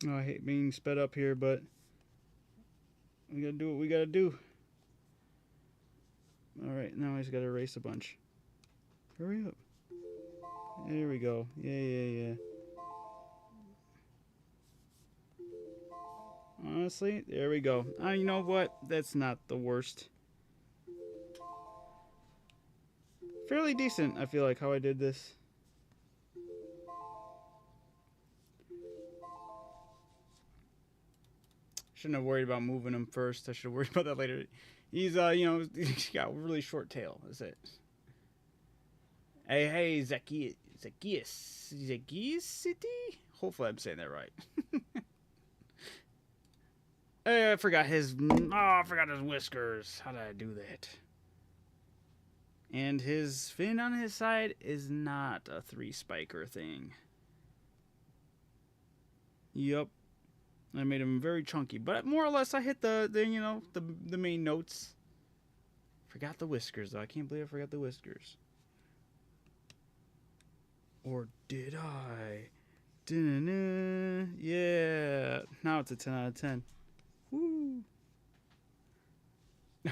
Oh, I hate being sped up here, but we gotta do what we gotta do. Alright, now I just gotta erase a bunch. Hurry up. There we go. Yeah. Honestly, there we go. You know what? That's not the worst. Fairly decent, I feel like, how I did this. Shouldn't have worried about moving him first. I should have worried about that later. He's, he's got a really short tail. That's it. Hey, Zacchaeus City? Hopefully I'm saying that right. I forgot his... Oh, I forgot his whiskers. How did I do that? And his fin on his side is not a 3-spiker thing. Yep. I made him very chunky. But more or less I hit the main notes. Forgot the whiskers, though. I can't believe I forgot the whiskers. Or did I? Da-na-na. Yeah. Now it's a 10 out of 10. Woo.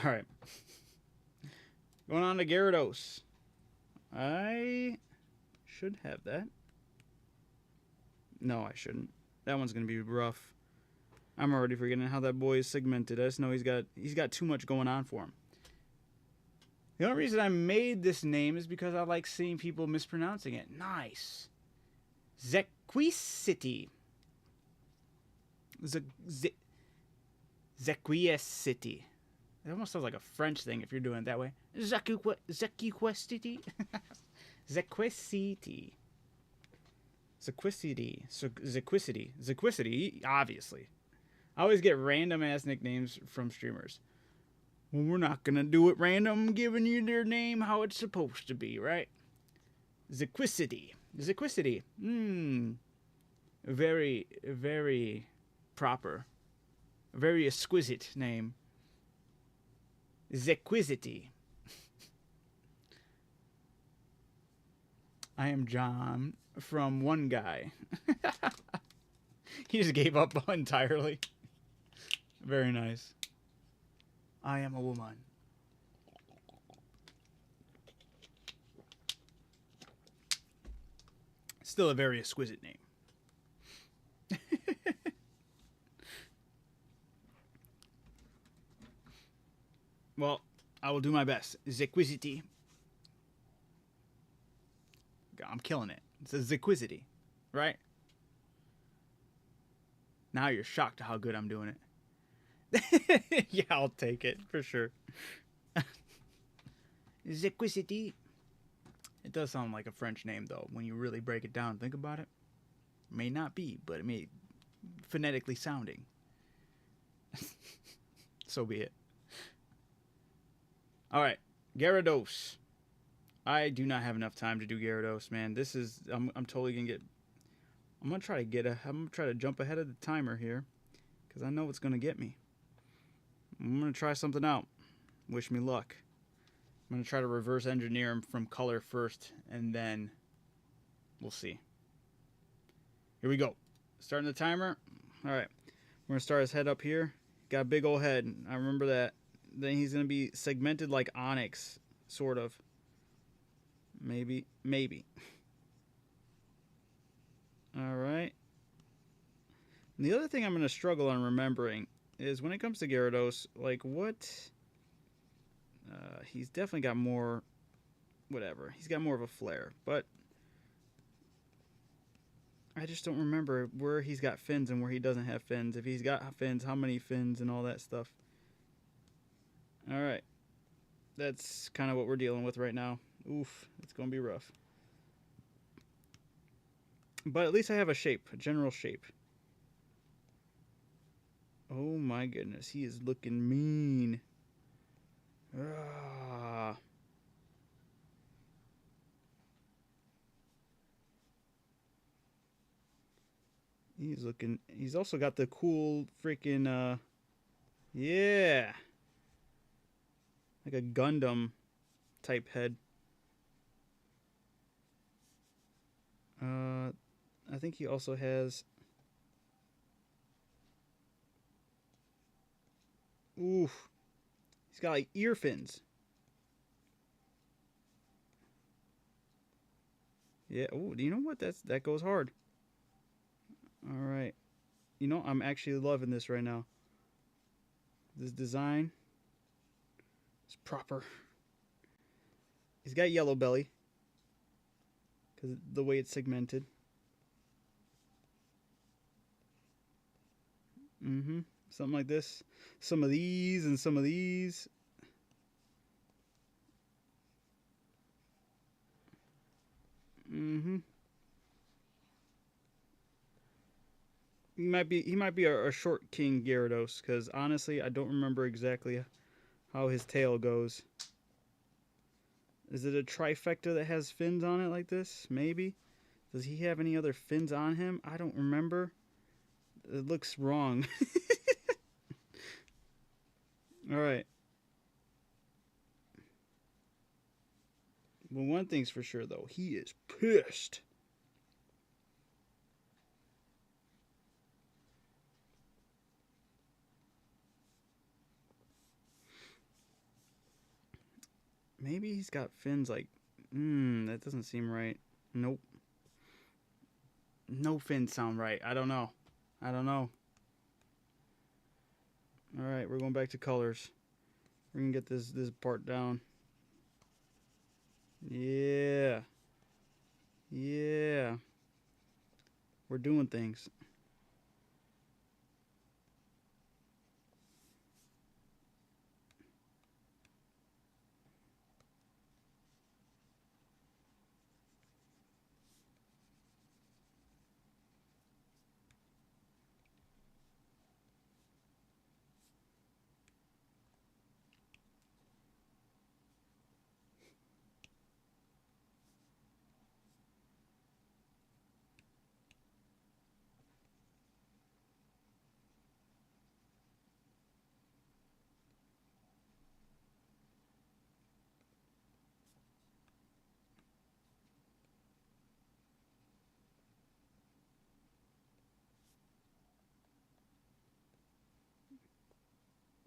Alright. Going on to Gyarados. I should have that. No, I shouldn't. That one's going to be rough. I'm already forgetting how that boy is segmented. I just know he's got too much going on for him. The only reason I made this name is because I like seeing people mispronouncing it. Nice. Zequicity. Zequicity. It almost sounds like a French thing if you're doing it that way. Zequicity. Zequicity. Zequicity. Zequicity, obviously. I always get random ass nicknames from streamers. Well, we're not gonna do it random, giving you their name how it's supposed to be, right? Zequicity. Zequicity. Very, very proper. Very exquisite name. Zequicity. I am John from One Guy. He just gave up entirely. Very nice. I am a woman. Still a very exquisite name. Well, I will do my best. Zequicity. I'm killing it. It's a Zequicity, right? Now you're shocked at how good I'm doing it. Yeah, I'll take it for sure. Zequicity. It does sound like a French name, though, when you really break it down and think about it. May not be, but it may phonetically sounding. So be it. Alright, Gyarados. I do not have enough time to do Gyarados, man. This is... I'm totally gonna get... I'm gonna try to jump ahead of the timer here, because I know it's gonna get me. I'm gonna try something out. Wish me luck. I'm gonna try to reverse engineer him from color first, and then we'll see. Here we go. Starting the timer. Alright. We're gonna start his head up here. Got a big old head. I remember that. Then he's gonna be segmented like Onyx, sort of. Maybe. Alright. The other thing I'm going to struggle on remembering is when it comes to Gyarados, like what... he's definitely got more... Whatever. He's got more of a flare, but... I just don't remember where he's got fins and where he doesn't have fins. If he's got fins, how many fins and all that stuff. Alright. That's kind of what we're dealing with right now. Oof, it's going to be rough. But at least I have a shape, a general shape. Oh my goodness, he is looking mean. Ah. He's also got the cool freaking, yeah. Like a Gundam type head. I think he also has... Oof. He's got like ear fins. Yeah, oh, do you know what? That goes hard. Alright. You know, I'm actually loving this right now. This design is proper. He's got yellow belly. Because the way it's segmented. Something like this. Some of these and some of these. Mm-hmm. He might be a short king Gyarados, because honestly, I don't remember exactly how his tail goes. Is it a trifecta that has fins on it like this? Maybe. Does he have any other fins on him? I don't remember. It looks wrong. All right. Well, one thing's for sure though, he is pissed. Maybe he's got fins like. That doesn't seem right. Nope. No fins sound right. I don't know. I don't know. All right, we're going back to colors. We're gonna get this part down. Yeah. Yeah. We're doing things.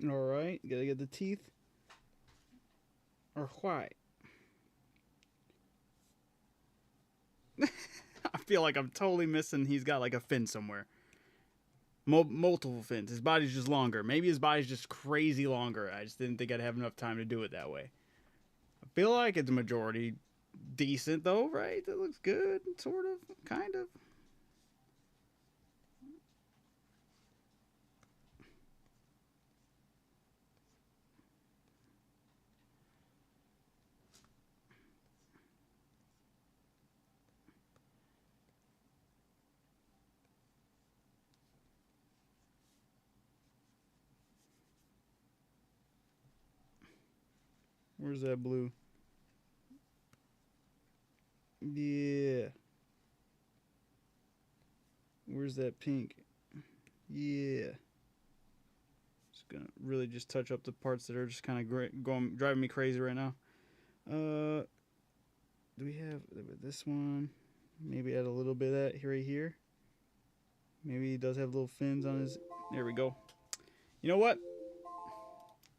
All right, gotta get the teeth. Or why? I feel like I'm totally missing. He's got like a fin somewhere. Multiple fins. His body's just longer. Maybe his body's just crazy longer. I just didn't think I'd have enough time to do it that way. I feel like it's a majority decent though, right? That looks good, sort of, kind of. Where's that blue? Yeah. Where's that pink? Yeah. Just gonna really just touch up the parts that are just kind of driving me crazy right now. Do we have this one? Maybe add a little bit of that right here. Maybe he does have little fins on his. There we go. You know what?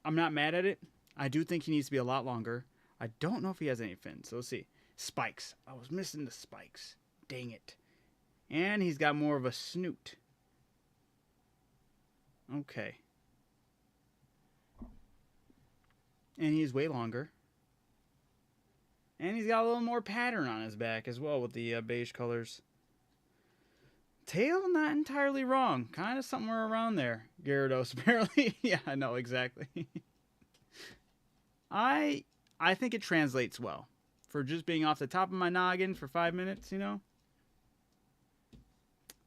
I'm not mad at it. I do think he needs to be a lot longer. I don't know if he has any fins. So let's see. Spikes. I was missing the spikes. Dang it. And he's got more of a snoot. Okay. And he's way longer. And he's got a little more pattern on his back as well with the beige colors. Tail, not entirely wrong. Kind of somewhere around there. Gyarados, apparently. Yeah, I know, exactly. I think it translates well. For just being off the top of my noggin for 5 minutes, you know?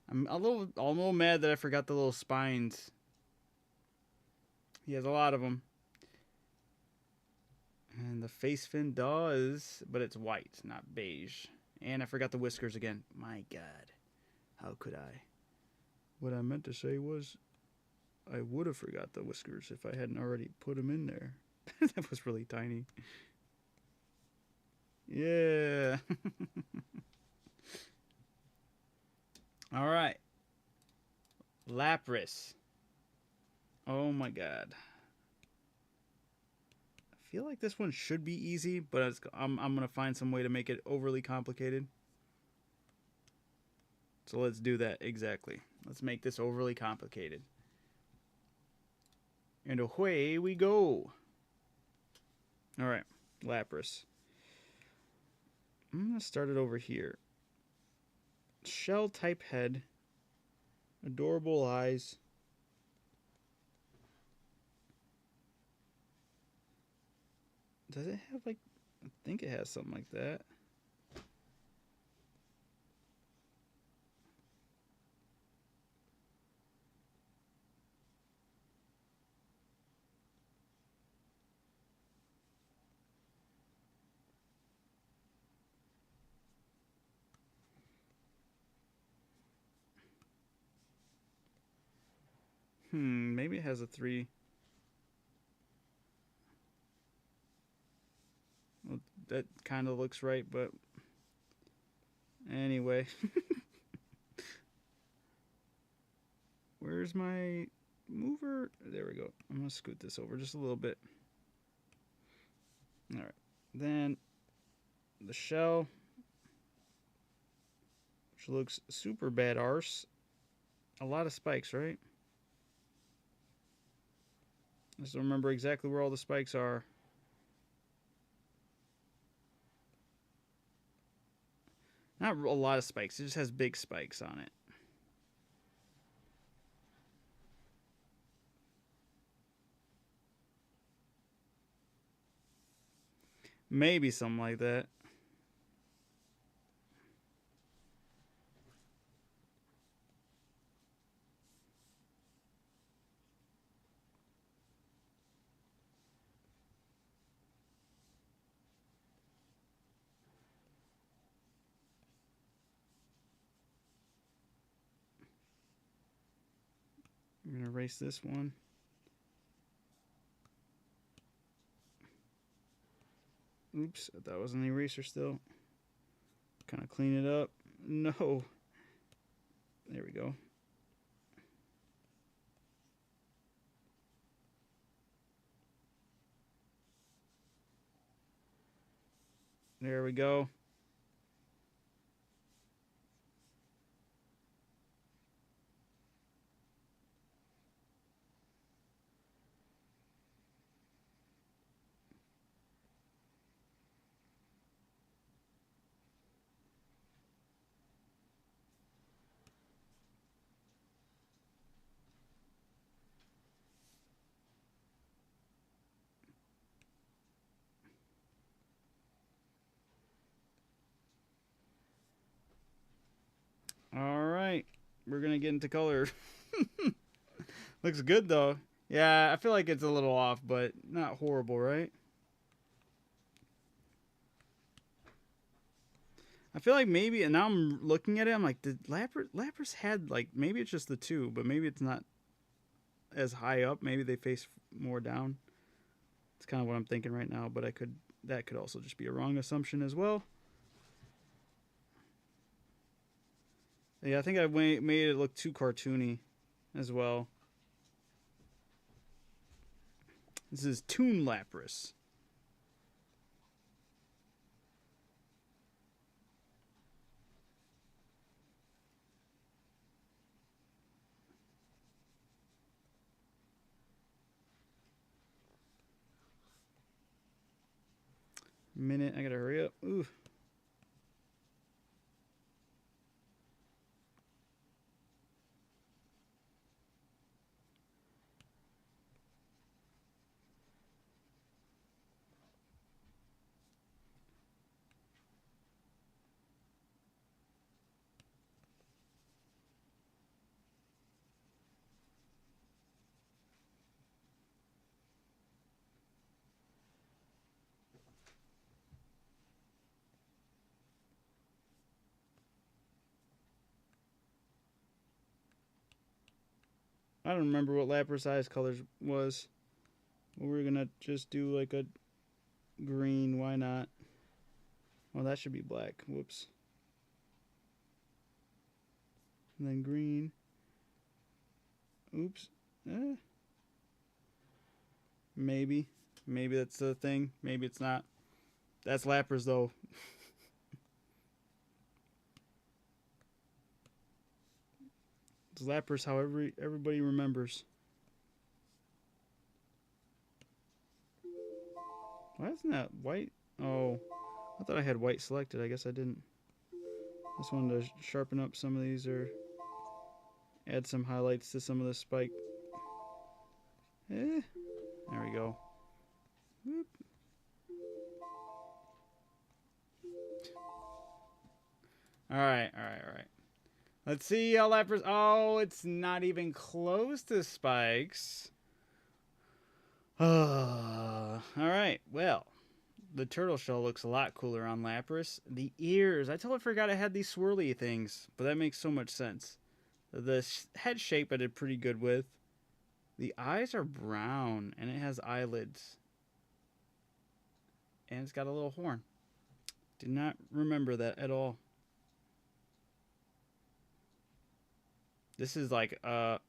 I'm a little mad that I forgot the little spines. He has a lot of them. And the face fin does, but it's white, not beige. And I forgot the whiskers again. My God. How could I? What I meant to say was, I would have forgot the whiskers if I hadn't already put them in there. That was really tiny. Yeah. All right. Lapras. Oh my God. I feel like this one should be easy, but I'm going to find some way to make it overly complicated. So let's do that exactly. Let's make this overly complicated. And away we go. All right, Lapras. I'm going to start it over here. Shell type head. Adorable eyes. Does it have like... I think it has something like that. Maybe it has a 3. Well, that kind of looks right, but anyway. Where's my mover? There we go. I'm going to scoot this over just a little bit. All right. Then the shell, which looks super bad arse. A lot of spikes, right? I just don't remember exactly where all the spikes are. Not a lot of spikes. It just has big spikes on it. Maybe something like that. I'm going to erase this one. Oops, I thought it was an eraser still. Kind of clean it up. No. There we go. There we go. All right. We're going to get into color. Looks good, though. Yeah, I feel like it's a little off, but not horrible, right? I feel like maybe, and now I'm looking at it, I'm like, did Lapras had, like, maybe it's just the 2, but maybe it's not as high up. Maybe they face more down. It's kind of what I'm thinking right now, but that could also just be a wrong assumption as well. Yeah, I think I made it look too cartoony as well. This is Toon Lapras. Minute, I gotta hurry up. Ooh. I don't remember what Lapras eyes colors was. We're gonna just do like a green. Why not? Well, that should be black. Whoops. And then green. Oops. Maybe. Maybe that's the thing. Maybe it's not. That's Lapras, though. It's Lapras how everybody remembers. Why isn't that white? Oh, I thought I had white selected. I guess I didn't. Just wanted to sharpen up some of these or add some highlights to some of the spike. There we go. Whoop. All right. Let's see how Lapras. Oh, it's not even close to spikes. All right. Well, the turtle shell looks a lot cooler on Lapras. The ears. I totally forgot I had these swirly things, but that makes so much sense. The head shape I did pretty good with. The eyes are brown, and it has eyelids. And it's got a little horn. Did not remember that at all. This is like, the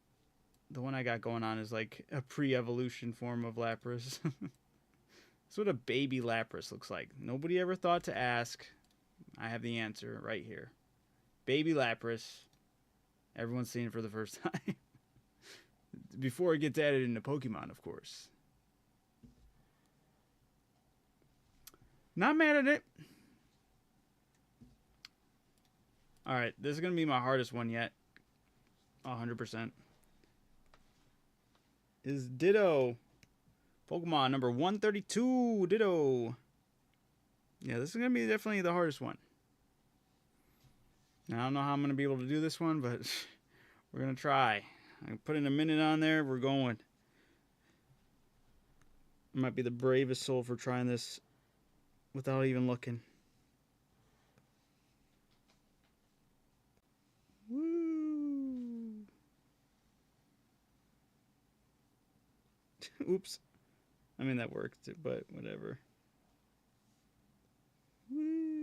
one I got going on is like a pre-evolution form of Lapras. That's what a baby Lapras looks like. Nobody ever thought to ask. I have the answer right here. Baby Lapras. Everyone's seen it for the first time. Before it gets added into Pokemon, of course. Not mad at it. Alright, this is going to be my hardest one yet. 100%. Is Ditto. Pokemon number 132. Ditto. Yeah, this is going to be definitely the hardest one. Now, I don't know how I'm going to be able to do this one, but we're going to try. I put in a minute on there. We're going. I might be the bravest soul for trying this without even looking. Woo! Oops. I mean, that worked, but whatever. Woo!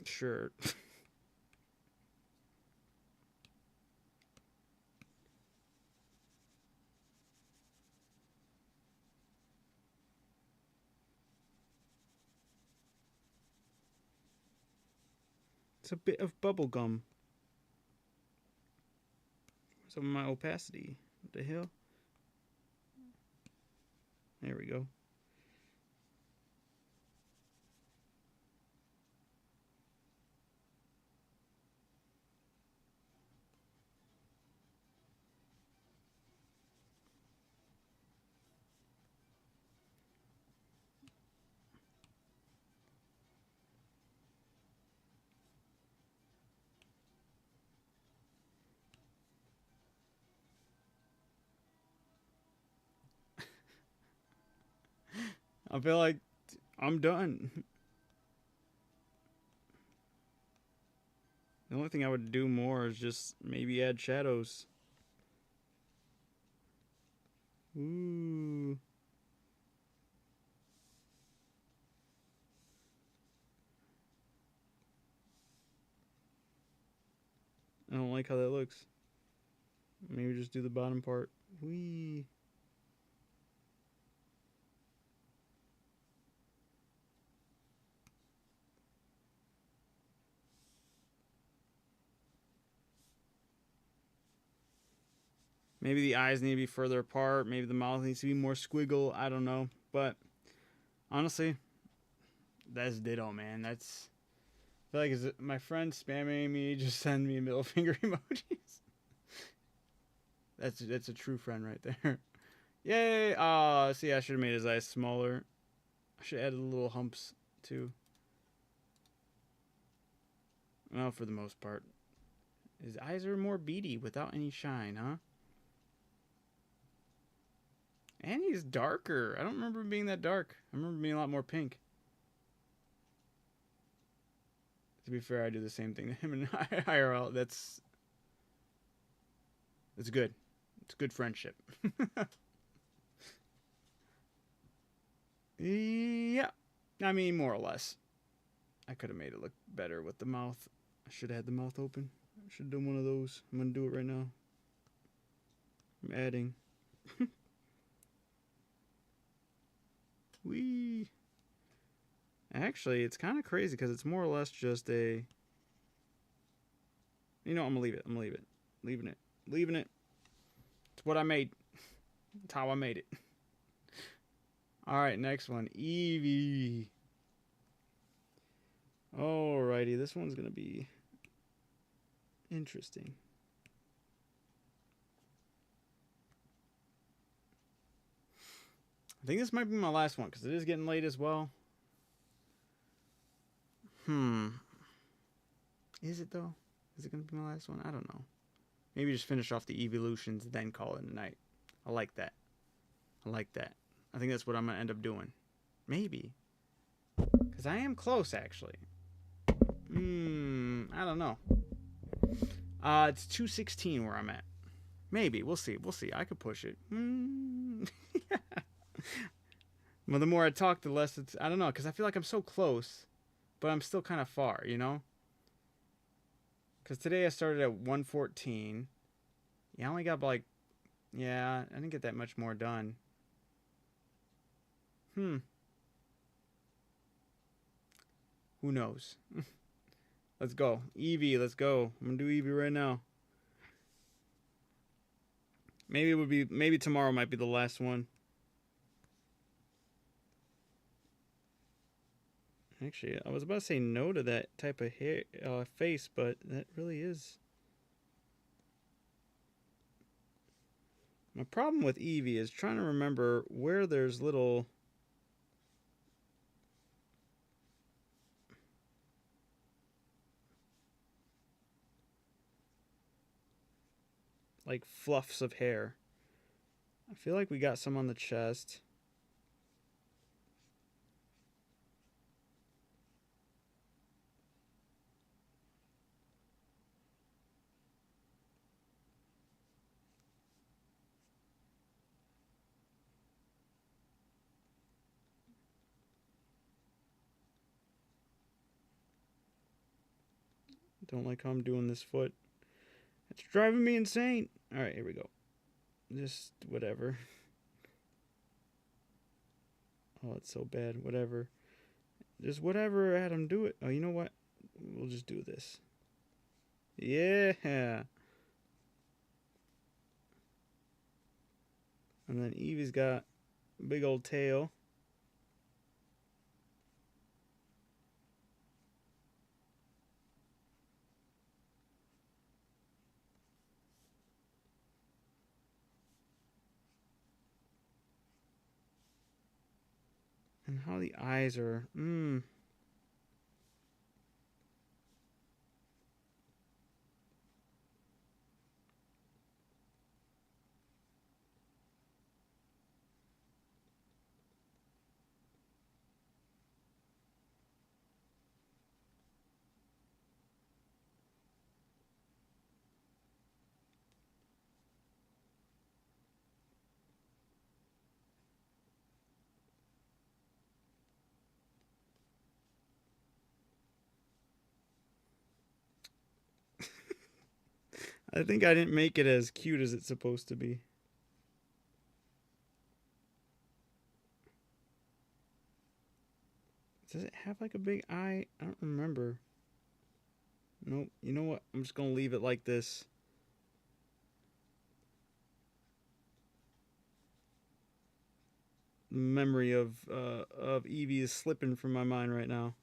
Sure. It's a bit of bubble gum. Some of my opacity. What the hell? There we go. I feel like I'm done. The only thing I would do more is just maybe add shadows. Ooh. I don't like how that looks. Maybe just do the bottom part. Whee. Maybe the eyes need to be further apart. Maybe the mouth needs to be more squiggle. I don't know. But honestly, that's Ditto, man. That's... I feel like is it my friend spamming me, just send me middle finger emojis. That's a true friend right there. Yay! See, I should have made his eyes smaller. I should have added little humps too. Well, for the most part. His eyes are more beady without any shine, huh? And he's darker. I don't remember him being that dark. I remember him being a lot more pink. To be fair, I do the same thing to him in IRL. That's good. It's good friendship. Yeah. I mean, more or less. I could have made it look better with the mouth. I should have had the mouth open. I should have done one of those. I'm going to do it right now. I'm adding. Whee! Actually, it's kind of crazy because it's more or less just a... You know, I'm going to leave it. I'm going to leave it. Leaving it. Leaving it. It's what I made. It's how I made it. All right, next one. Eevee. Alrighty, this one's going to be interesting. I think this might be my last one because it is getting late as well. Is it though? Is it going to be my last one? I don't know. Maybe just finish off the evolutions, then call it a night. I like that. I like that. I think that's what I'm going to end up doing. Maybe. Because I am close, actually. I don't know. It's 216 where I'm at. Maybe. We'll see. We'll see. I could push it. Well, the more I talk, the less it's... I don't know, because I feel like I'm so close, but I'm still kind of far, you know? Because today I started at 114. Yeah, I only got like... Yeah, I didn't get that much more done. Who knows? Let's go. Eevee, let's go. I'm going to do Eevee right now. Maybe it would be... Maybe tomorrow might be the last one. Actually, I was about to say no to that type of hair, face, but that really is. My problem with Eevee is trying to remember where there's little... like fluffs of hair. I feel like we got some on the chest. Don't like how I'm doing this foot. It's driving me insane. All right, here we go. Just whatever. Oh, it's so bad. Whatever. Just whatever, Adam, do it. Oh, you know what? We'll just do this. Yeah. And then Eevee's got a big old tail. And how the eyes are... I think I didn't make it as cute as it's supposed to be. Does it have like a big eye? I don't remember. Nope. You know what? I'm just going to leave it like this. The memory of Eevee is slipping from my mind right now.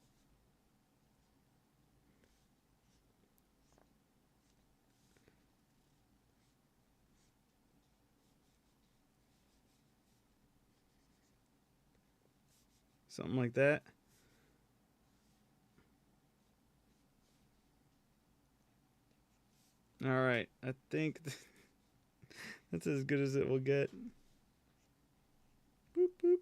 Something like that. All right. I think that's as good as it will get. Boop, boop.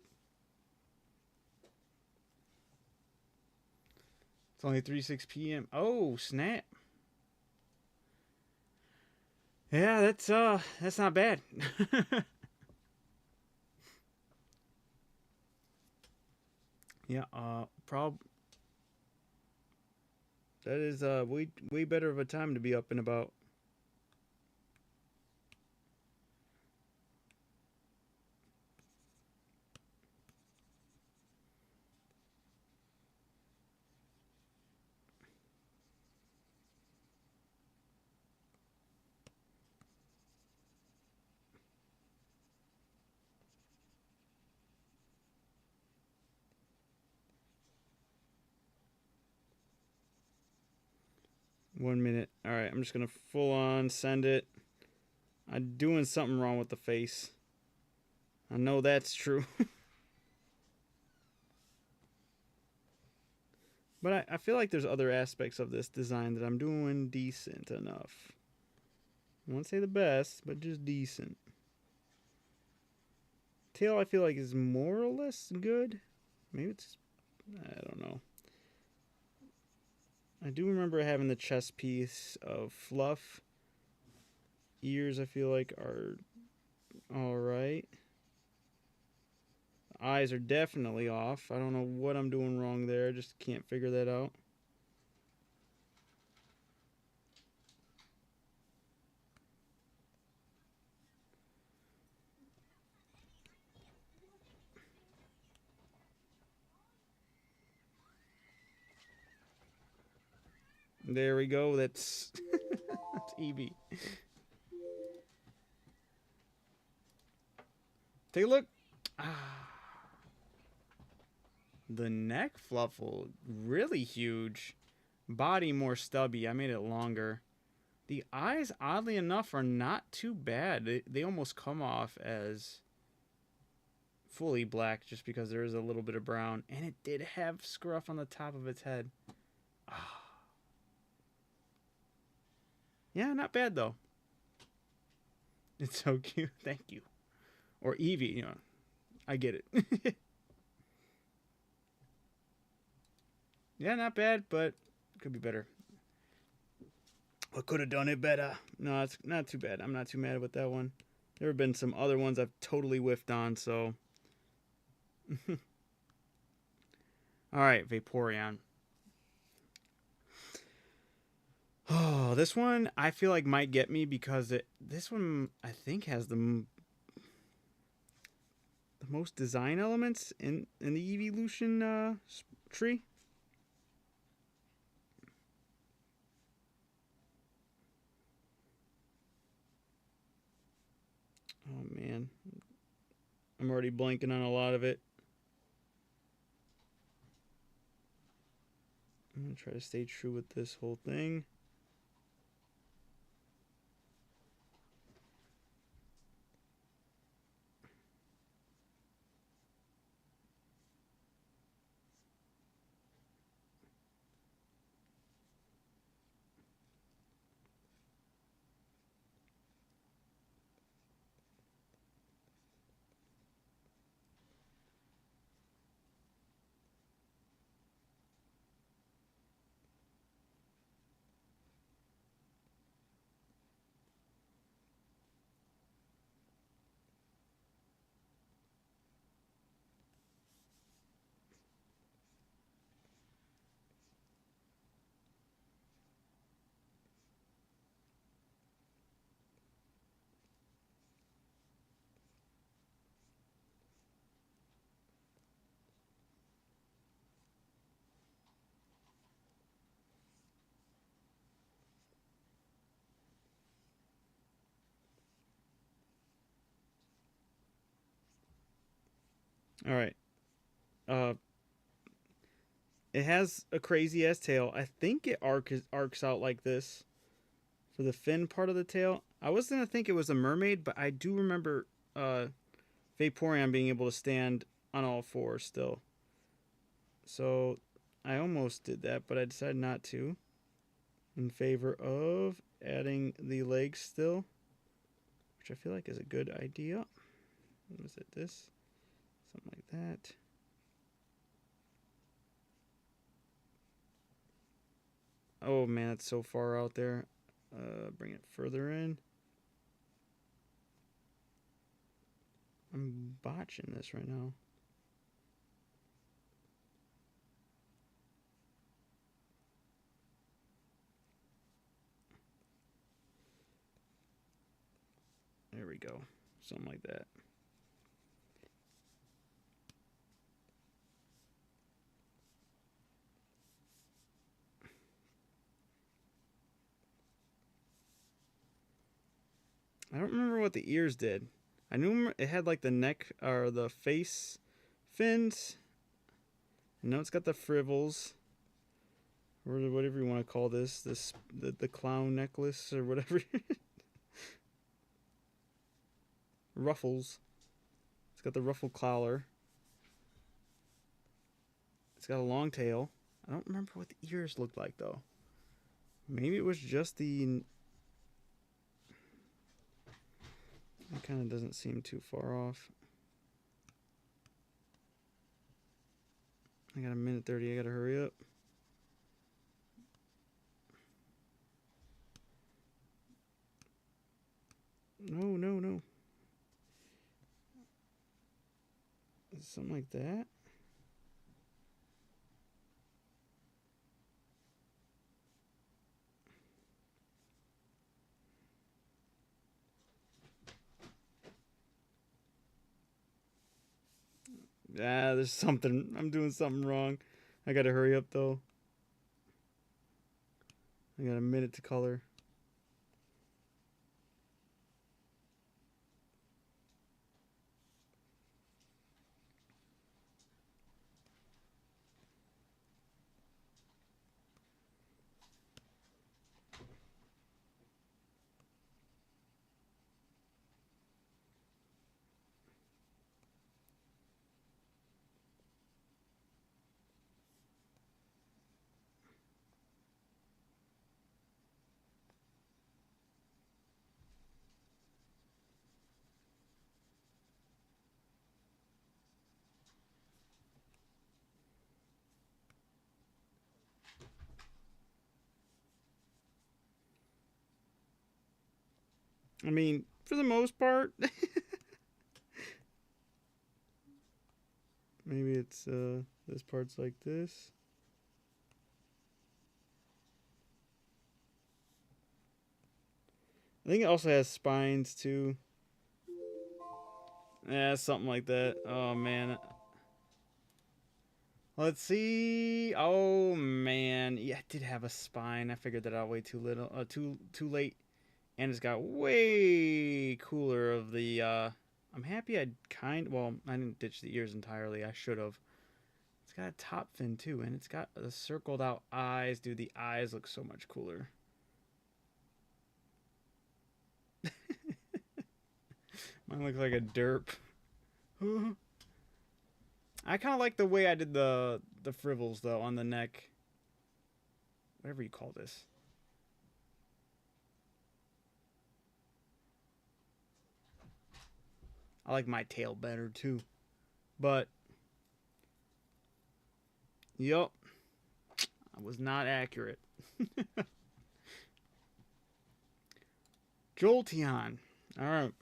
It's only 3:06 p.m. Oh, snap. Yeah, that's not bad. Yeah, that is way better of a time to be up and about. 1 minute. All right, I'm just going to full on send it. I'm doing something wrong with the face. I know that's true. But I feel like there's other aspects of this design that I'm doing decent enough. I won't say the best, but just decent. Tail I feel like is more or less good. Maybe it's... I don't know. I do remember having the chest piece of fluff. Ears I feel like are alright. Eyes are definitely off. I don't know what I'm doing wrong there. I just can't figure that out. There we go. That's that's Eevee. Take a look. The neck fluffle really huge. Body more stubby. I made it longer. The eyes, oddly enough, are not too bad. They almost come off as fully black just because there is a little bit of brown. And it did have scruff on the top of its head. Yeah, not bad though. It's so cute. Thank you. Or Eevee, you know. I get it. Yeah, not bad, but could be better. I could have done it better. No, it's not too bad. I'm not too mad with that one. There have been some other ones I've totally whiffed on, so. Alright, Vaporeon. Oh, this one I feel like might get me because this one I think has the most design elements in the evolution tree. Oh man, I'm already blanking on a lot of it. I'm gonna try to stay true with this whole thing. All right. It has a crazy ass tail. I think it arcs out like this for the fin part of the tail. I was gonna think it was a mermaid, but I do remember Vaporeon being able to stand on all fours still. So I almost did that, but I decided not to. In favor of adding the legs still, which I feel like is a good idea. What is it? This? Something like that. Oh man, it's so far out there. Bring it further in. I'm botching this right now. There we go. Something like that. I don't remember what the ears did. I knew it had like the neck or the face fins. I know it's got the frivels. or whatever you want to call this, the clown necklace or whatever. Ruffles. It's got the ruffle collar. It's got a long tail. I don't remember what the ears looked like though. Maybe it was just the. It kind of doesn't seem too far off. I got a minute 30. I gotta hurry up. No, no, no. Something like that. Ah, there's something. I'm doing something wrong. I gotta hurry up though. I got a minute to color. I mean, for the most part, maybe it's this part's like this. I think it also has spines too. Yeah, something like that. Oh man. Let's see. Oh man, yeah, it did have a spine. I figured that out way too little, too late, and it's got way cooler of the. I'm happy I well, I didn't ditch the ears entirely. I should have. It's got a top fin too, and it's got the circled out eyes. Dude, the eyes look so much cooler. Mine looks like a derp. I kind of like the way I did the frivels though on the neck. Whatever you call this. I like my tail better too. But yup. I was not accurate. Jolteon. Alright.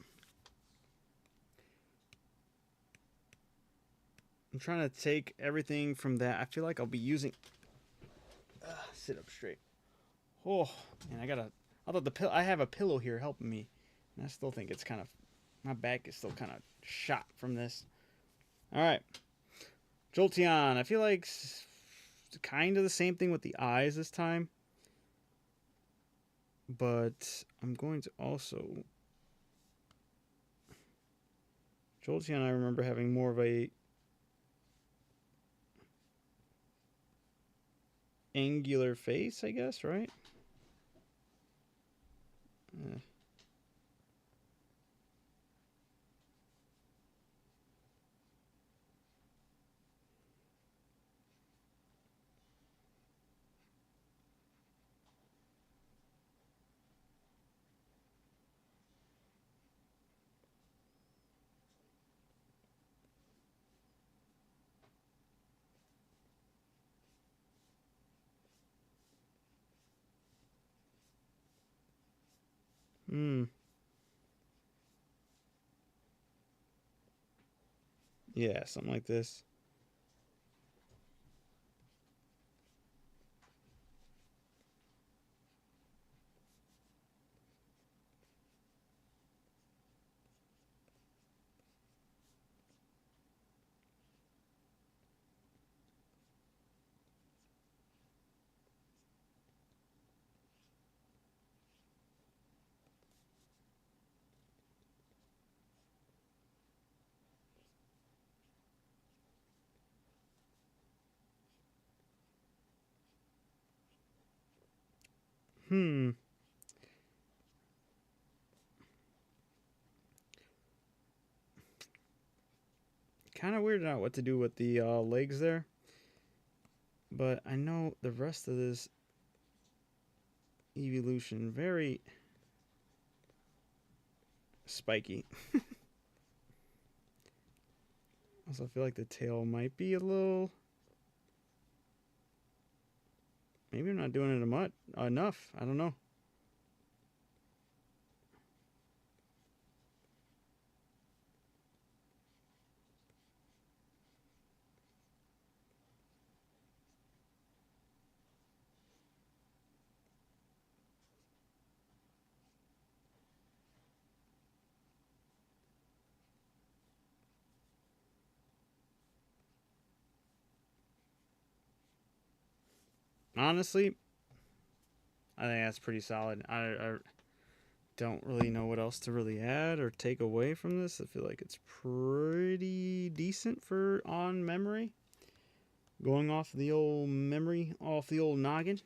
I'm trying to take everything from that. I feel like I'll be using. Sit up straight. Oh, man, I have a pillow here helping me, and I still think it's kind of. My back is still kind of shot from this. All right, Jolteon. I feel like kind of the same thing with the eyes this time, but I'm going to also. Jolteon, I remember having more of a angular face, I guess, right? Hmm. Yeah, something like this. Kind of weirded out what to do with the legs there. But I know the rest of this evolution very spiky. Also, I feel like the tail might be a little. Maybe I'm not doing it enough. I don't know. Honestly, I think that's pretty solid. I don't really know what else to really add or take away from this. I feel like it's pretty decent for on memory. Going off the old memory, off the old noggin.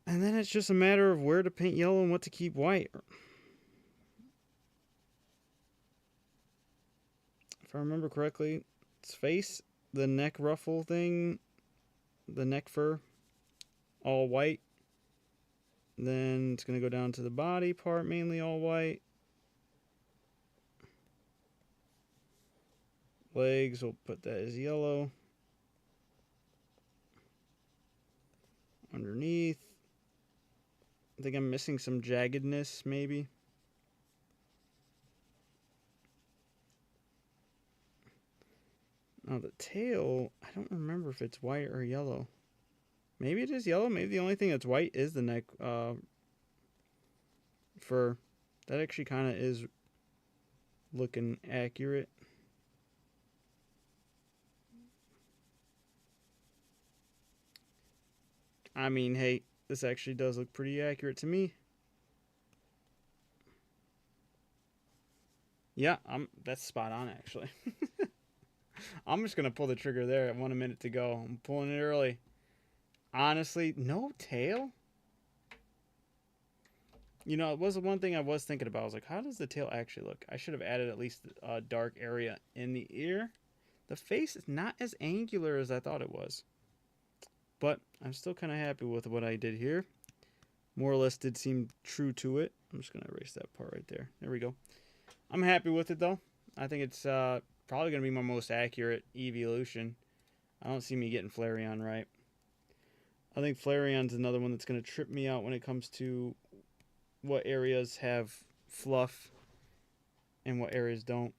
And then it's just a matter of where to paint yellow and what to keep white. If I remember correctly, its face, the neck ruffle thing, the neck fur, all white. Then it's going to go down to the body part, mainly all white. Legs, we'll put that as yellow. Underneath, I think I'm missing some jaggedness, maybe. Now the tail, I don't remember if it's white or yellow. Maybe it is yellow. Maybe the only thing that's white is the neck fur. That actually kind of is looking accurate. I mean, hey, this actually does look pretty accurate to me. Yeah, that's spot on actually. I'm just gonna pull the trigger there at 1 minute to go. I'm pulling it early. Honestly, no tail. You know, it was the one thing I was thinking about. I was like, how does the tail actually look? I should have added at least a dark area in the ear. The face is not as angular as I thought it was. But I'm still kind of happy with what I did here. More or less did seem true to it. I'm just going to erase that part right there. There we go. I'm happy with it, though. I think it's probably going to be my most accurate evolution. I don't see me getting Flareon right. I think Flareon's another one that's going to trip me out when it comes to what areas have fluff and what areas don't.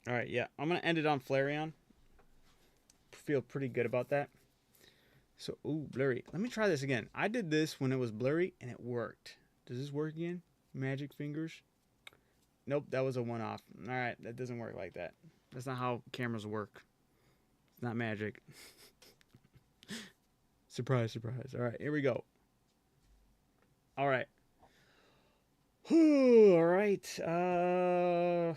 Alright, yeah. I'm going to end it on Flareon. Feel pretty good about that. So, ooh, blurry. Let me try this again. I did this when it was blurry, and it worked. Does this work again? Magic fingers? Nope, that was a one-off. Alright, that doesn't work like that. That's not how cameras work. It's not magic. Surprise, surprise. Alright, here we go. Alright. Alright. Uh-oh.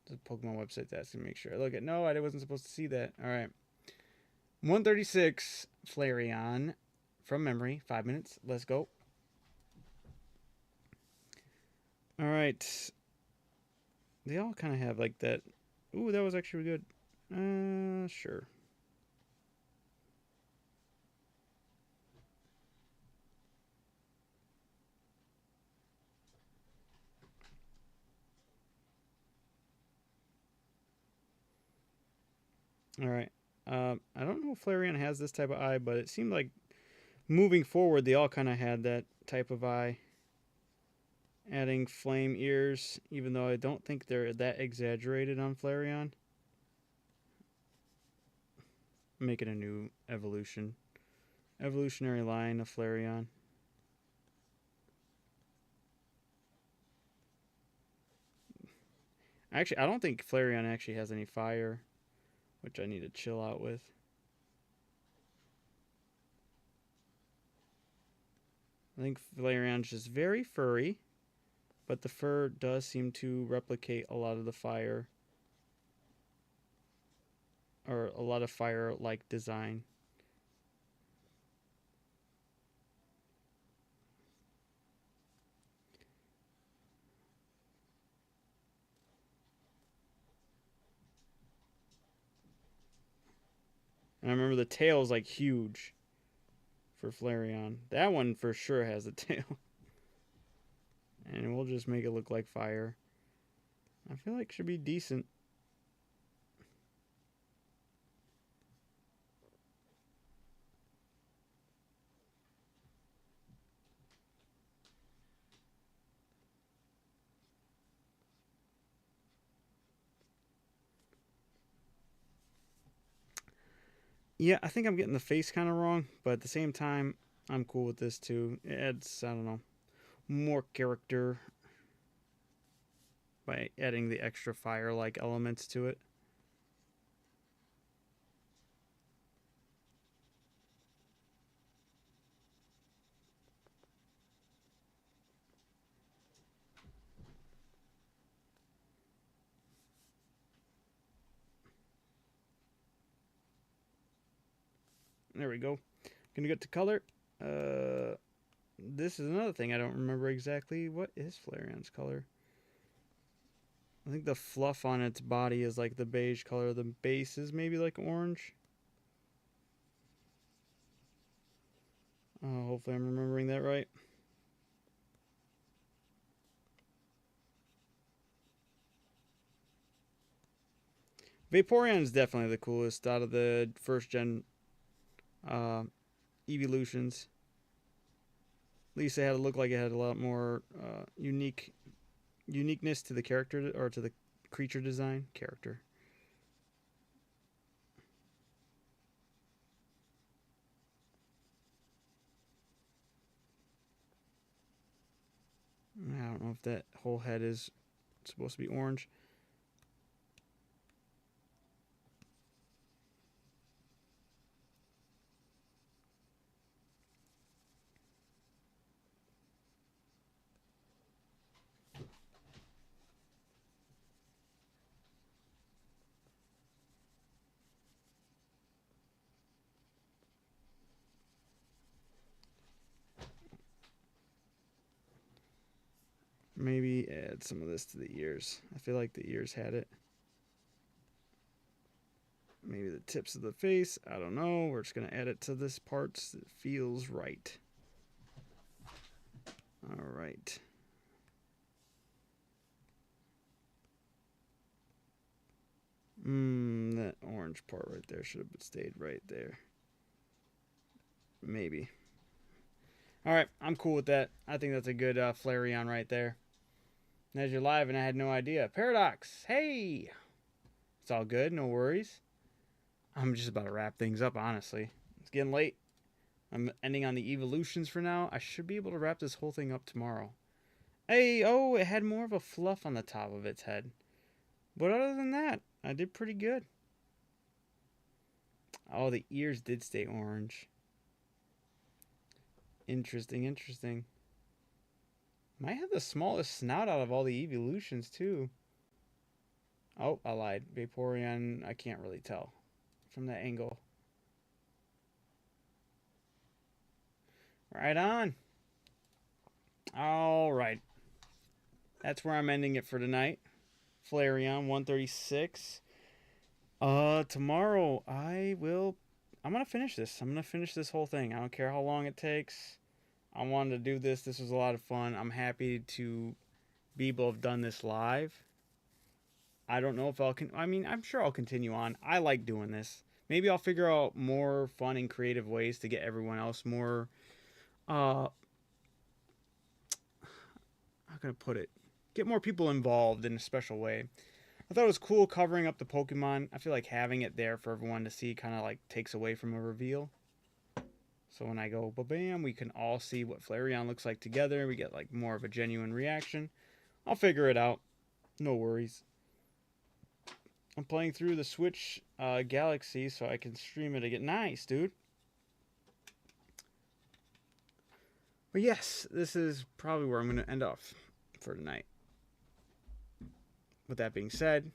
The Pokemon website's asking to make sure I look at. No, I wasn't supposed to see that. Alright. 136 Flareon from memory. 5 minutes. Let's go. Alright. They all kind of have like that. Ooh, that was actually good. Sure. Alright. I don't know if Flareon has this type of eye, but it seemed like moving forward, they all kind of had that type of eye. Adding flame ears, even though I don't think they're that exaggerated on Flareon. Making a new evolutionary line of Flareon. Actually, I don't think Flareon actually has any fire, which I need to chill out with. I think Flareon's just very furry, but the fur does seem to replicate a lot of the fire. or a lot of fire-like design. And I remember the tail is like huge for Flareon. That one for sure has a tail. And we'll just make it look like fire. I feel like it should be decent. Yeah, I think I'm getting the face kind of wrong, but at the same time, I'm cool with this too. It adds, I don't know, more character by adding the extra fire-like elements to it. There we go. Gonna get to color. This is another thing I don't remember exactly. What is Flareon's color? I think the fluff on its body is like the beige color. The base is maybe like orange. Hopefully I'm remembering that right. Vaporeon is definitely the coolest out of the first gen evolutions. At least it had to look like it had a lot more uniqueness to the character or to the creature design character. I don't know if that whole head is supposed to be orange. Maybe add some of this to the ears. I feel like the ears had it. Maybe the tips of the face. I don't know. We're just going to add it to this part so it feels right. All right. That orange part right there should have stayed right there. Maybe. All right, I'm cool with that. I think that's a good Flareon right there. And as you're live and I had no idea. Paradox, hey! It's all good, no worries. I'm just about to wrap things up, honestly. It's getting late. I'm ending on the evolutions for now. I should be able to wrap this whole thing up tomorrow. Hey, oh, it had more of a fluff on the top of its head. But other than that, I did pretty good. Oh, the ears did stay orange. Interesting, interesting. Might have the smallest snout out of all the evolutions, too. Oh, I lied. Vaporeon, I can't really tell from that angle. Right on. All right. That's where I'm ending it for tonight. Flareon 136. Tomorrow I'm gonna finish this. I'm gonna finish this whole thing. I don't care how long it takes. I wanted to do this. This was a lot of fun. I'm happy to be able to have done this live. I don't know if I'm sure I'll continue on. I like doing this. Maybe I'll figure out more fun and creative ways to get everyone else more how can I put it? Get more people involved in a special way. I thought it was cool covering up the Pokemon. I feel like having it there for everyone to see kind of like takes away from a reveal. So when I go ba-bam, we can all see what Flareon looks like together. We get like more of a genuine reaction. I'll figure it out. No worries. I'm playing through the Switch Galaxy so I can stream it again. Nice, dude. But yes, this is probably where I'm going to end off for tonight. With that being said,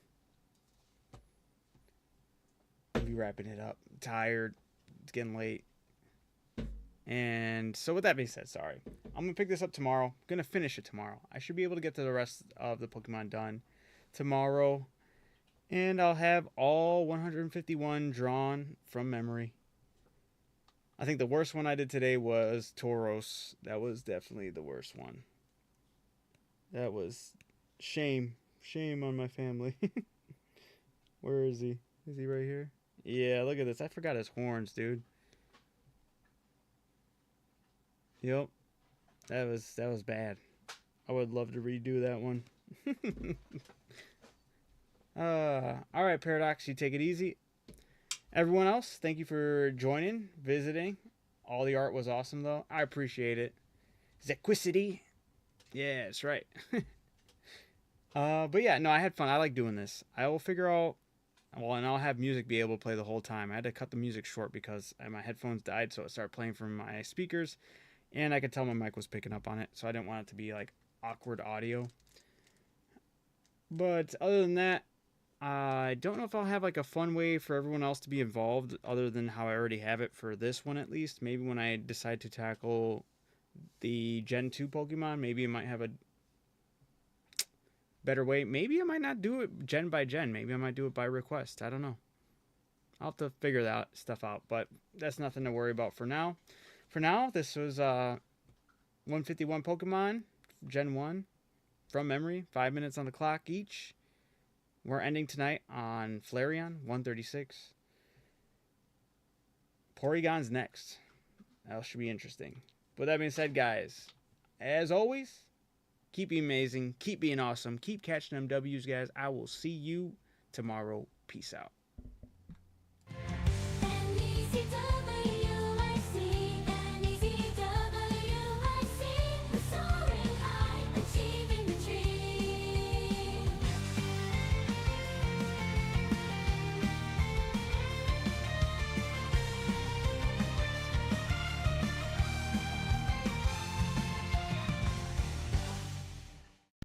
I'll be wrapping it up. I'm tired. It's getting late. And so with that being said, sorry. I'm going to pick this up tomorrow. I'm going to finish it tomorrow. I should be able to get to the rest of the Pokemon done tomorrow. And I'll have all 151 drawn from memory. I think the worst one I did today was Tauros. That was definitely the worst one. That was shame. Shame on my family. Where is he? Is he right here? Yeah, look at this. I forgot his horns, dude. Yep. That was bad. I would love to redo that one. All right, Paradox, you take it easy. Everyone else, thank you for joining, visiting. All the art was awesome, though. I appreciate it. Zequicity. Yeah, that's right. But yeah, no, I had fun. I like doing this. I will figure out, well, and I'll have music be able to play the whole time. I had to cut the music short because my headphones died, so it started playing from my speakers, and I could tell my mic was picking up on it, so I didn't want it to be like awkward audio. But other than that, I don't know if I'll have like a fun way for everyone else to be involved other than how I already have it for this one at least. Maybe when I decide to tackle the Gen 2 Pokemon, maybe I might have a better way. Maybe I might not do it gen by gen. Maybe I might do it by request. I don't know. I'll have to figure that stuff out, but that's nothing to worry about for now. For now, this was 151 Pokemon, Gen 1, from memory, 5 minutes on the clock each. We're ending tonight on Flareon, 136. Porygon's next. That should be interesting. With that being said, guys, as always, keep being amazing, keep being awesome, keep catching them W's, guys. I will see you tomorrow. Peace out.